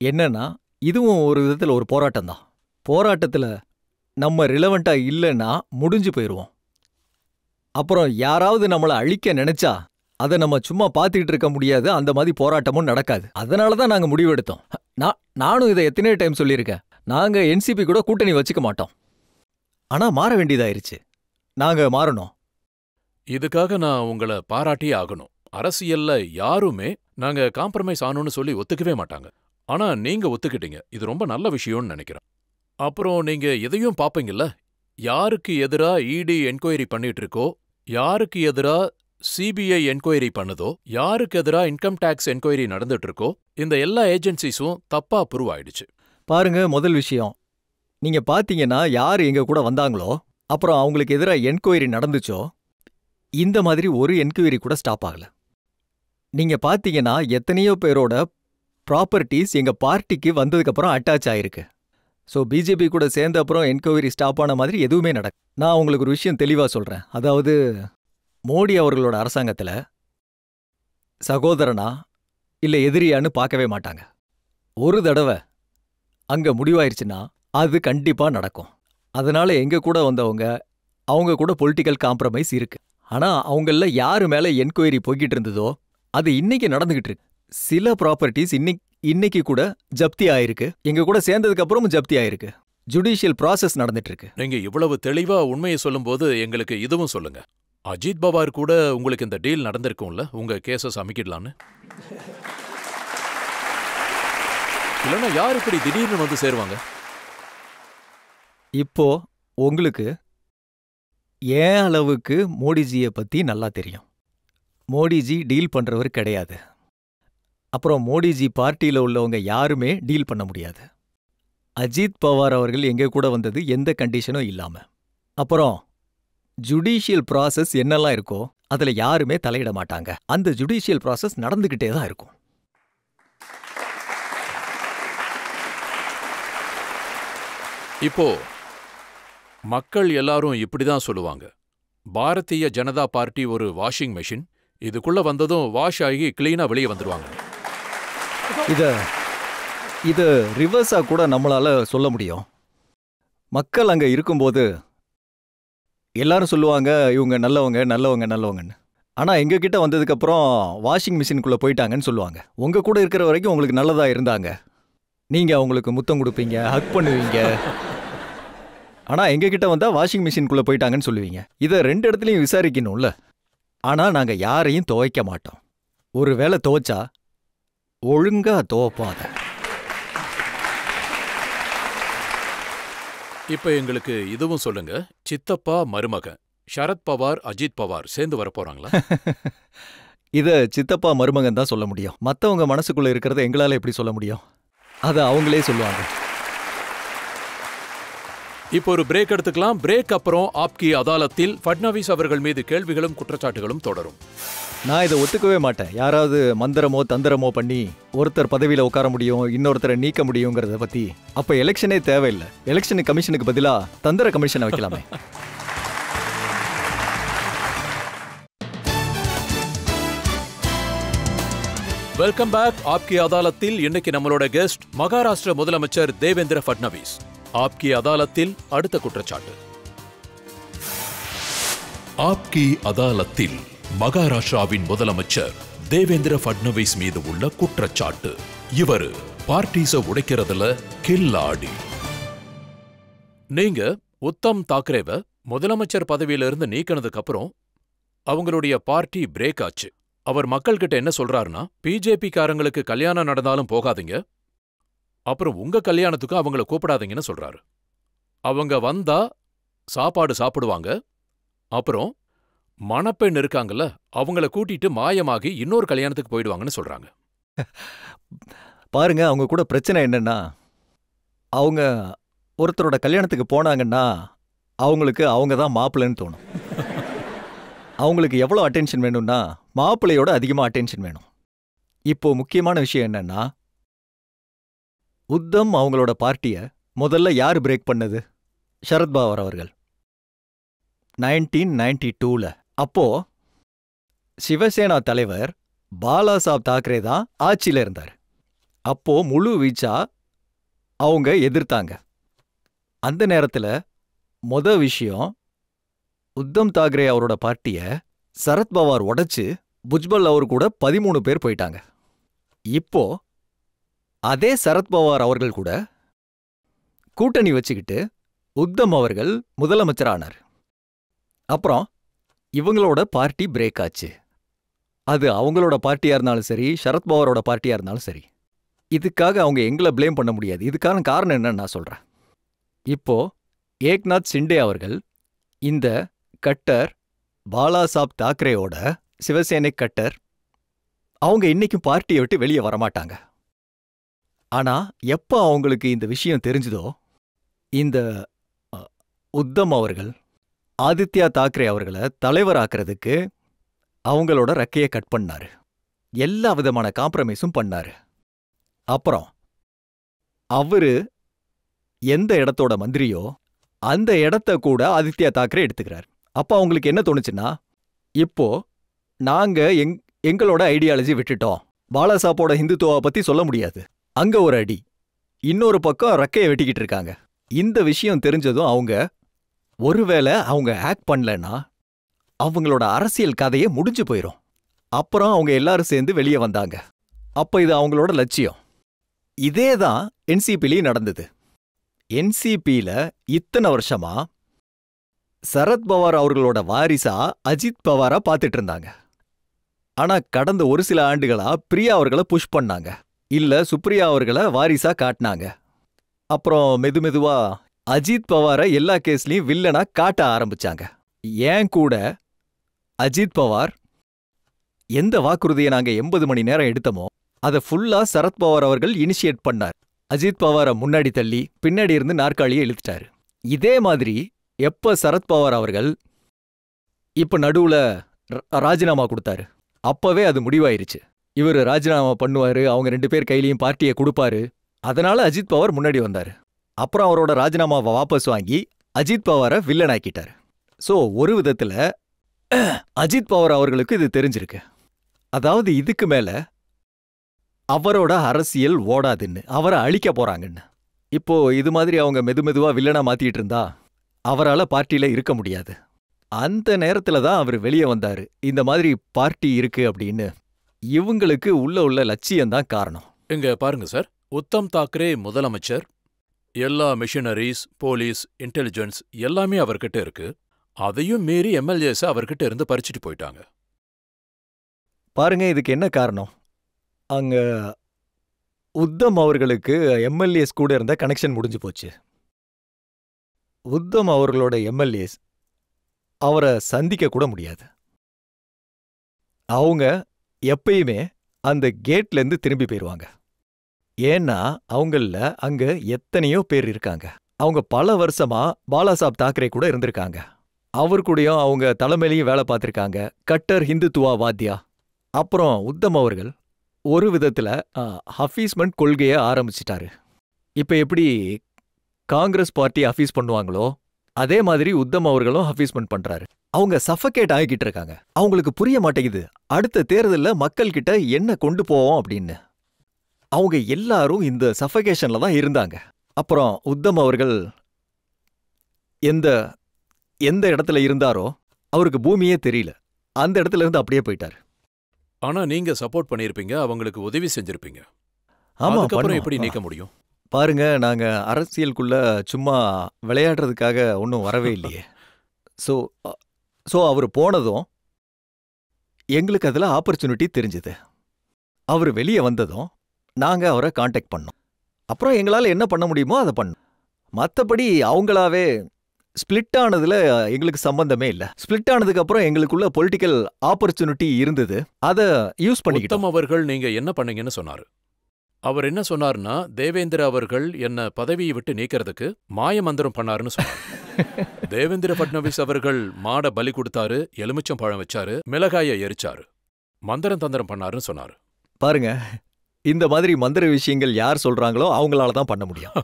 என்னன்னா, இதுவும் ஒரு விதத்துல ஒரு போராட்டம் தான். போராட்டத்துல நம்ம ரிலவெண்டா இல்லைன்னா முடிஞ்சு போயிடுவோம். அப்புறம் யாராவது நம்மளை அழிக்க நினைச்சா அதை நம்ம சும்மா பார்த்துக்கிட்டு இருக்க முடியாது. அந்த மாதிரி போராட்டமும் நடக்காது. அதனால தான் நாங்கள் முடிவெடுத்தோம். நானும் இதை எத்தனையோ டைம் சொல்லியிருக்கேன், நாங்கள் என்சிபி கூட கூட்டணி வச்சுக்க மாட்டோம். ஆனால் மாற வேண்டியதாயிருச்சு. நாங்கள் மாறணும். இதுக்காக நான் உங்களை பாராட்டியே ஆகணும். அரசியல்ல யாருமே நாங்க காம்ப்ரமைஸ் ஆனோன்னு சொல்லி ஒத்துக்கவே மாட்டாங்க. ஆனா நீங்க ஒத்துக்கிட்டீங்க. இது ரொம்ப நல்ல விஷயம்னு நினைக்கிறேன். அப்புறம் நீங்க எதையும் பாப்பீங்கல்ல, யாருக்கு எதிரா இடி என்கொயரி பண்ணிட்டு இருக்கோ, யாருக்கு எதிரா சிபிஐ என்கொயரி பண்ணுதோ, யாருக்கு எதிரா இன்கம் டாக்ஸ் என்கொயரி நடந்துட்டு இருக்கோ, இந்த எல்லா ஏஜென்சிஸும் தப்பா ப்ரூவ் ஆயிடுச்சு. பாருங்க, முதல் விஷயம், நீங்க பாத்தீங்கன்னா யார் எங்க கூட வந்தாங்களோ அப்புறம் அவங்களுக்கு எதிராக என்கொயரி நடந்துச்சோ, இந்த மாதிரி ஒரு என்கொயரி கூட ஸ்டாப் ஆகல. நீங்க பாத்தீங்கன்னா எத்தனையோ பேரோட ப்ராப்பர்ட்டிஸ் எங்க பார்ட்டிக்கு வந்ததுக்கப்புறம் அட்டாச் ஆயிருக்கு. ஸோ பிஜேபி கூட சேர்ந்த அப்புறம் என்கொயரி ஸ்டாப் ஆன மாதிரி எதுவுமே நடக்கும். நான் உங்களுக்கு ஒரு விஷயம் தெளிவாக சொல்கிறேன். அதாவது மோடி அவர்களோட அரசாங்கத்தில் சகோதரனா இல்லை எதிரியான்னு பார்க்கவே மாட்டாங்க. ஒரு தடவை அங்கே முடிவாயிருச்சுன்னா அது கண்டிப்பாக நடக்கும். அதனால எங்கள் கூட வந்தவங்க அவங்க கூட பொலிட்டிக்கல் காம்ப்ரமைஸ் இருக்கு. ஆனால் அவங்கள யாரு மேலே என்கொயரி போய்கிட்டு இருந்ததோ அது இன்னைக்கு நடந்துகிட்டு இருக்கு. சில ப்ராப்பர்ட்டிஸ் இன்னைக்கு கூட ஜப்தி ஆயிருக்கு. எங்க கூட சேர்ந்ததுக்கு அப்புறமும் ஜப்தி ஆயிருக்கு. ஜுடிஷியல் ப்ராசஸ் நடந்துட்டு இருக்கு. நீங்க இவ்வளவு தெளிவா உண்மையை சொல்லும்போது எங்களுக்கு இதுவும் சொல்லுங்க. அஜித் பவார் கூட உங்களுக்கு இந்த டீல் நடந்திருக்கும்ல, உங்க கேசஸ் அமைக்கிடலான்னு? இல்லைன்னா யார் இப்படி திடீர்னு வந்து சேருவாங்க? இப்போ உங்களுக்கு ஏன் அளவுக்கு மோடிஜியை பத்தி நல்லா தெரியும். மோடிஜி டீல் பண்றவர் கிடையாது. அப்புறம் மோடிஜி பார்ட்டியில உள்ளவங்க யாருமே டீல் பண்ண முடியாது. அஜித் பவார் அவர்கள் எங்க கூட வந்தது எந்த கண்டிஷனும் இல்லாம. அப்புறம் ஜுடிஷியல் ப்ராசஸ் என்னெல்லாம் இருக்கோ அதுல யாருமே தலையிட மாட்டாங்க. அந்த ஜுடிஷியல் ப்ராசஸ் நடந்துகிட்டே தான் இருக்கும். இப்போ மக்கள் எல்லாரும் இப்படிதான் சொல்லுவாங்க, பாரதிய ஜனதா பார்ட்டி ஒரு வாஷிங் மெஷின், இதுக்குள்ள வந்ததும் வாஷ் ஆகி கிளீனா வெளியே வந்துருவாங்க. இது ரிவர்ஸா கூட நம்மளால சொல்ல முடியும். மக்கள் அங்க இருக்கும்போது எல்லாரும் சொல்லுவாங்க இவங்க நல்லவங்க நல்லவங்க நல்லவங்கன்னு. ஆனா எங்க கிட்ட வந்ததுக்கு அப்புறம் வாஷிங் மிஷினுக்குள்ள போயிட்டாங்கன்னு சொல்லுவாங்க. உங்க கூட இருக்கிற வரைக்கும் உங்களுக்கு நல்லதா இருந்தாங்க. நீங்க அவங்களுக்கு முத்தம் கொடுப்பீங்க, ஹக் பண்ணுவீங்க. ஆனா எங்க கிட்ட வந்தா வாஷிங் மிஷினுக்குள்ள போயிட்டாங்கன்னு சொல்லுவீங்க. இதை 2 இடத்துலயும் விசாரிக்கணும்ல. ஆனா நாங்க யாரையும் துவைக்க மாட்டோம். ஒருவேளை துவைச்சா ஒழுங்கா துவைப்பாத. இப்ப எங்களுக்கு இதுவும் சொல்லுங்க, சித்தப்பா மருமகன் சரத் பவார் அஜித் பவார் சேர்ந்து வர போறாங்களா? இத சித்தப்பா மருமகன் தான் சொல்ல முடியும். மத்தவங்க மனசுக்குள்ள இருக்கிறத எங்களால எப்படி சொல்ல முடியும்? அத அவங்களே சொல்லுவாங்க. இப்போ ஒரு பிரேக் எடுத்துக்கலாம். பிரேக் அப்புறம் ஆப்கி அதாலத்தில் ஃபட்னவிஸ் அவர்கள் மீது கேள்விகளும் குற்றச்சாட்டுகளும் தொடரும். நான் இதை ஒத்துக்கவே மாட்டேன். யாராவது மந்திரமோ தந்திரமோ பண்ணி ஒருத்தர் பதவியில உட்கார முடியும், இன்னொருத்தரை நீக்க முடியுங்கிறத பத்தி. அப்ப எலெக்ஷனே தேவையில்லை. எலெக்ஷன் கமிஷனுக்கு பதிலா தந்திர கமிஷனை வைக்கலாமே. Welcome back. ஆப்கி அதாலத்தில் இன்னைக்கு நம்மளோட கெஸ்ட் மகாராஷ்டிர முதலமைச்சர் தேவேந்திர ஃபட்னவிஸ். ஆப்கி அதாலத்தில் அடுத்த குற்றச்சாட்டு. ஆப்கி அதாலத்தில் மகாராஷ்டிராவின் முதலமைச்சர் தேவேந்திர ஃபட்னவிஸ் மீது உள்ள குற்றச்சாட்டு. இவர் பார்ட்டிஸ உடைக்கிறதுல கில்லாடி. நீங்க உத்தம் தாக்கரேவை முதலமைச்சர் பதவியிலிருந்து நீக்கினதுக்கு அப்புறம் அவங்களுடைய பார்ட்டி பிரேக் ஆச்சு. அவர் மக்கள்கிட்ட என்ன சொல்றாருன்னா, பிஜேபி காரங்களுக்கு கல்யாணம் நடந்தாலும் போகாதீங்க, அப்புறம் உங்க கல்யாணத்துக்கு அவங்கள கூப்பிடாதீங்கன்னு சொல்றாரு. அவங்க வந்தா சாப்பாடு சாப்பிடுவாங்க, அப்புறம் மணப்பெண் இருக்காங்கல்ல அவங்கள கூட்டிட்டு மாயமாகி இன்னொரு கல்யாணத்துக்கு போயிடுவாங்கன்னு சொல்றாங்க. பாருங்க, அவங்க கூட பிரச்சனை என்னன்னா, அவங்க ஒருத்தரோட கல்யாணத்துக்கு போனாங்கன்னா அவங்களுக்கு அவங்க தான் மாப்பிள்ளைன்னு தோணும். அவங்களுக்கு எவ்வளோ அட்டென்ஷன் வேணும்னா மாப்பிள்ளையோட அதிகமாக அட்டென்ஷன் வேணும். இப்போ முக்கியமான விஷயம் என்னன்னா, உத்தம் அவங்களோட பார்ட்டியை முதல்ல யார் பிரேக் பண்ணது? சரத்பவார் அவர்கள் 1992ல. அப்போ சிவசேனா தலைவர் பாலாசாப் தாக்கரே தான் ஆட்சியில் இருந்தார். அப்போ முழு வீச்சா அவங்க எதிர்த்தாங்க. அந்த நேரத்தில் விஷயம், உத்தம் தாக்கரே அவரோட பார்ட்டிய சரத்பவார் உடைச்சு புஜ்பல் அவர் கூட 13 பேர் போயிட்டாங்க. இப்போ அதே சரத்பவார் அவர்கள் கூட கூட்டணி வச்சுக்கிட்டு உத்தம் அவர்கள் முதலமைச்சரானார். அப்புறம் இவங்களோட பார்ட்டி பிரேக் ஆச்சு. அது அவங்களோட பார்ட்டியா இருந்தாலும் சரி, சரத்பவாரோட பார்ட்டியா இருந்தாலும் சரி. இதுக்காக அவங்க எங்களை பிளேம் பண்ண முடியாது. இதுக்கான காரணம் என்னன்னு நான் சொல்றேன். இப்போ ஏக்நாத் சிண்டே அவர்கள் இந்த கட்டர் பாலாசாப் தாக்கரேயோட சிவசேனை கட்டர், அவங்க இன்னைக்கும் பார்ட்டியை விட்டு வெளியே வரமாட்டாங்க. ஆனா எப்ப அவங்களுக்கு இந்த விஷயம் தெரிஞ்சதோ, இந்த உத்தம் அவர்கள் ஆதித்யா தாக்கரே அவர்களை தலைவராக்குறதுக்கு அவங்களோட ரெக்கையை கட் பண்ணாரு. எல்லா விதமான காம்ப்ரமைஸும் பண்ணாரு. அப்புறம் அவரு எந்த இடத்தோட மந்திரியோ அந்த இடத்த கூட ஆதித்யா தாக்கரே எடுத்துக்கிறார். அப்ப அவங்களுக்கு என்ன தோணுச்சுன்னா, இப்போ நாங்க எங்களோட ஐடியாலஜி விட்டுட்டோம், பாலாசாப்போட ஹிந்துத்துவா பத்தி சொல்ல முடியாது. அங்க ஒரு அடி, இன்னொரு பக்கம் ரெக்கையை வெட்டிக்கிட்டு இருக்காங்க. இந்த விஷயம் தெரிஞ்சதும் அவங்க ஒருவேளை அவங்க ஆக்ட் பண்ணலன்னா அவங்களோட அரசியல் கதையே முடிஞ்சு போயிரும். அப்புறம் அவங்க எல்லாரும் சேர்ந்து வெளியே வந்தாங்க. அப்ப இது அவங்களோட லட்சியம். இதேதான் என்சிபிலையும் நடந்தது. என்சிபியில இத்தனை வருஷமா சரத்பவார் அவர்களோட வாரிசா அஜித் பவாரா பார்த்துட்டு இருந்தாங்க. ஆனா கடந்த ஒரு சில ஆண்டுகளா பிரியா அவர்களை புஷ் பண்ணாங்க. இல்ல சுப்ரியா அவர்களை வாரிசா காட்டினாங்க. அப்புறம் மெதுவா அஜித் பவாரை எல்லா கேஸ்லயும் வில்லனா காட்ட ஆரம்பிச்சாங்க. ஏன் கூட அஜித் பவார் எந்த வாக்குறுதியை நாங்க 80 மணி நேரம் எடுத்தோமோ அதை ஃபுல்லா சரத்பவார் அவர்கள் இனிஷியேட் பண்ணார். அஜித் பவாரை முன்னாடி தள்ளி பின்னாடி இருந்து நாற்காலியை இழுத்துட்டாரு. இதே மாதிரி எப்ப சரத்பவார் அவர்கள் இப்ப நடுவுல ராஜினாமா கொடுத்தாரு, அப்பவே அது முடிவாயிருச்சு. இவர் ராஜினாமா பண்ணுவாரு, அவங்க 2 பேர் கையிலையும் பார்ட்டியை கொடுப்பாரு. அதனால அஜித் பவார் முன்னாடி வந்தாரு. அப்புறம் அவரோட ராஜினாமாவை வாபஸ் வாங்கி அஜித் பவாரை வில்லன் ஆக்கிட்டாரு. ஸோ ஒரு விதத்துல அஜித் பவார் அவர்களுக்கு இது தெரிஞ்சிருக்கு. அதாவது இதுக்கு மேல அவரோட அரசியல் ஓடாதுன்னு, அவரை அழிக்க போறாங்கன்னு. இப்போ இது மாதிரி அவங்க மெதுவா வில்லனா மாத்திட்டு இருந்தா அவரால பார்ட்டியில இருக்க முடியாது. அந்த நேரத்துல தான் அவர் வெளியே வந்தாரு, இந்த மாதிரி பார்ட்டி இருக்கு அப்படின்னு. இவங்களுக்கு உள்ள லட்சியம்தான் காரணம். இங்க பாருங்க சார், உத்தம் தாக்கரே முதலமைச்சர், எல்லா மிஷனரிஸ், போலீஸ், இன்டெலிஜென்ஸ் எல்லாமே அவர்கிட்ட இருக்கு. அதையும் மீறி எம்எல்ஏஸ் அவர்கிட்ட இருந்து பறிச்சுட்டு போயிட்டாங்க. பாருங்க, இதுக்கு என்ன காரணம்? அங்க உத்தம் அவர்களுக்கு எம்எல்ஏஸ் கூட இருந்த கனெக்ஷன் முடிஞ்சு போச்சு. உத்தம் அவர்களோட எம்எல்ஏஸ் அவரை சந்திக்க கூட முடியாது. அவங்க எப்பயுமே அந்த கேட்ல இருந்து திரும்பி போயிருவாங்க. ஏன்னா அவங்கள அங்க எத்தனையோ பேர் இருக்காங்க. அவங்க பல வருஷமா பாலாசாப் தாக்கரே கூட இருந்திருக்காங்க. அவர் கூடயும் அவங்க தலைமையிலையும் வேலை பார்த்திருக்காங்க. கட்டர் ஹிந்துத்துவா வாத்தியா. அப்புறம் உத்தம் அவர்கள் ஒரு விதத்துல ஹஃபீஸ்மெண்ட் கொள்கையை ஆரம்பிச்சிட்டாரு. இப்ப எப்படி காங்கிரஸ் பார்ட்டி ஹஃபீஸ் பண்ணுவாங்களோ அதே மாதிரி உத்தம் அவர்களும் ஹஃபீஸ்மெண்ட் பண்றாரு. அவங்க சஃபகேட் ஆகிக்கிட்டு இருக்காங்க. அவங்களுக்கு புரிய மாட்டேங்குது அடுத்த தேர்தல்ல மக்கள் கிட்ட என்ன கொண்டு போவோம் அப்படின்னு. அவங்க எல்லாரும் இந்த சஃபகேஷன்ல தான் இருந்தாங்க. அப்புறம் உத்தம் அவர்கள் எந்த இடத்துல இருந்தாரோ அவருக்கு பூமியே தெரியல. அந்த இடத்துல இருந்து அப்படியே போயிட்டாரு. ஆனா நீங்க சப்போர்ட் பண்ணிருப்பீங்க, அவங்களுக்கு உதவி செஞ்சிருப்பீங்க. ஆமா, அதுக்கப்புறம் எப்படி நீக்க முடியும்? பாருங்க, நாங்க அரசியலுக்குள்ள சும்மா விளையாடுறதுக்காக ஒன்றும் வரவே இல்லையே. ஸோ அவர் போனதும் எங்களுக்கு அதில் ஆப்பர்ச்சுனிட்டி தெரிஞ்சுது. அவர் வெளியே வந்ததும் நாங்கள் அவரை காண்டாக்ட் பண்ணோம். அப்புறம் எங்களால் என்ன பண்ண முடியுமோ அதை பண்ணோம். மற்றபடி அவங்களாவே ஸ்பிளிட் ஆனதுல எங்களுக்கு சம்பந்தமே இல்லை. ஸ்பிளிட் ஆனதுக்கு அப்புறம் எங்களுக்குள்ள பொலிட்டிக்கல் ஆப்பர்ச்சுனிட்டி இருந்தது, அதை யூஸ் பண்ணிக்கிட்டோம். உத்தம் அவர்கள் நீங்க என்ன பண்ணீங்கன்னு சொன்னாரு. அவர் என்ன சொன்னார்னா, தேவேந்திர அவர்கள் என்ன பதவியை விட்டு நீக்கிறதுக்கு மாய மந்திரம் பண்ணாருன்னு சொன்னார். தேவேந்திர பட்னவிஸ் அவர்கள் மாட பலி கொடுத்தாரு, எலுமிச்சம் பழம் வச்சாரு, மிளகாயை எரிச்சாரு, மந்திரம் தந்திரம் பண்ணாருன்னு சொன்னாரு. பாருங்க, இந்த மாதிரி மந்திர விஷயங்கள் யார் சொல்றாங்களோ அவங்களால தான் பண்ண முடியும்.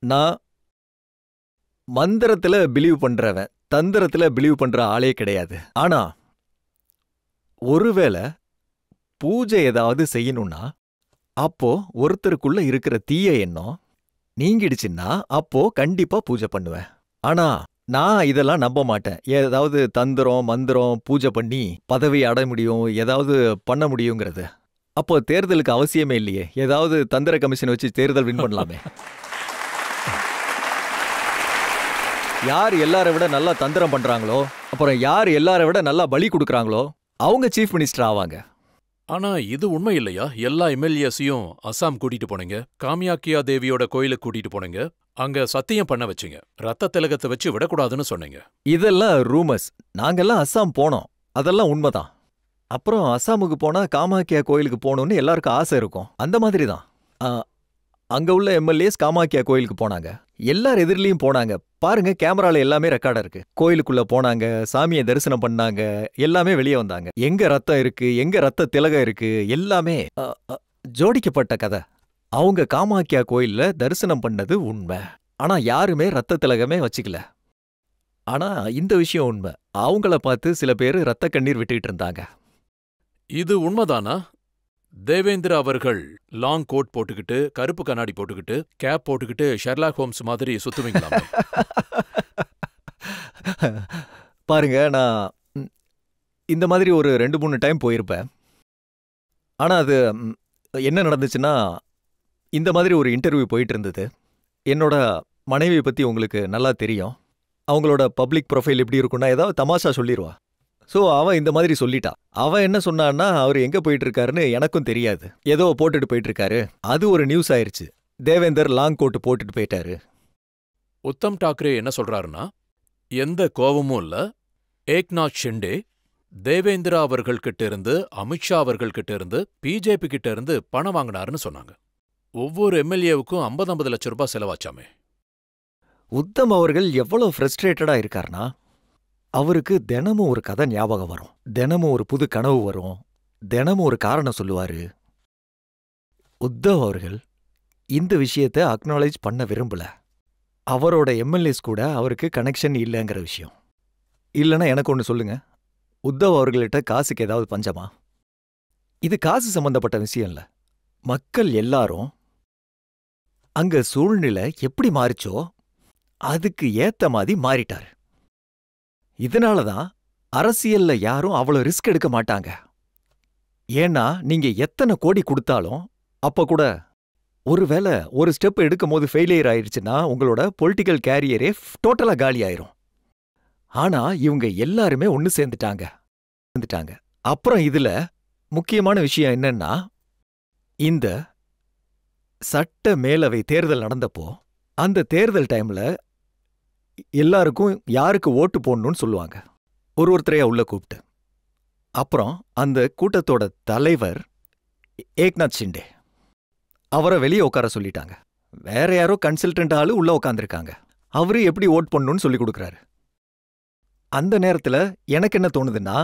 நான் மந்திரத்துல பிலீவ் பண்றவன், தந்திரத்துல பிலீவ் பண்ற ஆளே கிடையாது. ஆனா ஒருவேளை பூஜை ஏதாவது செய்யணும்னா அப்போ ஒருத்தருக்குள்ள இருக்கிற தீய எண்ணம் நீங்கிடுச்சுன்னா அப்போ கண்டிப்பா பூஜை பண்ணுவேன். ஆனா நான் இதெல்லாம் நம்ப மாட்டேன். ஏதாவது தந்திரம் மந்திரம் பூஜை பண்ணி பதவி அடைய முடியும், ஏதாவது பண்ண முடியுங்கிறது. அப்போ தேர்தலுக்கு அவசியமே இல்லையே. ஏதாவது தந்திர கமிஷன் வச்சு தேர்தல் வின் பண்ணலாமே. யார் எல்லாரை விட நல்லா தந்திரம் பண்றாங்களோ, அப்புறம் யார் எல்லாரை விட நல்லா பலி கொடுக்கறாங்களோ அவங்க சீஃப் மினிஸ்டர் ஆவாங்க. ஆனா இது உண்மை இல்லையா? எல்லா எம்எல்ஏஸையும் அசாம் கூட்டிட்டு போனீங்க, காமியாக்கியா தேவியோட கோயிலுக்கு கூட்டிட்டு போனீங்க, அங்க சத்தியம் பண்ண வச்சீங்க, ரத்த திலகத்தை வச்சு விடக்கூடாதுன்னு சொன்னீங்க. இதெல்லாம் ரூமர்ஸ். நாங்கெல்லாம் அசாம் போனோம், அதெல்லாம் உண்மைதான். அப்புறம் அசாமுக்கு போனா காமாக்கியா கோயிலுக்கு போகணும்னு எல்லாருக்கும் ஆசை இருக்கும். அந்த மாதிரி தான் அங்க உள்ள எம்எல்ஏஸ் காமாக்கியா கோயிலுக்கு போனாங்க. எல்லார் எதிரிலையும் போனாங்க. பாருங்க, கேமரால எல்லாமே ரெக்கார்டா இருக்கு. கோயிலுக்குள்ள போனாங்க, சாமியை தரிசனம் பண்ணாங்க, எல்லாமே வெளியே வந்தாங்க. எங்க ரத்தம் இருக்கு, எங்க ரத்த திலகம் இருக்கு, எல்லாமே ஜோடிக்கப்பட்ட கதை. அவங்க காமாக்கியா கோயில்ல தரிசனம் பண்ணது உண்மை. ஆனா யாருமே ரத்த திலகமே வச்சுக்கல. ஆனா இந்த விஷயம் உண்மை. அவங்கள பார்த்து சில பேர் ரத்த கண்ணீர் விட்டுக்கிட்டு இருந்தாங்க. இது உண்மைதானா? தேவேந்திர அவர்கள் லாங் கோட் போட்டுக்கிட்டு, கருப்பு கண்ணாடி போட்டுக்கிட்டு, கேப் போட்டுக்கிட்டு ஷெர்லாக் ஹோம்ஸ் மாதிரி சுத்துவீங்களா? பாருங்க, நான் இந்த மாதிரி ஒரு 2-3 டைம் போயிருப்பேன். ஆனா அது என்ன நடந்துச்சுன்னா, இந்த மாதிரி ஒரு இன்டர்வியூ போயிட்டு இருந்தது. என்னோட மனைவியை பத்தி உங்களுக்கு நல்லா தெரியும். அவங்களோட பப்ளிக் ப்ரொஃபைல் எப்படி இருக்குன்னா ஏதாவது தமாஷா சொல்லிடுவா. ஸோ அவன் இந்த மாதிரி சொல்லிட்டான். அவன் என்ன சொன்னான்னா, அவர் எங்க போயிட்டு இருக்காருன்னு எனக்கும் தெரியாது, ஏதோ போட்டுட்டு போயிட்டு இருக்காரு. அது ஒரு நியூஸ் ஆயிருச்சு. தேவேந்தர் லாங் கோட் போட்டுட்டு போயிட்டாரு. உத்தம் டாக்கரே என்ன சொல்றாருன்னா, எந்த கோபமும் இல்ல, ஏக்நாத் ஷிண்டே தேவேந்திரா அவர்கள்கிட்ட இருந்து, அமித்ஷா அவர்கள்கிட்ட இருந்து, பிஜேபி கிட்ட இருந்து பணம் வாங்கினாருன்னு சொன்னாங்க. ஒவ்வொரு எம்எல்ஏவுக்கும் 50-50 லட்சம் ரூபாய் செலவாச்சாமே. உத்தம் அவர்கள் எவ்வளவு ஃப்ரஸ்ட்ரேட்டடா இருக்காருனா, அவருக்கு தினமும் ஒரு கதை ஞாபகம் வரும், தினமும் ஒரு புது கனவு வரும், தினமும் ஒரு காரணம் சொல்லுவாரு. உத்தவ் அவர்கள் இந்த விஷயத்தை அக்னாலேஜ் பண்ண விரும்பல. அவரோட எம்எல்ஏஸ் கூட அவருக்கு கனெக்ஷன் இல்லைங்கிற விஷயம். இல்லைன்னா எனக்கு ஒன்று சொல்லுங்க, உத்தவ் அவர்கள்ட்ட காசுக்கு ஏதாவது பஞ்சமா? இது காசு சம்பந்தப்பட்ட விஷயம் இல்ல. மக்கள் எல்லாரும் அங்க சூழ்நிலை எப்படி மாறிச்சோ அதுக்கு ஏத்த மாதிரி மாறிட்டாரு. இதனாலதான் அரசியல்ல யாரும் அவ்வளவு ரிஸ்க் எடுக்க மாட்டாங்க. ஏன்னா நீங்க எத்தனை கோடி கொடுத்தாலும் அப்ப கூட ஒருவேளை ஒரு ஸ்டெப் எடுக்கும் போது ஃபெயிலியர் ஆயிடுச்சுன்னா உங்களோட பொலிட்டிக்கல் கேரியரே டோட்டலா காலி ஆயிரும். ஆனா இவங்க எல்லாருமே ஒன்னு சேர்ந்துட்டாங்க. அப்புறம் இதுல முக்கியமான விஷயம் என்னன்னா, இந்த சட்ட மேலவை தேர்தல் நடந்தப்போ அந்த தேர்தல் டைம்ல எல்லாருக்கும் யாருக்கு ஓட்டு போடணும்னு சொல்லுவாங்க, ஒருத்தரையா உள்ள கூப்பிட்டு. அப்புறம் அந்த கூட்டத்தோட தலைவர் ஏக்நாத் ஷிண்டே, அவரை வெளியே உட்கார சொல்லிட்டாங்க. வேற யாரோ கன்சல்டன்ட் ஆளு உள்ள உட்காந்துருக்காங்க. அவரு எப்படி ஓட் பண்ணணும்னு சொல்லி கொடுக்குறாரு. அந்த நேரத்துல எனக்கு என்ன தோணுதுன்னா,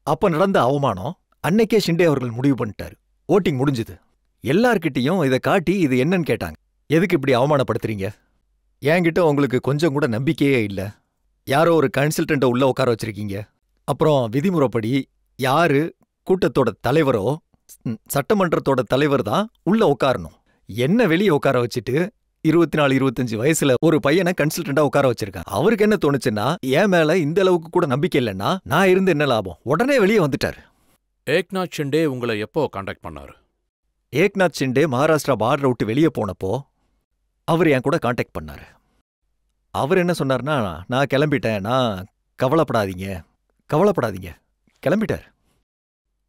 அப்ப நடந்த அவமானம் அன்னைக்கே ஷிண்டே அவர்கள் முடிவு பண்ணிட்டாரு. ஓட்டிங் முடிஞ்சுது. எல்லார்கிட்டையும் இதை காட்டி இது என்னன்னு கேட்டாங்க. எதுக்கு இப்படி அவமானப்படுத்துறீங்க? என்கிட்ட உங்களுக்கு கொஞ்சம் கூட நம்பிக்கையே இல்லை. யாரோ ஒரு கன்சல்டன்ட்டை உள்ள உட்கார வச்சிருக்கீங்க. அப்புறம் விதிமுறைப்படி யாரு கூட்டத்தோட தலைவரோ, சட்டமன்றத்தோட தலைவர் தான் உள்ள உட்காரணும். என்ன வெளியே உட்கார வச்சுட்டு 24-25 வயசுல ஒரு பையனை கன்சல்டன்டா உட்கார வச்சிருக்கான். அவருக்கு என்ன தோணுச்சுன்னா, என் மேல இந்த அளவுக்கு கூட நம்பிக்கை இல்லைன்னா நான் இருந்து என்ன லாபம்? உடனே வெளியே வந்துட்டாரு. ஏக்நாத் ஷிண்டே உங்களை எப்போ காண்டாக்ட் பண்ணாரு? ஏக்நாத் ஷிண்டே மகாராஷ்டிரா பார்டரை விட்டு வெளியே போனப்போ அவர் என் கூட காண்டாக்ட் பண்ணாரு. அவர் என்ன சொன்னார்னா, நான் கிளம்பிட்டேன், நான் கவலைப்படாதீங்க கிளம்பிட்டார்.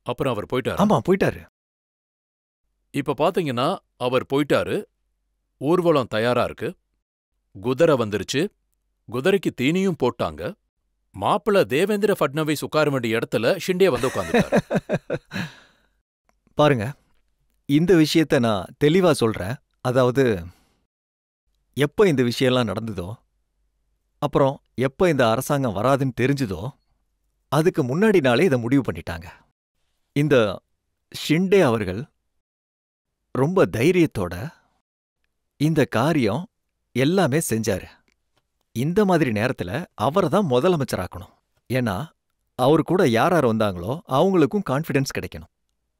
அப்புறம் அவர் போயிட்டாரு. ஆமா, போயிட்டாரு. இப்ப பாத்தீங்கன்னா அவர் போயிட்டாரு. ஊர்வலம் தயாரா இருக்கு. குதிரை வந்துருச்சு. குதிரைக்கு தீனியும் போட்டாங்க. மாப்பிள்ள தேவேந்திர ஃபட்னவிஸ் உட்கார வேண்டிய இடத்துல ஷிண்டே வந்து உட்கார்ந்துட்டாரு. பாருங்க, இந்த விஷயத்த நான் தெளிவா சொல்றேன். அதாவது எப்ப இந்த விஷயம்லாம் நடந்ததோ, அப்புறம் எப்ப இந்த அரசாங்கம் வராதுன்னு தெரிஞ்சுதோ, அதுக்கு முன்னாடி நாளே இதை முடிவு பண்ணிட்டாங்க. இந்த ஷிண்டே அவர்கள் ரொம்ப தைரியத்தோட இந்த காரியம் எல்லாமே செஞ்சாரு. இந்த மாதிரி நேரத்துல அவரை தான் முதலமைச்சராக்கணும். ஏன்னா அவர் கூட யார் யார் வந்தாங்களோ அவங்களுக்கும் கான்ஃபிடன்ஸ் கிடைக்கணும்.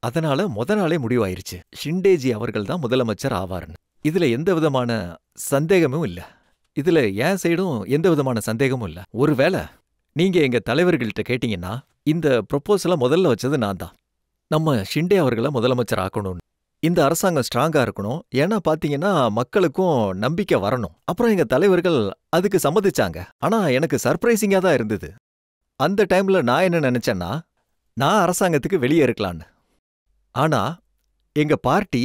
அதனால நாளே முடிவாயிருச்சு, ஷிண்டேஜி அவர்கள் தான் முதலமைச்சர் ஆவார்னு. இதுல எந்த விதமான சந்தேகமும் இல்ல. இதுல என் சைடும் எந்த விதமான சந்தேகமும் இல்ல. ஒருவேளை நீங்க எங்க தலைவர்கள்ட்ட கேட்டீங்கன்னா, இந்த ப்ரொபோசலை முதல்ல வச்சது நான் தான். நம்ம ஷிண்டே அவர்களை முதலமைச்சர் ஆக்கணும்னு. இந்த அரசாங்கம் ஸ்ட்ராங்கா இருக்கணும். ஏன்னா பாத்தீங்கன்னா மக்களுக்கும் நம்பிக்கை வரணும். அப்புறம் எங்க தலைவர்கள் அதுக்கு சம்மதிச்சாங்க. ஆனா எனக்கு சர்ப்ரைசிங்கா தான் இருந்தது. அந்த டைம்ல நான் என்ன நினைச்சேன்னா, நான் அரசாங்கத்துக்கு வெளியே இருக்கலான்னு. ஆனா எங்க பார்ட்டி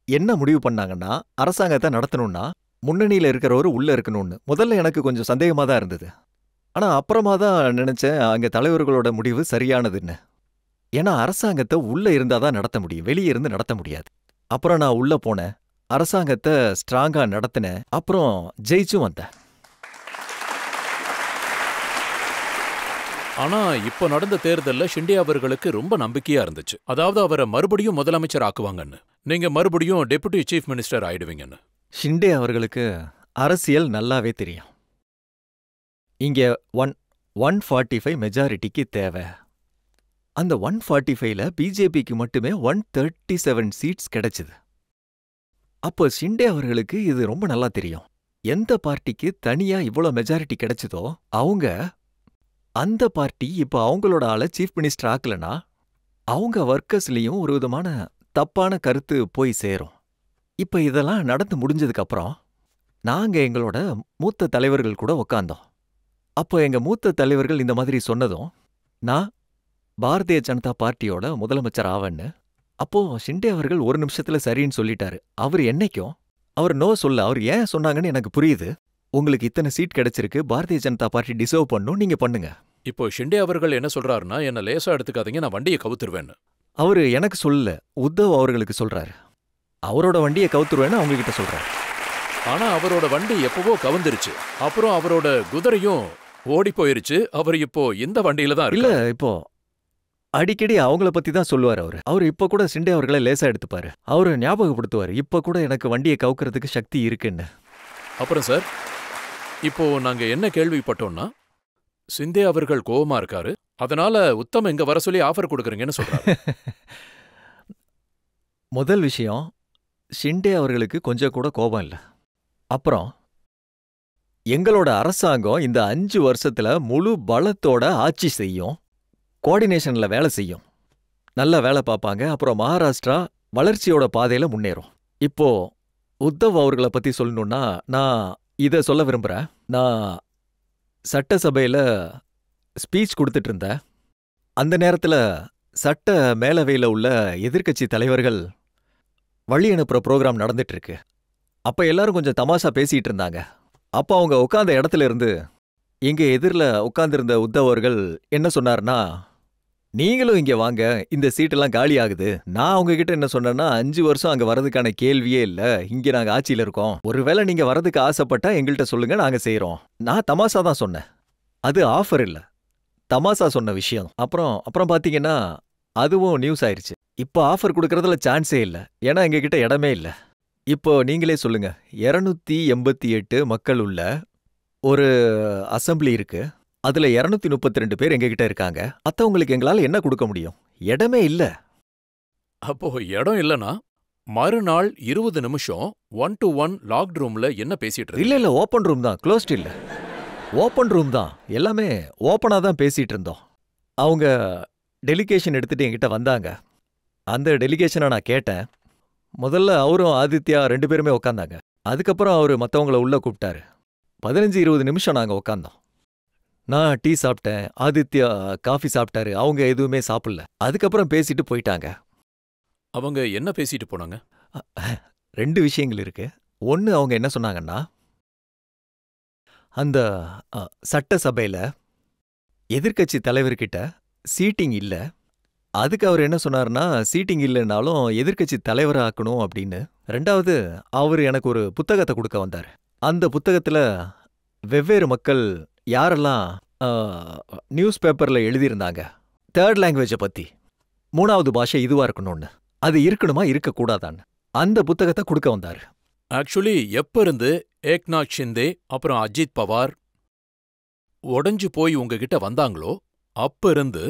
என்ன முடிவு பண்ணாங்கன்னா, அரசாங்கத்தை நடத்தணும்னா முன்னணியில இருக்கிறவரு உள்ள இருக்கணும்னு. முதல்ல எனக்கு கொஞ்சம் சந்தேகமா தான் இருந்தது. ஆனா அப்புறமா தான் நினைச்சேன், அங்க தலைவர்களோட முடிவு சரியானதுன்னு. ஏன்னா அரசாங்கத்தை உள்ள இருந்தாதான் நடத்த முடியும், வெளியே இருந்து நடத்த முடியாது. அப்புறம் நான் உள்ள போனேன், அரசாங்கத்தை ஸ்ட்ராங்கா நடத்தினேன், அப்புறம் ஜெயிச்சும் வந்தேன். ஆனா இப்ப நடந்த தேர்தல்ல ஷிண்டே அவர்களுக்கு ரொம்ப நம்பிக்கையா இருந்துச்சு. அதாவது அவரை மறுபடியும் முதலமைச்சர் ஆக்குவாங்கன்னு, நீங்க மறுபடியும் டெபுட்டி சீஃப் மினிஸ்டர் ஆயிடுவீங்கன்னு. ஷிண்டே அவர்களுக்கு அரசியல் நல்லாவே தெரியும். இங்க 145 மெஜாரிட்டிக்கு தேவை. அந்த 145ல பிஜேபிக்கு மட்டுமே 137 சீட்ஸ் கிடைச்சது. அப்போ ஷிண்டே அவர்களுக்கு இது ரொம்ப நல்லா தெரியும். எந்த பார்ட்டிக்கு தனியா இவ்வளோ மெஜாரிட்டி கிடைச்சதோ அவங்க அந்த பார்ட்டி இப்ப அவங்களோட ஆளை சீஃப் மினிஸ்டர் ஆக்கலனா அவங்க ஒர்க்கர்ஸ்லயும் ஒரு விதமான தப்பான கருத்து போய் சேரும். இப்ப இதெல்லாம் நடந்து முடிஞ்சதுக்கு அப்புறம் நாங்க எங்களோட மூத்த தலைவர்கள் கூட உக்காந்தோம். அப்போ எங்க மூத்த தலைவர்கள் இந்த மாதிரி சொன்னதும் நான் பாரதிய ஜனதா பார்ட்டியோட முதலமைச்சர் ஆவேன்னு. அப்போ ஷிண்டே அவர்கள் ஒரு நிமிஷத்துல சரின்னு சொல்லிட்டாரு. அவர் என்னைக்கும் அவர் நோ சொல்ல. அவர் ஏன் சொன்னாங்கன்னு எனக்கு புரியுது. உங்களுக்கு இத்தனை சீட் கிடைச்சிருக்கு, பாரதிய ஜனதா பார்ட்டி டிசர்வ் பண்ணும், நீங்க பண்ணுங்க. இப்போ ஷிண்டே அவர்கள் என்ன சொல்றாருன்னா, என்ன லேசா எடுத்துக்காதீங்க, நான் வண்டியை கவுத்துருவேன்னு. அவரு எனக்கு சொல்லல, உத்தவ் அவர்களுக்கு சொல்றாரு. அவரோட வண்டியை கவுத்துருவேன்னு அவங்க கிட்ட சொல்றாரு. ஆனா அவரோட வண்டி எப்பவோ கவுந்துருச்சு. அப்புறம் அவரோட குதிரையும் ஓடி போயிருச்சு. அவர் இப்போ இந்த வண்டியில தான் இல்ல, இருக்காரு. இப்போ அடிக்கடி அவங்கள பத்தி தான் சொல்லுவார் அவரு. அவர் இப்ப கூட ஷிண்டே அவர்களை லேசா எடுத்துப்பாரு. அவரு ஞாபகப்படுத்துவாரு, இப்ப கூட எனக்கு வண்டியை கவுக்கிறதுக்கு சக்தி இருக்குன்னு. அப்புறம் சார், இப்போ நாங்க என்ன கேள்விப்பட்டோம்னா, ஷிண்டே அவர்கள் கோவமா இருக்காரு, அதனால உத்தம் இங்க வர சொல்லி ஆஃபர் கொடுக்குறீங்கன்னு சொல்றாரு. முதல் விஷயம், ஷிண்டே அவர்களுக்கு கொஞ்சம் கூட கோபம் இல்ல. அப்புறம் எங்களோட அரசாங்கம் இந்த 5 வருஷத்துல முழு பலத்தோட ஆட்சி செய்யும், கோஆர்டினேஷன்ல வேலை செய்யும், நல்ல வேலை பார்ப்பாங்க. அப்புறம் மகாராஷ்டிரா வளர்ச்சியோட பாதையில முன்னேறும். இப்போ உத்தவ் அவர்களை பத்தி சொல்லணும்னா, நான் இதை சொல்ல விரும்புறேன். நான் சட்டசபையில ஸ்பீச் கொடுத்துட்டு இருந்தேன். அந்த நேரத்துல சட்ட மேலவையில உள்ள எதிர்க்கட்சி தலைவர்கள் வழி அனுப்புற ப்ரோக்ராம் நடந்துட்டு இருக்கு. அப்ப எல்லாரும் கொஞ்சம் தமாஷா பேசிட்டு இருந்தாங்க. அப்ப அவங்க உட்கார்ந்த இடத்துல இருந்து எங்க எதிரில் உட்கார்ந்திருந்த உத்தவ் அவர்கள் என்ன சொன்னார்னா, நீங்களும் இங்க வாங்க, இந்த சீட்டெல்லாம் காலி ஆகுது. நான் அவங்க கிட்ட என்ன சொன்னேன்னா, 5 வருஷம் அங்க வரதுக்கான கேள்வியே இல்ல, இங்க நாங்க ஆட்சியில இருக்கோம், ஒருவேளை நீங்க வரதுக்கு ஆசைப்பட்டா எங்கள்கிட்ட சொல்லுங்க, நாங்க செய்யறோம். நான் தமாஷா தான் சொன்னேன், அது ஆஃபர் இல்ல, தமாஷா சொன்ன விஷயம். அப்புறம் பாத்தீங்கன்னா அதுவும் நியூஸ் ஆயிருச்சு. இப்போ ஆஃபர் கொடுக்கறதுல சான்ஸே இல்ல, ஏன்னா எங்க கிட்ட இடமே இல்ல. இப்போ நீங்களே சொல்லுங்க, 288 மக்கள் உள்ள ஒரு அசெம்பிளி இருக்கு, அதுல 232 பேர் எங்ககிட்ட இருக்காங்க. மத்தவங்களுக்கு எங்களால என்ன கொடுக்க முடியும்? இடமே இல்ல. அப்போ இடம் இல்லனா மறுநாள் 20 நிமிஷம் 1-to-1 லாக்ட் ரூம்ல என்ன பேசிட்டு இருக்கு? இல்ல, ஓப்பன் ரூம் தான், க்ளோஸ்ட் இல்ல, ஓப்பன் ரூம் தான். எல்லாமே ஓப்பனா தான் பேசிட்டு இருந்தோம். அவங்க டெலிகேஷன் எடுத்துட்டு என்கிட்ட வந்தாங்க. அந்த டெலிகேஷனை நான் கேட்டேன். முதல்ல அவரும் ஆதித்யா 2 பேருமே உட்காந்தாங்க. அதுக்கப்புறம் அவரு மத்தவங்கள உள்ள கூப்பிட்டாரு. 15-20 நிமிஷம் நாங்க உட்காந்தோம். நான் டீ சாப்பிட்டேன், ஆதித்யா காஃபி சாப்பிட்டாரு, அவங்க எதுவுமே சாப்பிடல. அதுக்கப்புறம் பேசிட்டு போயிட்டாங்க. அவங்க என்ன பேசிட்டு போனாங்க? 2 விஷயங்கள் இருக்கு. ஒன்னு, அவங்க என்ன சொன்னாங்கன்னா, அந்த சட்டசபையில எதிர்க்கட்சி தலைவர்கிட்ட சீட்டிங் இல்ல, அதுக்கு அவர் என்ன சொன்னார்னா, சீட்டிங் இல்லைன்னாலும் எதிர்க்கட்சி தலைவரை ஆக்கணும் அப்படின்னு. 2வது, அவர் எனக்கு ஒரு புத்தகத்தை கொடுக்க வந்தார். அந்த புத்தகத்துல வெவ்வேறு மக்கள் யாரெல்லாம் நியூஸ் பேப்பர்ல எழுதியிருந்தாங்க 3rd லாங்குவேஜை பத்தி, 3வது பாஷை இதுவா இருக்கணும்னு, அது இருக்கணுமா இருக்கக்கூடாதான்னு அந்த புத்தகத்தை கொடுக்க வந்தாரு. ஆக்சுவலி எப்ப இருந்து ஏக்நாத் ஷிண்டே அப்புறம் அஜித் பவார் உடைஞ்சு போய் உங்ககிட்ட வந்தாங்களோ அப்ப இருந்து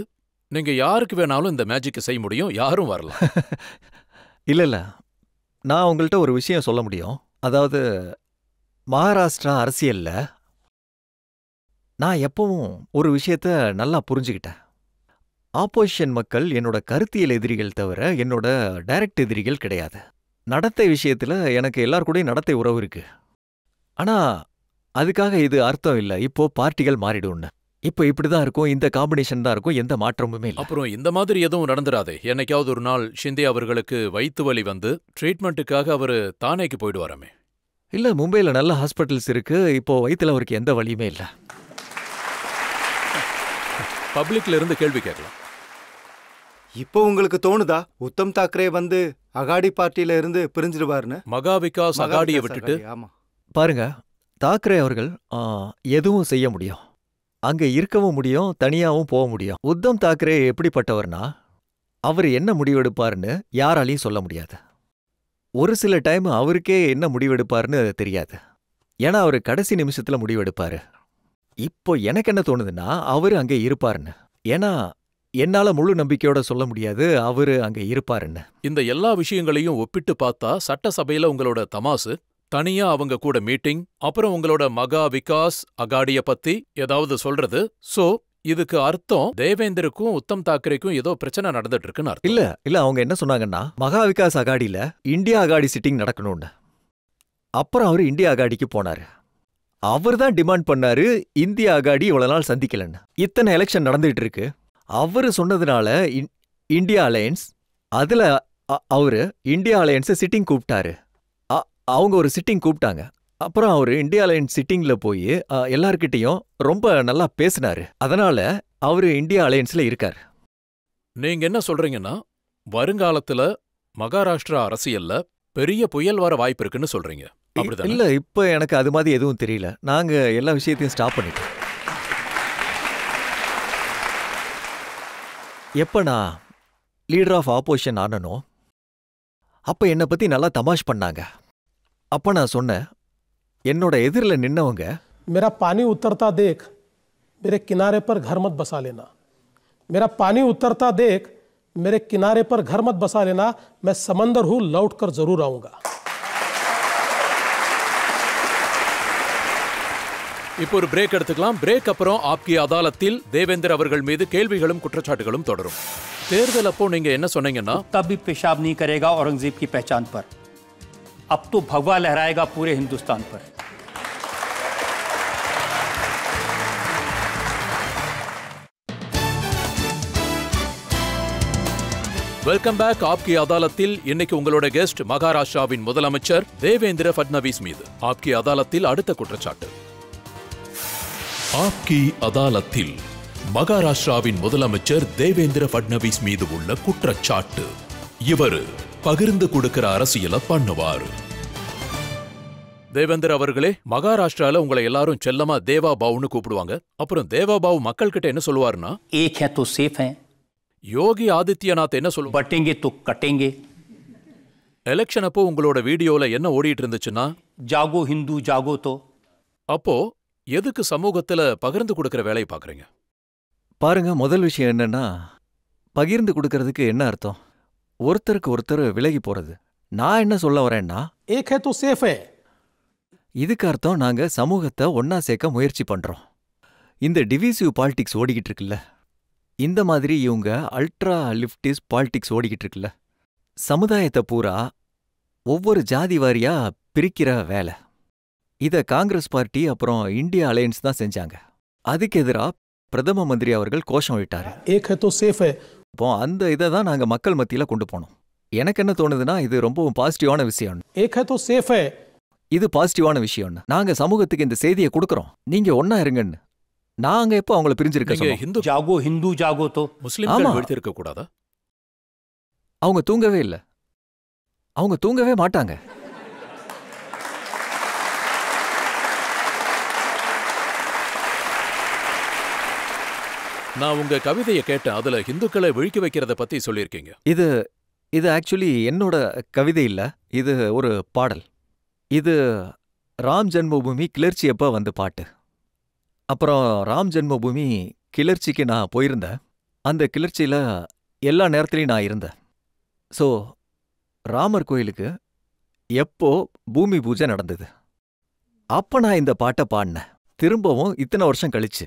நீங்க யாருக்கு வேணாலும் இந்த மேஜிக்கை செய்ய முடியும், யாரும் வரலாம். இல்ல, நான் உங்கள்கிட்ட ஒரு விஷயம் சொல்ல முடியும். அதாவது மகாராஷ்டிரா அரசியல்ல நான் எப்பவும் ஒரு விஷயத்த நல்லா புரிஞ்சுக்கிட்டேன். ஆப்போசிஷன் மக்கள் என்னோட கருத்தியல் எதிரிகள் தவிர என்னோட டைரக்ட் எதிரிகள் கிடையாது. நடத்தை விஷயத்துல எனக்கு எல்லார் கூடயும் நடத்தை உறவு இருக்கு. ஆனா அதுக்காக இது அர்த்தம் இல்ல இப்போ பார்ட்டிகள் மாறிடும்னு. இப்போ இப்படிதான் இருக்கும், இந்த காம்பினேஷன் தான் இருக்கும், எந்த மாற்றமுமே இல்லை. அப்புறம் இந்த மாதிரி எதுவும் நடந்துராதே. என்னைக்காவது ஒரு நாள் ஷிண்டே அவர்களுக்கு வயிற்று வலி வந்து ட்ரீட்மெண்ட்டுக்காக அவரு தானேக்கு போயிடுவாராமே. இல்ல, மும்பைல நல்ல ஹாஸ்பிட்டல்ஸ் இருக்கு. இப்போ வயித்துல அவருக்கு எந்த வலியுமே இல்ல. பப்ளிக்ல இருந்து கேள்வி கேட்கலாம். இப்போ உங்களுக்கு தோணுதா உத்தம் தாக்கரே வந்து அகாடி பார்ட்டியில இருந்து பிரிஞ்சிடுவாருன்னு? மகா விகாஸ் அகாடியை விட்டுட்டு ஆமா, பாருங்க, தாக்கரே அவர்கள் எதுவும் செய்ய முடியும், அங்க இருக்கவும் முடியும், தனியாவும் போக முடியும். உத்தம் தாக்கரே எப்படிப்பட்டவர்னா, அவர் என்ன முடிவெடுப்பாருன்னு யாராலையும் சொல்ல முடியாது. ஒரு சில டைம் அவருக்கே என்ன முடிவெடுப்பாருன்னு தெரியாது, ஏன்னா அவரு கடைசி நிமிஷத்துல முடிவெடுப்பாரு. இப்போ எனக்கு என்ன தோணுதுன்னா, அவரு அங்க இருப்பாருன்னு. ஏன்னா என்னால முழு நம்பிக்கையோட சொல்ல முடியாது அவரு அங்க இருப்பாருன்னு. இந்த எல்லா விஷயங்களையும் ஒப்பிட்டு பார்த்தா சட்டசபையில உங்களோட தமாசு, தனியா அவங்க கூட மீட்டிங், அப்புறம் உங்களோட மகா விகாஸ் அகாடிய பத்தி ஏதாவது சொல்றது, சோ இதுக்கு அர்த்தம் தேவேந்திருக்கும் உத்தம் தாக்கரேக்கும் ஏதோ பிரச்சனை நடந்துட்டு இருக்குன்னு அர்த்தம். இல்ல, அவங்க என்ன சொன்னாங்கன்னா, மகா விகாஸ் அகாடியில இந்தியா அகாடி சிட்டிங் நடக்கணும்னு. அப்புறம் அவரு இந்தியா அகாடிக்கு போனாரு. அவர் தான் டிமாண்ட் பண்ணாரு, இந்தியா அகாடி இவ்வளவு நாள் சந்திக்கலன்னு. இத்தனை எலெக்ஷன் நடந்துட்டு இருக்கு, அவரு சொன்னதுனால இந்தியா அலையன்ஸ் அதுல அவரு இந்தியா அலையன்ஸை சிட்டிங் கூப்பிட்டாரு. அவங்க ஒரு சிட்டிங் கூப்பிட்டாங்க. அப்புறம் அவரு இந்தியா அலையன்ஸ் சிட்டிங்ல போய் எல்லார்கிட்டையும் ரொம்ப நல்லா பேசினாரு. அதனால அவரு இந்தியா அலையன்ஸ்ல இருக்காரு. நீங்க என்ன சொல்றீங்கன்னா வருங்காலத்துல மகாராஷ்டிரா அரசியல்ல பெரிய புயல் வர வாய்ப்பு இருக்குன்னு சொல்றீங்க, அப்படிதானே? இல்ல, இப்ப எனக்கு அது மாதிரி எதுவும் தெரியல. நாங்க எல்லா விஷயத்தையும் ஸ்டாப் பண்ணிட்டோம். எப்ப நான் லீடர் ஆஃப் ஆப்போசிஷன் ஆனனோ அப்ப என்னை பத்தி நல்லா தமாஷ் பண்ணாங்க. அப்ப நான் சொன்னேன், என்னோட எதிரில் நின்னவங்க मेरा पानी उतरता देख मेरे किनारे पर घर मत बसा लेना, मेरा पानी उतरता देख मेरे किनारे पर घर मत बसा लेना, मैं समंदर हूं लौट कर जरूर आऊंगा. இப்போ ஒரு பிரேக் எடுத்துக்கலாம். பிரேக் அப்புறம் ஆப்கி அதாலத்தில் தேவேந்திர அவர்கள் மீது கேள்விகளும் குற்றச்சாட்டுகளும் தொடரும். தேர்தல் அப்போ நீங்க என்ன சொன்னீங்கன்னா, तब भी पेशाब नहीं करेगा औरंगजेब की पहचान पर, अब तो भगवा लहराएगा पूरे हिंदुस्तान पर. Welcome back. ஆப்கி அதாலத்தில் இன்னைக்கு உங்களோட கெஸ்ட் மகாராஷ்டிராவின் முதலமைச்சர் தேவேந்திர ஃபட்னவிஸ் மீது ஆப்கி அதாலத்தில் அடுத்த குற்றச்சாட்டு. ஆப்கி அதாலத்தில் மகாராஷ்டிராவின் முதலமைச்சர் தேவேந்திர ஃபட்னவிஸ் மீது உள்ள குற்றச்சாட்டு, இவரு பகிர்ந்து கொடுக்கிற அரசியலை பண்ணுவாரு. தேவேந்திர அவர்களே, மகாராஷ்டிரால உங்களை எல்லாரும் செல்லமா தேவா பாவுன்னு கூப்பிடுவாங்க. அப்புறம் தேவா பாவு மக்கள் கிட்ட என்ன சொல்லுவாருன்னா, एक है तो सेफ है, யோகி ஆதித்யநாத் என்ன சொல்லுவார், बटेंगे तो कटेंगे. எலெக்ஷன் அப்போ உங்களோட வீடியோல என்ன ஓடிட்டு இருந்துச்சுன்னா, जागो हिंदू जागो. तो அப்போ எதுக்கு சமூகத்துல பகிர்ந்து கொடுக்கிற வேலையை பாக்குறீங்க? பாருங்க, முதல் விஷயம் என்னன்னா, பகிர்ந்து கொடுக்கறதுக்கு என்ன அர்த்தம்? ஒருத்தருக்கு ஒருத்தர் விலகி போறது. நான் என்ன சொல்ல வரேன்னா, एक है तो सेफ है, இதுக்கு அர்த்தம் நாங்க சமூகத்தை ஒன்னா சேர்க்க முயற்சி பண்றோம். இந்த டிவிசிவ் பாலிடிக்ஸ் ஓடிக்கிட்டு இருக்குல்ல, இந்த மாதிரி இவங்க அல்ட்ரா லிஃப்டிஸ்ட் பாலிடிக்ஸ் ஓடிக்கிட்டு இருக்குல்ல, சமுதாயத்தை பூரா ஒவ்வொரு ஜாதி வாரியா பிரிக்கிற வேலை. இத காங்கிரஸ் பார்ட்டி அப்புறம் இந்தியா அலையன்ஸ் தான் செஞ்சாங்க. அதுக்கு எதிராக பிரதம மந்திரி அவர்கள் கோஷம் விட்டாரு. एक है तो सेफ है. இப்போ அந்த இதை தான் நாங்க மக்கள் மத்தியில கொண்டு போனோம். எனக்கு என்ன தோணுதுன்னா, இது ரொம்பவும் பாசிட்டிவான விஷயம். एक है तो सेफ है. இது பாசிட்டிவான விஷயம்னு நாங்க சமூகத்துக்கு இந்த செய்தியை கொடுக்கறோம். நீங்க ஒன்னா இருங்கன்னு. நாங்க எப்போ அவங்கள பிரிஞ்சிருக்க நீங்க சொன்னோம்? ஹிந்து जागो हिंदू जागो. तो முஸ்லிம்கள் ஆமா. விழித்திருக்க கூடாதா? அவங்க தூங்கவே இல்லை. அவங்க தூங்கவே மாட்டாங்க. நான் உங்க கவிதையை கேட்டேன். அதுல ஹிந்துக்களை விழிக்க வைக்கிறத பத்தி சொல்லியிருக்கீங்க. இது இது ஆக்சுவலி என்னோட கவிதை இல்ல, இது ஒரு பாடல். இது ராம் ஜென்மபூமி கிளர்ச்சி அப்ப வந்த பாட்டு. அப்புறம் ராம் ஜென்மபூமி கிளர்ச்சிக்கு நான் போயிருந்தேன். அந்த கிளர்ச்சியில எல்லா நேரத்துலையும் நான் இருந்தேன். ஸோ ராமர் கோயிலுக்கு எப்போ பூமி பூஜை நடந்தது, அப்ப நான் இந்த பாட்டை பாடினேன். திரும்பவும் இத்தனை வருஷம் கழிச்சு.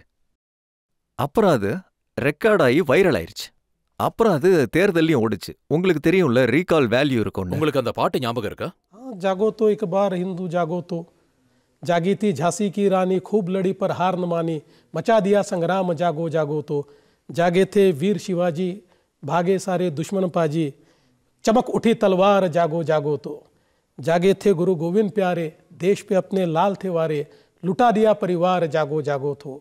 அப்புறம் அது ரெக்கார்ட் ஆகி வைரல் ஆயிருச்சு. அப்புறம் அது தேர்தலையும் ஓடுச்சு. உங்களுக்கு தெரியும்ல, ரீகால் வேல்யூ இருக்கும்னு. உங்களுக்கு அந்த பாட்டு ஞாபகம் இருக்கா? हाँ, जागो तो एक बार हिंदू जागो तो, जागी थी झांसी की रानी खूब लड़ी पर हार न मानी, मचा दिया संग्राम जागो जागो तो, जागे थे वीर शिवाजी भागे सारे दुश्मन पाजी, चमक उठी तलवार जागो जागो तो, जागे थे गुरु गोविंद प्यारे देश पे अपने लाल थे वारे, लुटा दिया परिवार जागो जागो तो,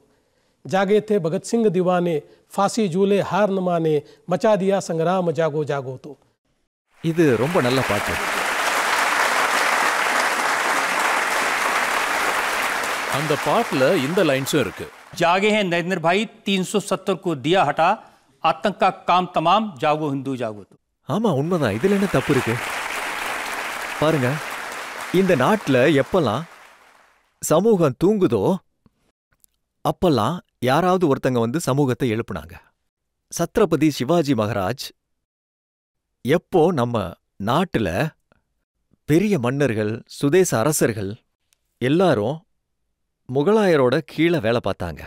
जागे थे भगत सिंह दीवाने फांसी झूले हार न माने, मचा दिया संग्राम जागो जागो तो. இது ரொம்ப நல்ல பாட்டு. அந்த பாட்டுல இந்த லைன்ஸும் இருக்கு. जागे हैं नरेंद्र भाई 370 को दिया हटा, आतंक का काम तमाम जागो हिंदू जागो. तो ஆமா, உண்மைதான். இதுல என்ன தப்பு இருக்கு? பாருங்க, இந்த நாட்டுல எப்பெல்லாம் சமூகம் தூங்குதோ அப்பெல்லாம் யாராவது ஒருத்தங்க வந்து சமூகத்தை எழுப்புனாங்க. சத்ரபதி சிவாஜி மகாராஜ் எப்போ நம்ம நாட்டுல பெரிய மன்னர்கள், சுதேச அரசர்கள் எல்லாரும் முகலாயரோட கீழே வேலை பார்த்தாங்க.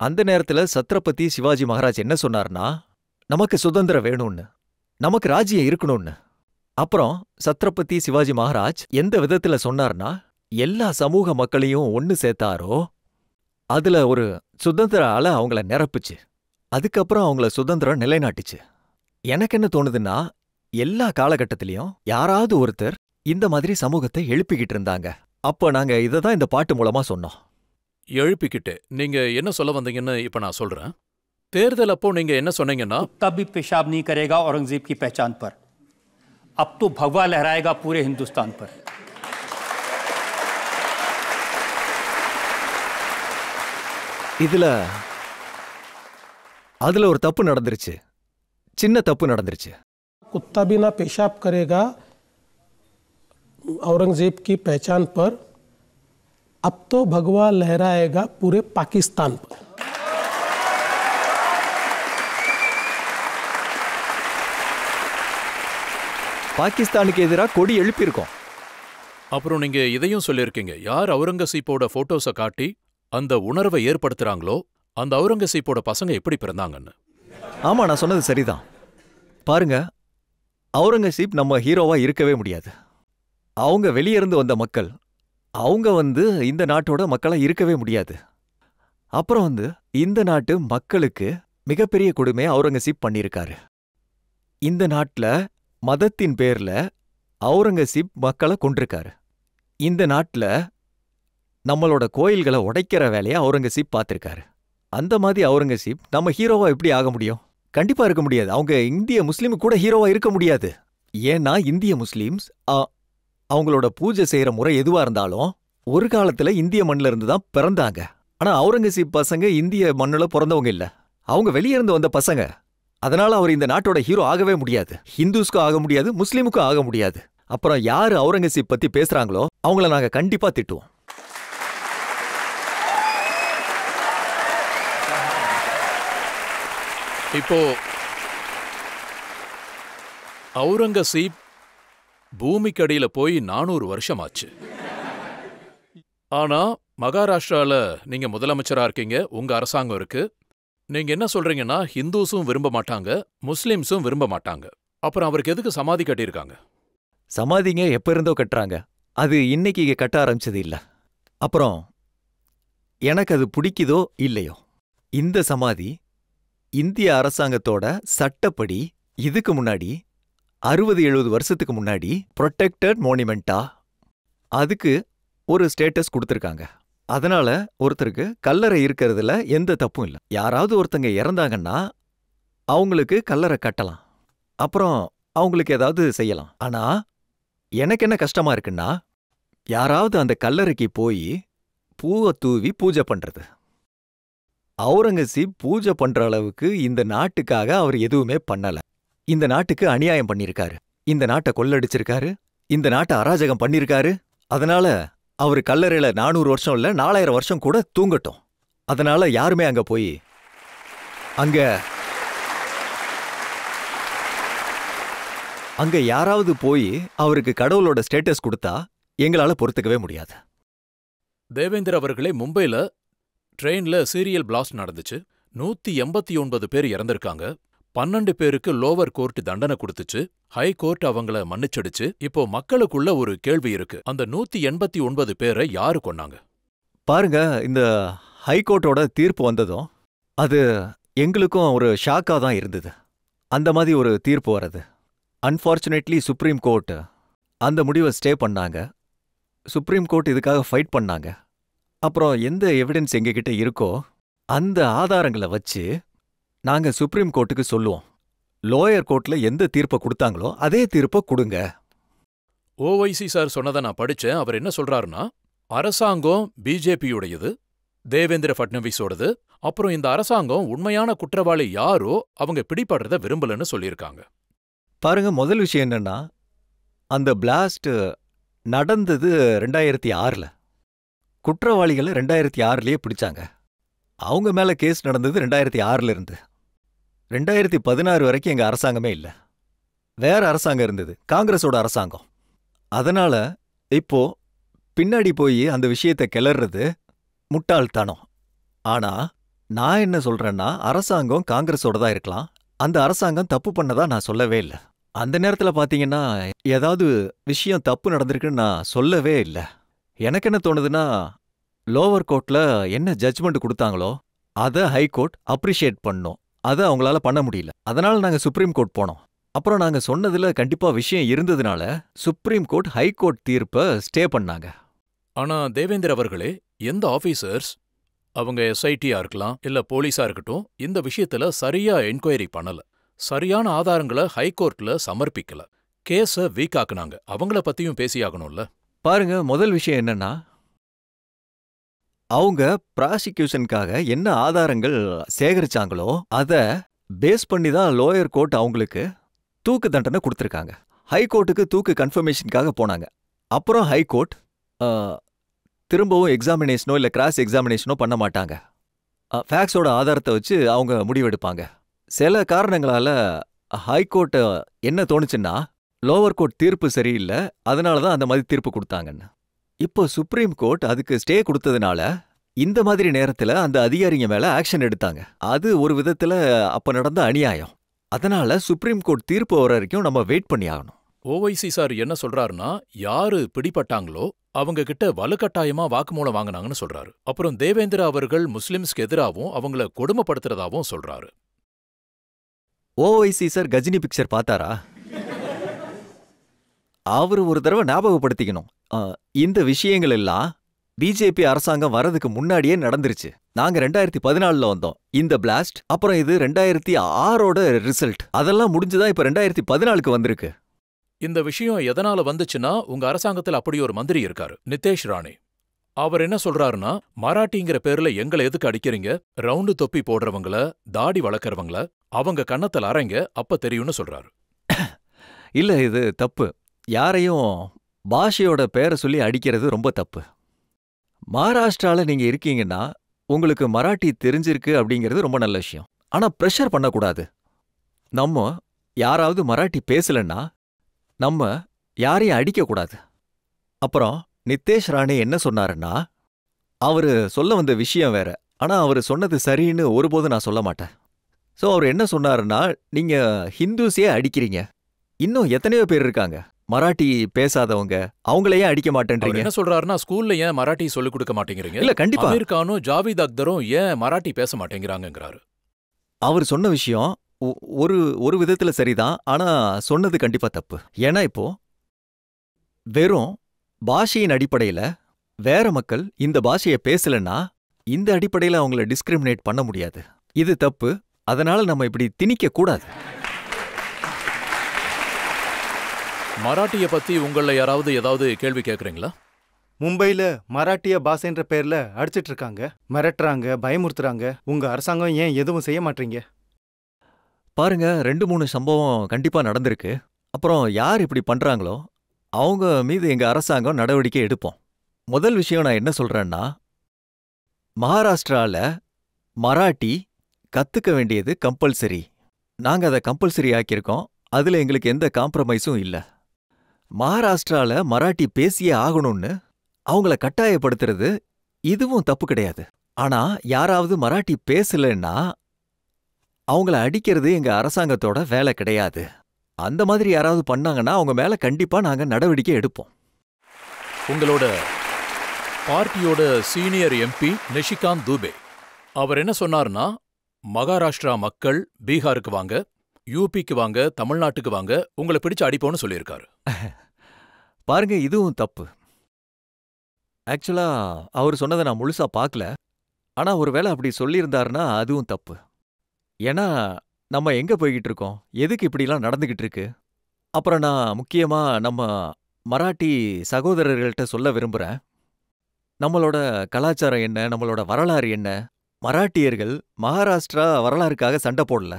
அந்த நேரத்துல சத்ரபதி சிவாஜி மகாராஜ் என்ன சொன்னார்னா, நமக்கு சுதந்திரம் வேணும்னு, நமக்கு ராஜ்யம் இருக்கணும்னு. அப்புறம் சத்ரபதி சிவாஜி மகாராஜ் எந்த விதத்துல சொன்னார்னா, எல்லா சமூக மக்களையும் ஒன்னு சேர்த்தாரோ அதுல ஒரு சுதந்திர அலை அவங்கள நிரப்புச்சு. அதுக்கப்புறம் அவங்கள சுதந்திரம் நிலைநாட்டுச்சு. எனக்கு என்ன தோணுதுன்னா, எல்லா காலகட்டத்திலையும் யாராவது ஒருத்தர் இந்த மாதிரி சமூகத்தை எழுப்பிக்கிட்டு இருந்தாங்க. அப்ப நாங்க இதை தான் இந்த பாட்டு மூலமா சொன்னோம். எழுப்பிக்கிட்டு நீங்க என்ன சொல்ல வந்தீங்கன்னு இப்ப நான் சொல்றேன். தேர்தல் அப்போ நீங்க என்ன சொன்னீங்கன்னா, तब भी पेशाब नहीं करेगा औरंगजेब की पहचान पर, अब तो भगवा लहराएगा पूरे हिंदुस्तान पर। அதுல ஒரு தப்பு நடந்துருச்சு, சின்ன தப்பு நடந்துருச்சு. कुत्ता भी ना पेशाब करेगा औरंगजेब की पहचान पर, अब तो भगवा लहराएगा पूरे पाकिस्तान पर। பாகிஸ்தானுக்கு எதிராக கொடி எழுப்பியிருக்கோம். அப்புறம் நீங்க இதையும் சொல்லியிருக்கீங்க, யார் அவுரங்கசீப்போட போட்டோஸை காட்டி அந்த உணர்வை ஏற்படுத்துறாங்களோ அந்த அவுரங்கசீப்போட பசங்க எப்படி பிறந்தாங்கன்னு. ஆமா, நான் சொன்னது சரிதான். பாருங்க, அவுரங்கசீப் நம்ம ஹீரோவா இருக்கவே முடியாது. அவங்க வெளியே இருந்து வந்த மக்கள், அவங்க இந்த நாட்டோட மக்களா இருக்கவே முடியாது. அப்புறம் இந்த நாட்டு மக்களுக்கு மிகப்பெரிய கொடுமையை அவுரங்கசீப் பண்ணியிருக்காரு. இந்த நாட்டுல மதத்தின் பேர்ல அவுரங்கசீப் மக்களை கொன்றிருக்காரு. இந்த நாட்டுல நம்மளோட கோயில்களை உடைக்கிற வேலையை அவுரங்கசீப் பார்த்திருக்காரு. அந்த மாதிரி அவுரங்கசீப் நம்ம ஹீரோவா எப்படி ஆக முடியும்? கண்டிப்பா இருக்க முடியாது. அவங்க இந்திய முஸ்லீம் கூட ஹீரோவா இருக்க முடியாது. ஏன்னா இந்திய முஸ்லீம்ஸ் அவங்களோட பூஜை செய்யற முறை எதுவா இருந்தாலும் ஒரு காலத்துல இந்திய மண்ணில இருந்து தான் பிறந்தாங்க. ஆனா அவுரங்கசீப் பசங்க இந்திய மண்ணுல பிறந்தவங்க இல்ல, அவங்க வெளியே இருந்து வந்த பசங்க. அதனால அவர் இந்த நாட்டோட ஹீரோ ஆகவே முடியாது. ஹிந்துஸ்க்கும் ஆக முடியாது, முஸ்லீமுக்கும் ஆக முடியாது. அப்புறம் யாரு அவுரங்கசீப் பத்தி பேசுறாங்களோ அவங்கள நாங்க கண்டிப்பா திட்டுவோம். இப்போ அவுரங்கசீப் பூமிக்கடியில போய் 400 வருஷம் ஆச்சு. ஆனா மகாராஷ்டிரால நீங்க முதலமைச்சரா இருக்கீங்க, உங்க அரசாங்கம் இருக்கு. நீங்க என்ன சொல்றீங்கன்னா, ஹிந்துஸும் விரும்ப மாட்டாங்க, முஸ்லிம்ஸும் விரும்ப மாட்டாங்க. அப்புறம் அவருக்கு எதுக்கு சமாதி கட்டியிருக்காங்க? சமாதிங்க எப்ப இருந்தோ கட்டுறாங்க, அது இன்னைக்கு கட்ட ஆரம்பிச்சது இல்ல. அப்புறம் எனக்கு அது பிடிக்குதோ இல்லையோ, இந்த சமாதி இந்திய அரசாங்கத்தோட சட்டப்படி இதுக்கு முன்னாடி 60-70 வருஷத்துக்கு முன்னாடி ப்ரொடெக்டட் மோனிமெண்டா அதுக்கு ஒரு ஸ்டேட்டஸ் கொடுத்துருக்காங்க. அதனால ஒருத்தருக்கு கல்லறை இருக்கிறதுல எந்த தப்பும் இல்லை. யாராவது ஒருத்தங்க இறந்தாங்கன்னா அவங்களுக்கு கல்லறை கட்டலாம், அப்புறம் அவங்களுக்கு ஏதாவது செய்யலாம். ஆனா எனக்கு என்ன கஷ்டமா இருக்குன்னா, யாராவது அந்த கல்லறைக்கு போய் பூவை தூவி பூஜை பண்றது. அவுரங்கசீப் பூஜை பண்ற அளவுக்கு இந்த நாட்டுக்காக அவர் எதுவுமே பண்ணல. இந்த நாட்டுக்கு அநியாயம் பண்ணிருக்காரு, இந்த நாட்டை கொள்ளடிச்சிருக்காரு, இந்த நாட்டை அராஜகம் பண்ணிருக்காரு. அதனால அவர் கல்லறையில 400 வருஷம் இல்ல 4000 வருஷம் கூட தூங்கட்டும். அதனால யாருமே அங்க போய் அங்க யாராவது போய் அவருக்கு கடவுளோட ஸ்டேட்டஸ் கொடுத்தா எங்களால பொறுத்துக்கவே முடியாது. தேவேந்திர அவர்களே, மும்பைல ட்ரெயின்ல சீரியல் பிளாஸ்ட் நடந்துச்சு. 189 பேர் இறந்திருக்காங்க. 12 பேருக்கு லோவர் கோர்ட் தண்டனை கொடுத்துச்சு, ஹை கோர்ட் அவங்கள மன்னிச்சிடுச்சு. இப்போ மக்களுக்குள்ள ஒரு கேள்வி இருக்கு, அந்த 189 பேரை யாரு கொன்னாங்க? பாருங்க, இந்த ஹைகோர்ட்டோட தீர்ப்பு வந்ததும் அது எங்களுக்கும் ஒரு ஷாக்கா தான் இருந்தது. அந்த மாதிரி ஒரு தீர்ப்பு வரது. அன்ஃபார்ச்சுனேட்லி சுப்ரீம் கோர்ட் அந்த முடிவை ஸ்டே பண்ணாங்க. சுப்ரீம் கோர்ட் இதுக்காக ஃபைட் பண்ணாங்க. அப்புறம் எந்த எவிடன்ஸ் எங்ககிட்ட இருக்கோ அந்த ஆதாரங்களை வச்சு நாங்க சுப்ரீம் கோர்ட்டுக்கு சொல்லுவோம், லோயர் கோர்ட்ல எந்த தீர்ப்பை கொடுத்தாங்களோ அதே தீர்ப்பை கொடுங்க. ஓவைசி சார் சொன்னதை நான் படிச்சேன். அவர் என்ன சொல்றாருன்னா, அரசாங்கம் பிஜேபியுடையது, தேவேந்திர ஃபட்னவிஸோடது. அப்புறம் இந்த அரசாங்கம் உண்மையான குற்றவாளி யாரோ அவங்க பிடிபடுறத விரும்பலன்னு சொல்லியிருக்காங்க. பாருங்க, முதல் விஷயம் என்னன்னா, அந்த பிளாஸ்ட் நடந்தது 2006ல. குற்றவாளிகளை 2006லயே பிடிச்சாங்க. அவங்க மேல கேஸ் நடந்தது 2006ல இருந்து. 2016 வரைக்கும் எங்க அரசாங்கமே இல்ல, வேற அரசாங்கம் இருந்தது, காங்கிரஸோட அரசாங்கம். அதனால இப்போ பின்னாடி போய் அந்த விஷயத்தை கிளறது முட்டாள்தனம். ஆனா நான் என்ன சொல்றேன்னா, அரசாங்கம் காங்கிரஸோட தான் இருக்கலாம், அந்த அரசாங்கம் தப்பு பண்ணதா நான் சொல்லவே இல்லை. அந்த நேரத்துல பாத்தீங்கன்னா ஏதாவது விஷயம் தப்பு நடந்திருக்குன்னு நான் சொல்லவே இல்லை. எனக்கு என்ன தோணுதுன்னா, லோவர் கோர்ட்ல என்ன ஜட்ஜ்மெண்ட் கொடுத்தாங்களோ அதை ஹை கோர்ட் அப்ரிஷியேட் பண்ணும். அதை அவங்களால பண்ண முடியல. அதனால நாங்க சுப்ரீம் கோர்ட் போனோம். அப்புறம் நாங்க சொன்னதுல கண்டிப்பா விஷயம் இருந்ததுனால சுப்ரீம் கோர்ட் ஹை கோர்ட் தீர்ப்பை ஸ்டே பண்ணாங்க. ஆனா தேவேந்திர அவர்களே, எந்த ஆபீசர்ஸ், அவங்க எஸ்ஐடியா இருக்கலாம் இல்ல போலீஸா இருக்கட்டும், இந்த விஷயத்துல சரியா என்கொயரி பண்ணல, சரியான ஆதாரங்களை ஹைகோர்ட்ல சமர்ப்பிக்கல, கேஸ வீக் ஆக்குனாங்க. அவங்கள பத்தியும் பேசியாகணும்ல. பாருங்க, முதல் விஷயம் என்னன்னா, அவங்க ப்ராசிக்யூஷனுக்காக என்ன ஆதாரங்கள் சேகரிச்சாங்களோ அதை பேஸ் பண்ணி தான் லோயர் கோர்ட் அவங்களுக்கு தூக்கு தண்டனை கொடுத்துருக்காங்க. ஹை கோர்ட்டுக்கு தூக்கு கன்ஃபர்மேஷனுக்காக போனாங்க. அப்புறம் ஹை கோர்ட் திரும்பவும் எக்ஸாமினேஷனோ இல்லை கிராஸ் எக்ஸாமினேஷனோ பண்ண மாட்டாங்க. ஃபேக்ஸோட ஆதாரத்தை வச்சு அவங்க முடிவெடுப்பாங்க. சில காரணங்களால ஹை கோர்ட் என்ன தோணுச்சுன்னா, லோவர் கோர்ட் தீர்ப்பு சரியில்லை, அதனால தான் அந்த மாதிரி தீர்ப்பு கொடுத்தாங்கன்னு. இப்போ சுப்ரீம் கோர்ட் அதுக்கு ஸ்டே கொடுத்ததுனால இந்த மாதிரி நேரத்துல அந்த அதிகாரிங்க மேல ஆக்ஷன் எடுத்தாங்க. அது ஒரு விதத்துல அப்ப நடந்த அநியாயம். அதனால சுப்ரீம் கோர்ட் தீர்ப்பு வர வரைக்கும் நம்ம வெயிட் பண்ணி ஆகணும். ஓவைசி சார் என்ன சொல்றாருன்னா, யாரு பிடிபட்டாங்களோ அவங்க கிட்ட வலுக்கட்டாயமா வாக்குமூலம் வாங்கினாங்கன்னு சொல்றாரு. அப்புறம் தேவேந்திர அவர்கள் முஸ்லிம்ஸ்க்கு எதிராகவும் அவங்கள கொடுமைப்படுத்துறதாவும் சொல்றாரு. ஓவைசி சார் கஜினி பிக்சர் பார்த்தாரா? அவரு ஒரு தடவை ஞாபகப்படுத்திக்கணும், இந்த விஷயங்கள் எல்லாம் பிஜேபி அரசாங்கம் வரதுக்கு முன்னாடியே நடந்துருச்சு. நாங்க 2014 வந்தோம். இந்த பிளாஸ்ட், அப்புறம் இது 2006 ரிசல்ட், அதெல்லாம் முடிஞ்சுதான் இப்ப 2014 வந்திருக்கு. இந்த விஷயம் எதனால வந்துச்சுன்னா, உங்க அரசாங்கத்தில் அப்படி ஒரு மந்திரி இருக்காரு, நிதேஷ் ராணே. அவர் என்ன சொல்றாருன்னா, மராட்டிங்கிற பேர்ல எங்களை எதுக்கு அடிக்கிறீங்க, ரவுண்டு தொப்பி போடுறவங்கள, தாடி வளர்க்கறவங்கள அவங்க கன்னத்தில் அரைங்க, அப்ப தெரியும்னு சொல்றாரு. இல்ல, இது தப்பு. யாரையும் பாஷையோட பேரை சொல்லி அடிக்கிறது ரொம்ப தப்பு. மகாராஷ்டிரால நீங்க இருக்கீங்கன்னா உங்களுக்கு மராட்டி தெரிஞ்சிருக்கு அப்படிங்கிறது ரொம்ப நல்ல விஷயம். ஆனா பிரஷர் பண்ணக்கூடாது. நம்ம யாராவது மராட்டி பேசலன்னா நம்ம யாரையும் அடிக்கக்கூடாது. அப்புறம் நிதேஷ் ராணே என்ன சொன்னாருன்னா, அவரு சொல்ல வந்த விஷயம் வேற, ஆனா அவரு சொன்னது சரின்னு ஒருபோதும் நான் சொல்ல மாட்டேன். ஸோ அவர் என்ன சொன்னாருன்னா, நீங்க ஹிந்துஸே அடிக்கிறீங்க, இன்னும் எத்தனையோ பேர் இருக்காங்க மராட்டி பேசாதவங்க, அவங்களையே அடிக்க மாட்டேன்றீங்க. என்ன சொல்றாருன்னா, ஸ்கூல்ல ஏன் மராட்டி சொல்லிக் கொடுக்க மாட்டேங்கிறீங்க? இல்ல, கண்டிப்பா அமீர் கானும் ஜாவித் அக்தரும் ஏன் மராட்டி பேச மாட்டேங்கிறாங்கிறாரு. அவர் சொன்ன விஷயம் ஒரு விதத்துல சரிதான், ஆனா சொன்னது கண்டிப்பா தப்பு. ஏன்னா இப்போ வெறும் பாஷையின் அடிப்படையில வேற மக்கள் இந்த பாஷையை பேசலன்னா இந்த அடிப்படையில அவங்கள டிஸ்கிரிமினேட் பண்ண முடியாது. இது தப்பு. அதனால நம்ம இப்படி திணிக்க கூடாது. மராட்டிய பத்தி உங்கள யாராவது ஏதாவது கேள்வி கேட்கறீங்களா? மும்பைல மராட்டிய பாஷைன்ற பேர்ல அடிச்சிட்டு இருக்காங்க, மிரட்டுறாங்க, பயமுறுத்துறாங்க. உங்க அரசாங்கம் ஏன் எதுவும் செய்ய மாட்டீங்க? பாருங்க, 2-3 சம்பவம் கண்டிப்பா நடந்திருக்கு. அப்புறம் யார் இப்படி பண்றாங்களோ அவங்க மீது எங்க அரசாங்கம் நடவடிக்கை எடுப்போம். முதல் விஷயம் நான் என்ன சொல்றேன்னா, மகாராஷ்டிரால மராட்டி கத்துக்க வேண்டியது கம்பல்சரி. நாங்க அதை கம்பல்சரி ஆக்கியிருக்கோம். அதுல எங்களுக்கு எந்த காம்ப்ரமைஸும் இல்ல. மகாராஷ்டிரால மராட்டி பேசியே ஆகணும்னு அவங்கள கட்டாயப்படுத்துறது இதுவும் தப்பு கிடையாது. ஆனா யாராவது மராட்டி பேசலன்னா அவங்கள அடிக்கிறது எங்க அரசாங்கத்தோட வேலை கிடையாது. அந்த மாதிரி யாராவது பண்ணாங்கன்னா அவங்க மேல கண்டிப்பா நாங்க நடவடிக்கை எடுப்போம். உங்களோட பார்ட்டியோட சீனியர் எம்பி நிஷிகாந்த் துபே அவர் என்ன சொன்னார்னா, மகாராஷ்டிரா மக்கள் பீகாருக்கு வாங்க, யூபிக்கு வாங்க, தமிழ்நாட்டுக்கு வாங்க, உங்களை பிடிச்சு அடிப்போம்னு சொல்லியிருக்காரு. பாருங்க, இதுவும் தப்பு. ஆக்சுவலா அவர் சொன்னதை நான் முழுசா பார்க்கல. ஆனா ஒருவேளை அப்படி சொல்லியிருந்தாருன்னா அதுவும் தப்பு. ஏன்னா நம்ம எங்க போய்கிட்டு இருக்கோம், எதுக்கு இப்படிலாம் நடந்துகிட்டு இருக்கு. அப்புறம் நான் முக்கியமா நம்ம மராட்டி சகோதரர்கள்ட்ட சொல்ல விரும்புறேன், நம்மளோட கலாச்சாரம் என்ன, நம்மளோட வரலாறு என்ன. மராட்டியர்கள் மகாராஷ்டிரா வரலாறுக்காக சண்டை போடல.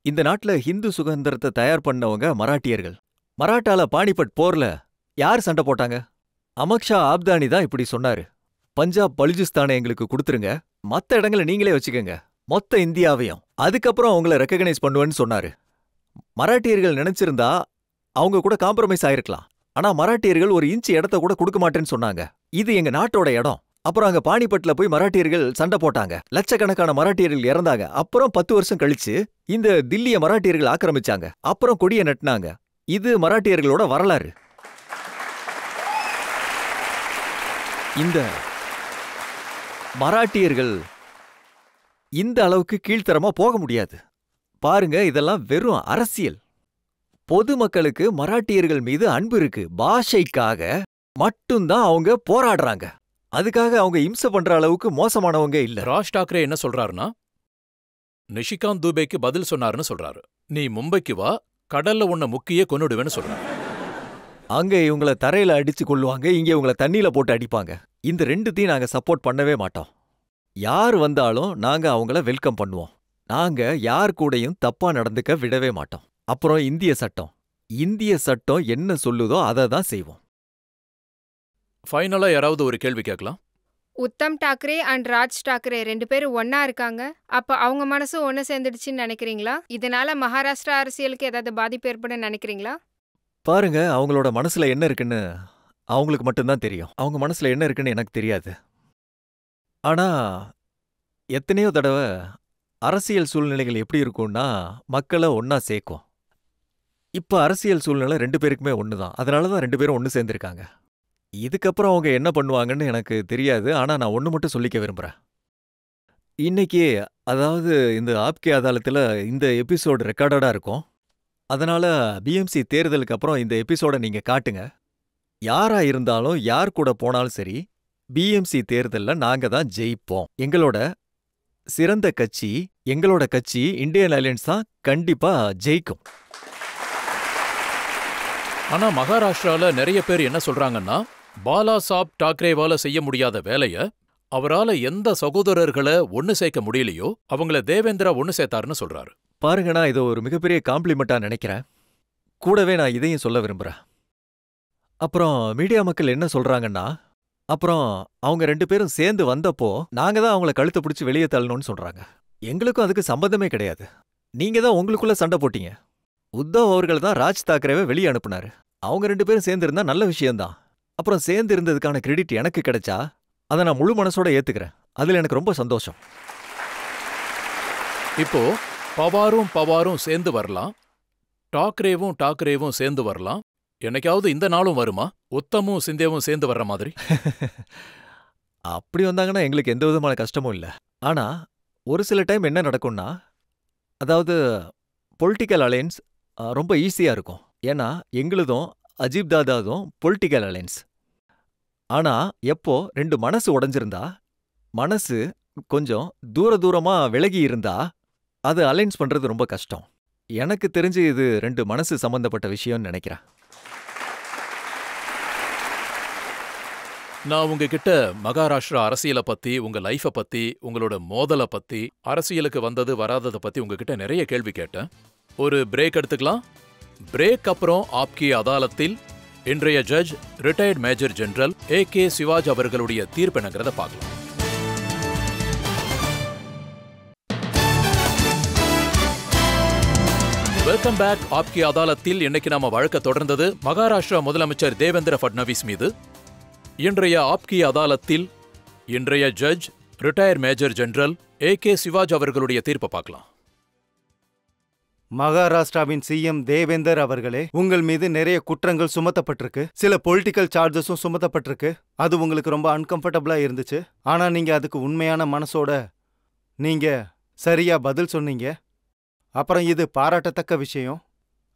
இந்த நாட்டுல ஹிந்து சுதந்திரத்தை தயார் பண்ணவங்க மராட்டியர்கள். மராட்டால பானிபட் போர்ல யார் சண்டை போட்டாங்க? அமக்ஷா ஆப்தானி தான் இப்படி சொன்னாரு, பஞ்சாப் பலுஜிஸ்தானை எங்களுக்கு கொடுத்துருங்க, மத்த இடங்களை நீங்களே வச்சுக்கங்க, மொத்த இந்தியாவையும், அதுக்கப்புறம் அவங்கள ரெக்கக்னைஸ் பண்ணுவேன்னு சொன்னாரு. மராட்டியர்கள் நினைச்சிருந்தா அவங்க கூட காம்ப்ரமைஸ் ஆயிருக்கலாம். ஆனா மராட்டியர்கள் ஒரு இன்ச்சு இடத்த கூட கொடுக்க மாட்டேன்னு சொன்னாங்க. இது எங்க நாட்டோட இடம். அப்புறம் அங்க பானிபட்ல போய் மராட்டியர்கள் சண்டை போட்டாங்க, லட்சக்கணக்கான மராட்டியர்கள் இறந்தாங்க. அப்புறம் 10 வருஷம் கழிச்சு இந்த தில்லிய மராட்டியர்கள் ஆக்கிரமிச்சாங்க, அப்புறம் கொடிய நட்டினாங்க. இது மராட்டியர்களோட வரலாறு. இந்த மராட்டியர்கள் இந்த அளவுக்கு கீழ்த்தரமா போக முடியாது. பாருங்க, இதெல்லாம் வெறும் அரசியல். பொதுமக்களுக்கு மராட்டியர்கள் மீது அன்பு இருக்கு. பாஷைக்காக மட்டும்தான் அவங்க போராடுறாங்க. அதுக்காக அவங்க இம்சை பண்ற அளவுக்கு மோசமானவங்க இல்ல. ராஜ் டாக்கரே என்ன சொல்றாருன்னா, நிஷிகாந்த் துபேக்கு பதில் சொன்னாருன்னு சொல்றாரு. நீ மும்பைக்கு வா, கடல்ல உன்னை முக்கியே கொன்னுடுவேன்னு சொல்றாரு. அங்க இவங்கள தரையில அடிச்சு கொள்ளுவாங்க, இங்க இவங்கள தண்ணியில போட்டு அடிப்பாங்க. இந்த ரெண்டுத்தையும் நாங்க சப்போர்ட் பண்ணவே மாட்டோம். யார் வந்தாலும் நாங்க அவங்கள வெல்கம் பண்ணுவோம். நாங்க யார் கூடயும் தப்பா நடந்துக்க விடவே மாட்டோம். அப்புறம் இந்திய சட்டம் என்ன சொல்லுதோ அதை தான் செய்வோம். ஃபைனலா யாராவது ஒரு கேள்வி கேட்கலாம். உத்தம் டாக்கரே அண்ட் ராஜ் டாக்கரே 2 பேரும் ஒண்ணா இருக்காங்க. அப்ப அவங்க மனசும் ஒண்ணு சேர்ந்துடுச்சுன்னு நினைக்கிறீங்களா? இதனால மகாராஷ்டிரா அரசியலுக்கு ஏதாவது பாதிப்பு ஏற்படும் நினைக்கிறீங்களா? பாருங்க, அவங்களோட மனசுல என்ன இருக்குன்னு அவங்களுக்கு மட்டும்தான் தெரியும். அவங்க மனசுல என்ன இருக்குன்னு எனக்கு தெரியாது. ஆனா எத்தனையோ தடவை அரசியல் சூழ்நிலைகள் எப்படி இருக்கும்னா மக்களை ஒன்னா சேர்க்கும். இப்ப அரசியல் சூழ்நிலை 2 பேருக்குமே ஒண்ணுதான். அதனாலதான் 2 பேரும் ஒன்னு சேர்ந்திருக்காங்க. இதுக்கப்புறம் அவங்க என்ன பண்ணுவாங்கன்னு எனக்கு தெரியாது. ஆனா நான் ஒண்ணு மட்டும் சொல்லிக்க விரும்புறேன். இன்னைக்கு, அதாவது இந்த ஆப்கே அதாலத்துல இந்த எபிசோடு ரெக்கார்டடா இருக்கும். அதனால பிஎம்சி தேர்தலுக்கு அப்புறம் இந்த எபிசோட நீங்க காட்டுங்க. யாரா இருந்தாலும் யார் கூட போனாலும் சரி, பிஎம்சி தேர்தல்ல நாங்க தான் ஜெயிப்போம். எங்களோட சிறந்த கட்சி, எங்களோட கட்சி இந்தியன் அலையன்ஸ் தான் கண்டிப்பா ஜெயிக்கும். ஆனா மகாராஷ்டிரால நிறைய பேர் என்ன சொல்றாங்கன்னா, பாலாசாப் டாக்கரேவால செய்ய முடியாத வேலைய அவரால எந்த சகோதரர்களை ஒன்னு சேர்க்க முடியலையோ அவங்கள தேவேந்திரா ஒன்னு சேர்த்தாருன்னு சொல்றாரு. பாருங்க, நான் இதை ஒரு மிகப்பெரிய காம்ப்ளிமெண்டா நினைக்கிறேன். கூடவே நான் இதையும் சொல்ல விரும்புறேன். அப்புறம் மீடியா மக்கள் என்ன சொல்றாங்கன்னா, அப்புறம் அவங்க 2 பேரும் சேர்ந்து வந்தப்போ நாங்க தான் அவங்கள கழுத்தை பிடிச்சி வெளியே தள்ளணும்னு சொல்றாங்க. எங்களுக்கும் அதுக்கு சம்பந்தமே கிடையாது. நீங்க தான் உங்களுக்குள்ள சண்டை போட்டீங்க. உத்தவ் அவர்கள் தான் ராஜ் தாக்கரேவை வெளியே அனுப்புனாரு. அவங்க 2 பேரும் சேர்ந்து இருந்தா நல்ல விஷயம்தான். அப்புறம் சேர்ந்து இருந்ததுக்கான கிரெடிட் எனக்கு கிடைச்சா அதை நான் முழு மனசோட ஏத்துக்கிறேன். அதுல எனக்கு ரொம்ப சந்தோஷம். இப்போ பவாரும் சேர்ந்து வரலாம், டாக்கரேவும் சேர்ந்து வரலாம். என்னைக்காவது இந்த நாளும் வருமா, உத்தமும் சிந்தேவும் சேர்ந்து வர்ற மாதிரி? அப்படி வந்தாங்கன்னா எங்களுக்கு எந்த விதமான கஷ்டமும் இல்லை. ஆனா ஒரு சில டைம் என்ன நடக்கும்னா, அதாவது பொலிட்டிக்கல் அலையன்ஸ் ரொம்ப ஈஸியா இருக்கும். ஏன்னா எங்களுதும் அஜீப் தாதாதும் பொலிட்டிக்கல் அலையன்ஸ். ஆனா எப்போ 2 மனசு உடைஞ்சிருந்தா, மனசு கொஞ்சம் தூரமா விலகி இருந்தா அது அலைன்ஸ் பண்றது ரொம்ப கஷ்டம். எனக்கு தெரிஞ்சு இது 2 மனசு சம்பந்தப்பட்ட விஷயம்னு நினைக்கிறேன். நான் உங்ககிட்ட மகாராஷ்டிரா அரசியலை பத்தி, உங்க லைஃப பத்தி, உங்களோட மோதலை பத்தி, அரசியலுக்கு வந்தது வராததை பத்தி உங்ககிட்ட நிறைய கேள்வி கேட்டேன். ஒரு பிரேக் எடுத்துக்கலாம். பிரேக் அப்புறம் ஆப்கி அதாலத்தில் இன்றைய judge retired major general A K Siwach அவர்களுடைய தீர்ப்பெனங்கிறத பார்க்கலாம். Welcome back. ஆப்கி அதாலத்தில் இன்னைக்கு நாம வழக்க தொடர்ந்தது மகாராஷ்டிரா முதலமைச்சர் தேவேந்திர ஃபட்னவிஸ் மீது. இன்றைய ஆப்கி அதாலத்தில் இன்றைய judge retired major general A K Siwach அவர்களுடைய தீர்ப்பை பார்க்கலாம். மகாராஷ்டிராவின் சிஎம் தேவேந்தர் அவர்களே, உங்கள் மீது நிறைய குற்றங்கள் சுமத்தப்பட்டிருக்கு. சில பொலிட்டிக்கல் சார்ஜஸும் சுமத்தப்பட்டிருக்கு. அது உங்களுக்கு ரொம்ப அன்கம்ஃபர்டபுளா இருந்துச்சு. ஆனா நீங்க அதுக்கு உண்மையான மனசோட நீங்க சரியா பதில் சொன்னீங்க. அப்புறம் இது பாராட்டத்தக்க விஷயம்.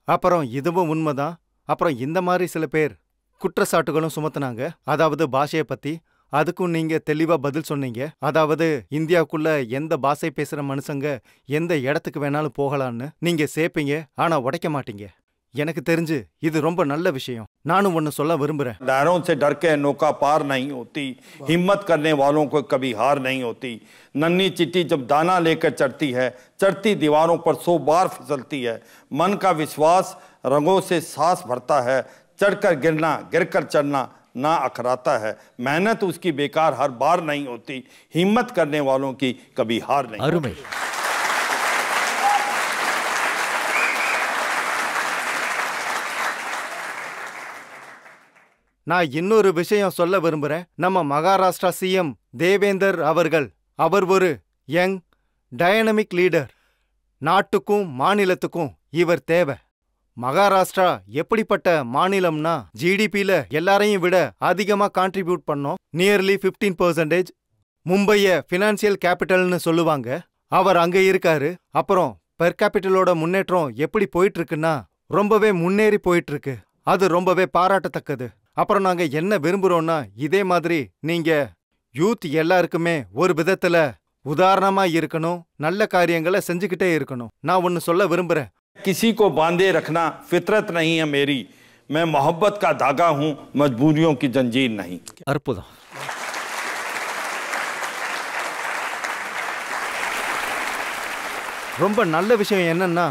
அப்புறம் இதுவும் உண்மைதான். அப்புறம் இந்த மாதிரி சில பேர் குற்றச்சாட்டுகளும் சுமத்துனாங்க. அதாவது பாஷையை பத்தி. அதுக்கும் நீங்க தெளிவா பதில் சொன்னீங்க. அதாவது இந்தியாவுக்குள்ள எந்த பாஷை பேசுற மனுஷங்க எந்த இடத்துக்கு வேணாலும் போகலான்னு நீங்க சேர்ப்பீங்க, ஆனா உடைக்க மாட்டீங்க. எனக்கு தெரிஞ்சு இது ரொம்ப நல்ல விஷயம். நானும் ஒன்னு சொல்ல விரும்புறேன். दायरों से डर के नौका पार नहीं होती, हिम्मत करने वालों को कभी हार नहीं होती। नन्ही चिट्टी जब दाना लेकर चढ़ती है, चढ़ती दीवारों पर 100 बार फिसलती है। मन का विश्वास रंगों से सांस भरता है, चढ़कर गिरना गिरकर चढ़ना ना अखराता है। मेहनत उसकी बेकार हर बार नहीं होती, हिम्मत करने वालों की कभी हार नहीं। அருமை. நான் இன்னொரு விஷயம் சொல்ல விரும்புறேன். நம்ம மகாராஷ்டிரா சிஎம் தேவேந்தர் அவர்கள், அவர் ஒரு யங் டைனமிக் லீடர். நாட்டுக்கும் மாநிலத்துக்கும் இவர் தேவை. மகாராஷ்டிரா எப்படிப்பட்ட மாநிலம்னா, ஜிடிபியில எல்லாரையும் விட அதிகமா கான்ட்ரிபியூட் பண்ணோம். நியர்லி 15%. மும்பைய பினான்சியல் கேபிட்டல்னு சொல்லுவாங்க. அவர் அங்க இருக்காரு. அப்புறம் பெர் கேபிட்டலோட முன்னேற்றம் எப்படி போயிட்டு இருக்குன்னா ரொம்பவே முன்னேறி போயிட்டு இருக்கு. அது ரொம்பவே பாராட்டத்தக்கது. அப்புறம் நாங்க என்ன விரும்புறோம்னா இதே மாதிரி நீங்க யூத் எல்லாருக்குமே ஒரு விதத்துல உதாரணமா இருக்கணும், நல்ல காரியங்களை செஞ்சுக்கிட்டே இருக்கணும். நான் ஒன்னு சொல்ல விரும்புறேன். किसी को बांधे रखना फितरत नहीं है मेरी, मैं मोहब्बत का धागा हूं, मजबूरियों की जंजीर नहीं. அற்புதம். ரொம்ப நல்ல விஷயம் என்னன்னா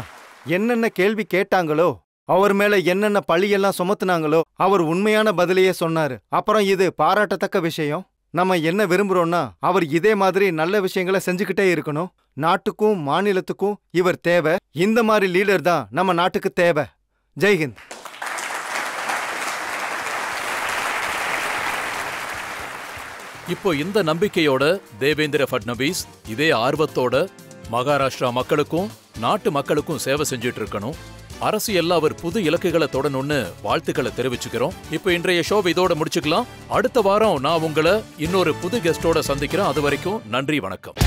என்னென்ன கேள்வி கேட்டாங்களோ அவர் மேல என்னென்ன பழியெல்லாம் சுமத்துனாங்களோ அவர் உண்மையான பதிலையே சொன்னாரு. அப்புறம் இது பாராட்டத்தக்க விஷயம். நம்ம என்ன விரும்புறோம்னா அவர் இதே மாதிரி நல்ல விஷயங்களை செஞ்சுக்கிட்டே இருக்கணும். நாட்டுக்கும் மாநிலத்துக்கும் இவர் தேவை. இந்த மாதிரி லீடர் தான் நம்ம நாட்டுக்கு தேவை. ஜெய்ஹிந்த். இப்போ இந்த நம்பிக்கையோட தேவேந்திர ஃபட்னவிஸ் இதே ஆர்வத்தோட மகாராஷ்டிரா மக்களுக்கும் நாட்டு மக்களுக்கும் சேவை செஞ்சுட்டு இருக்கணும். அரசியல்ல அவர் புது இலக்குகளை தொடணும்னு வாழ்த்துக்களை தெரிவிச்சுக்கிறோம். இப்போ இன்றைய ஷோவை இதோட முடிச்சுக்கலாம். அடுத்த வாரம் நான் உங்களை இன்னொரு புது கெஸ்டோட சந்திக்கிறேன். அது வரைக்கும் நன்றி, வணக்கம்.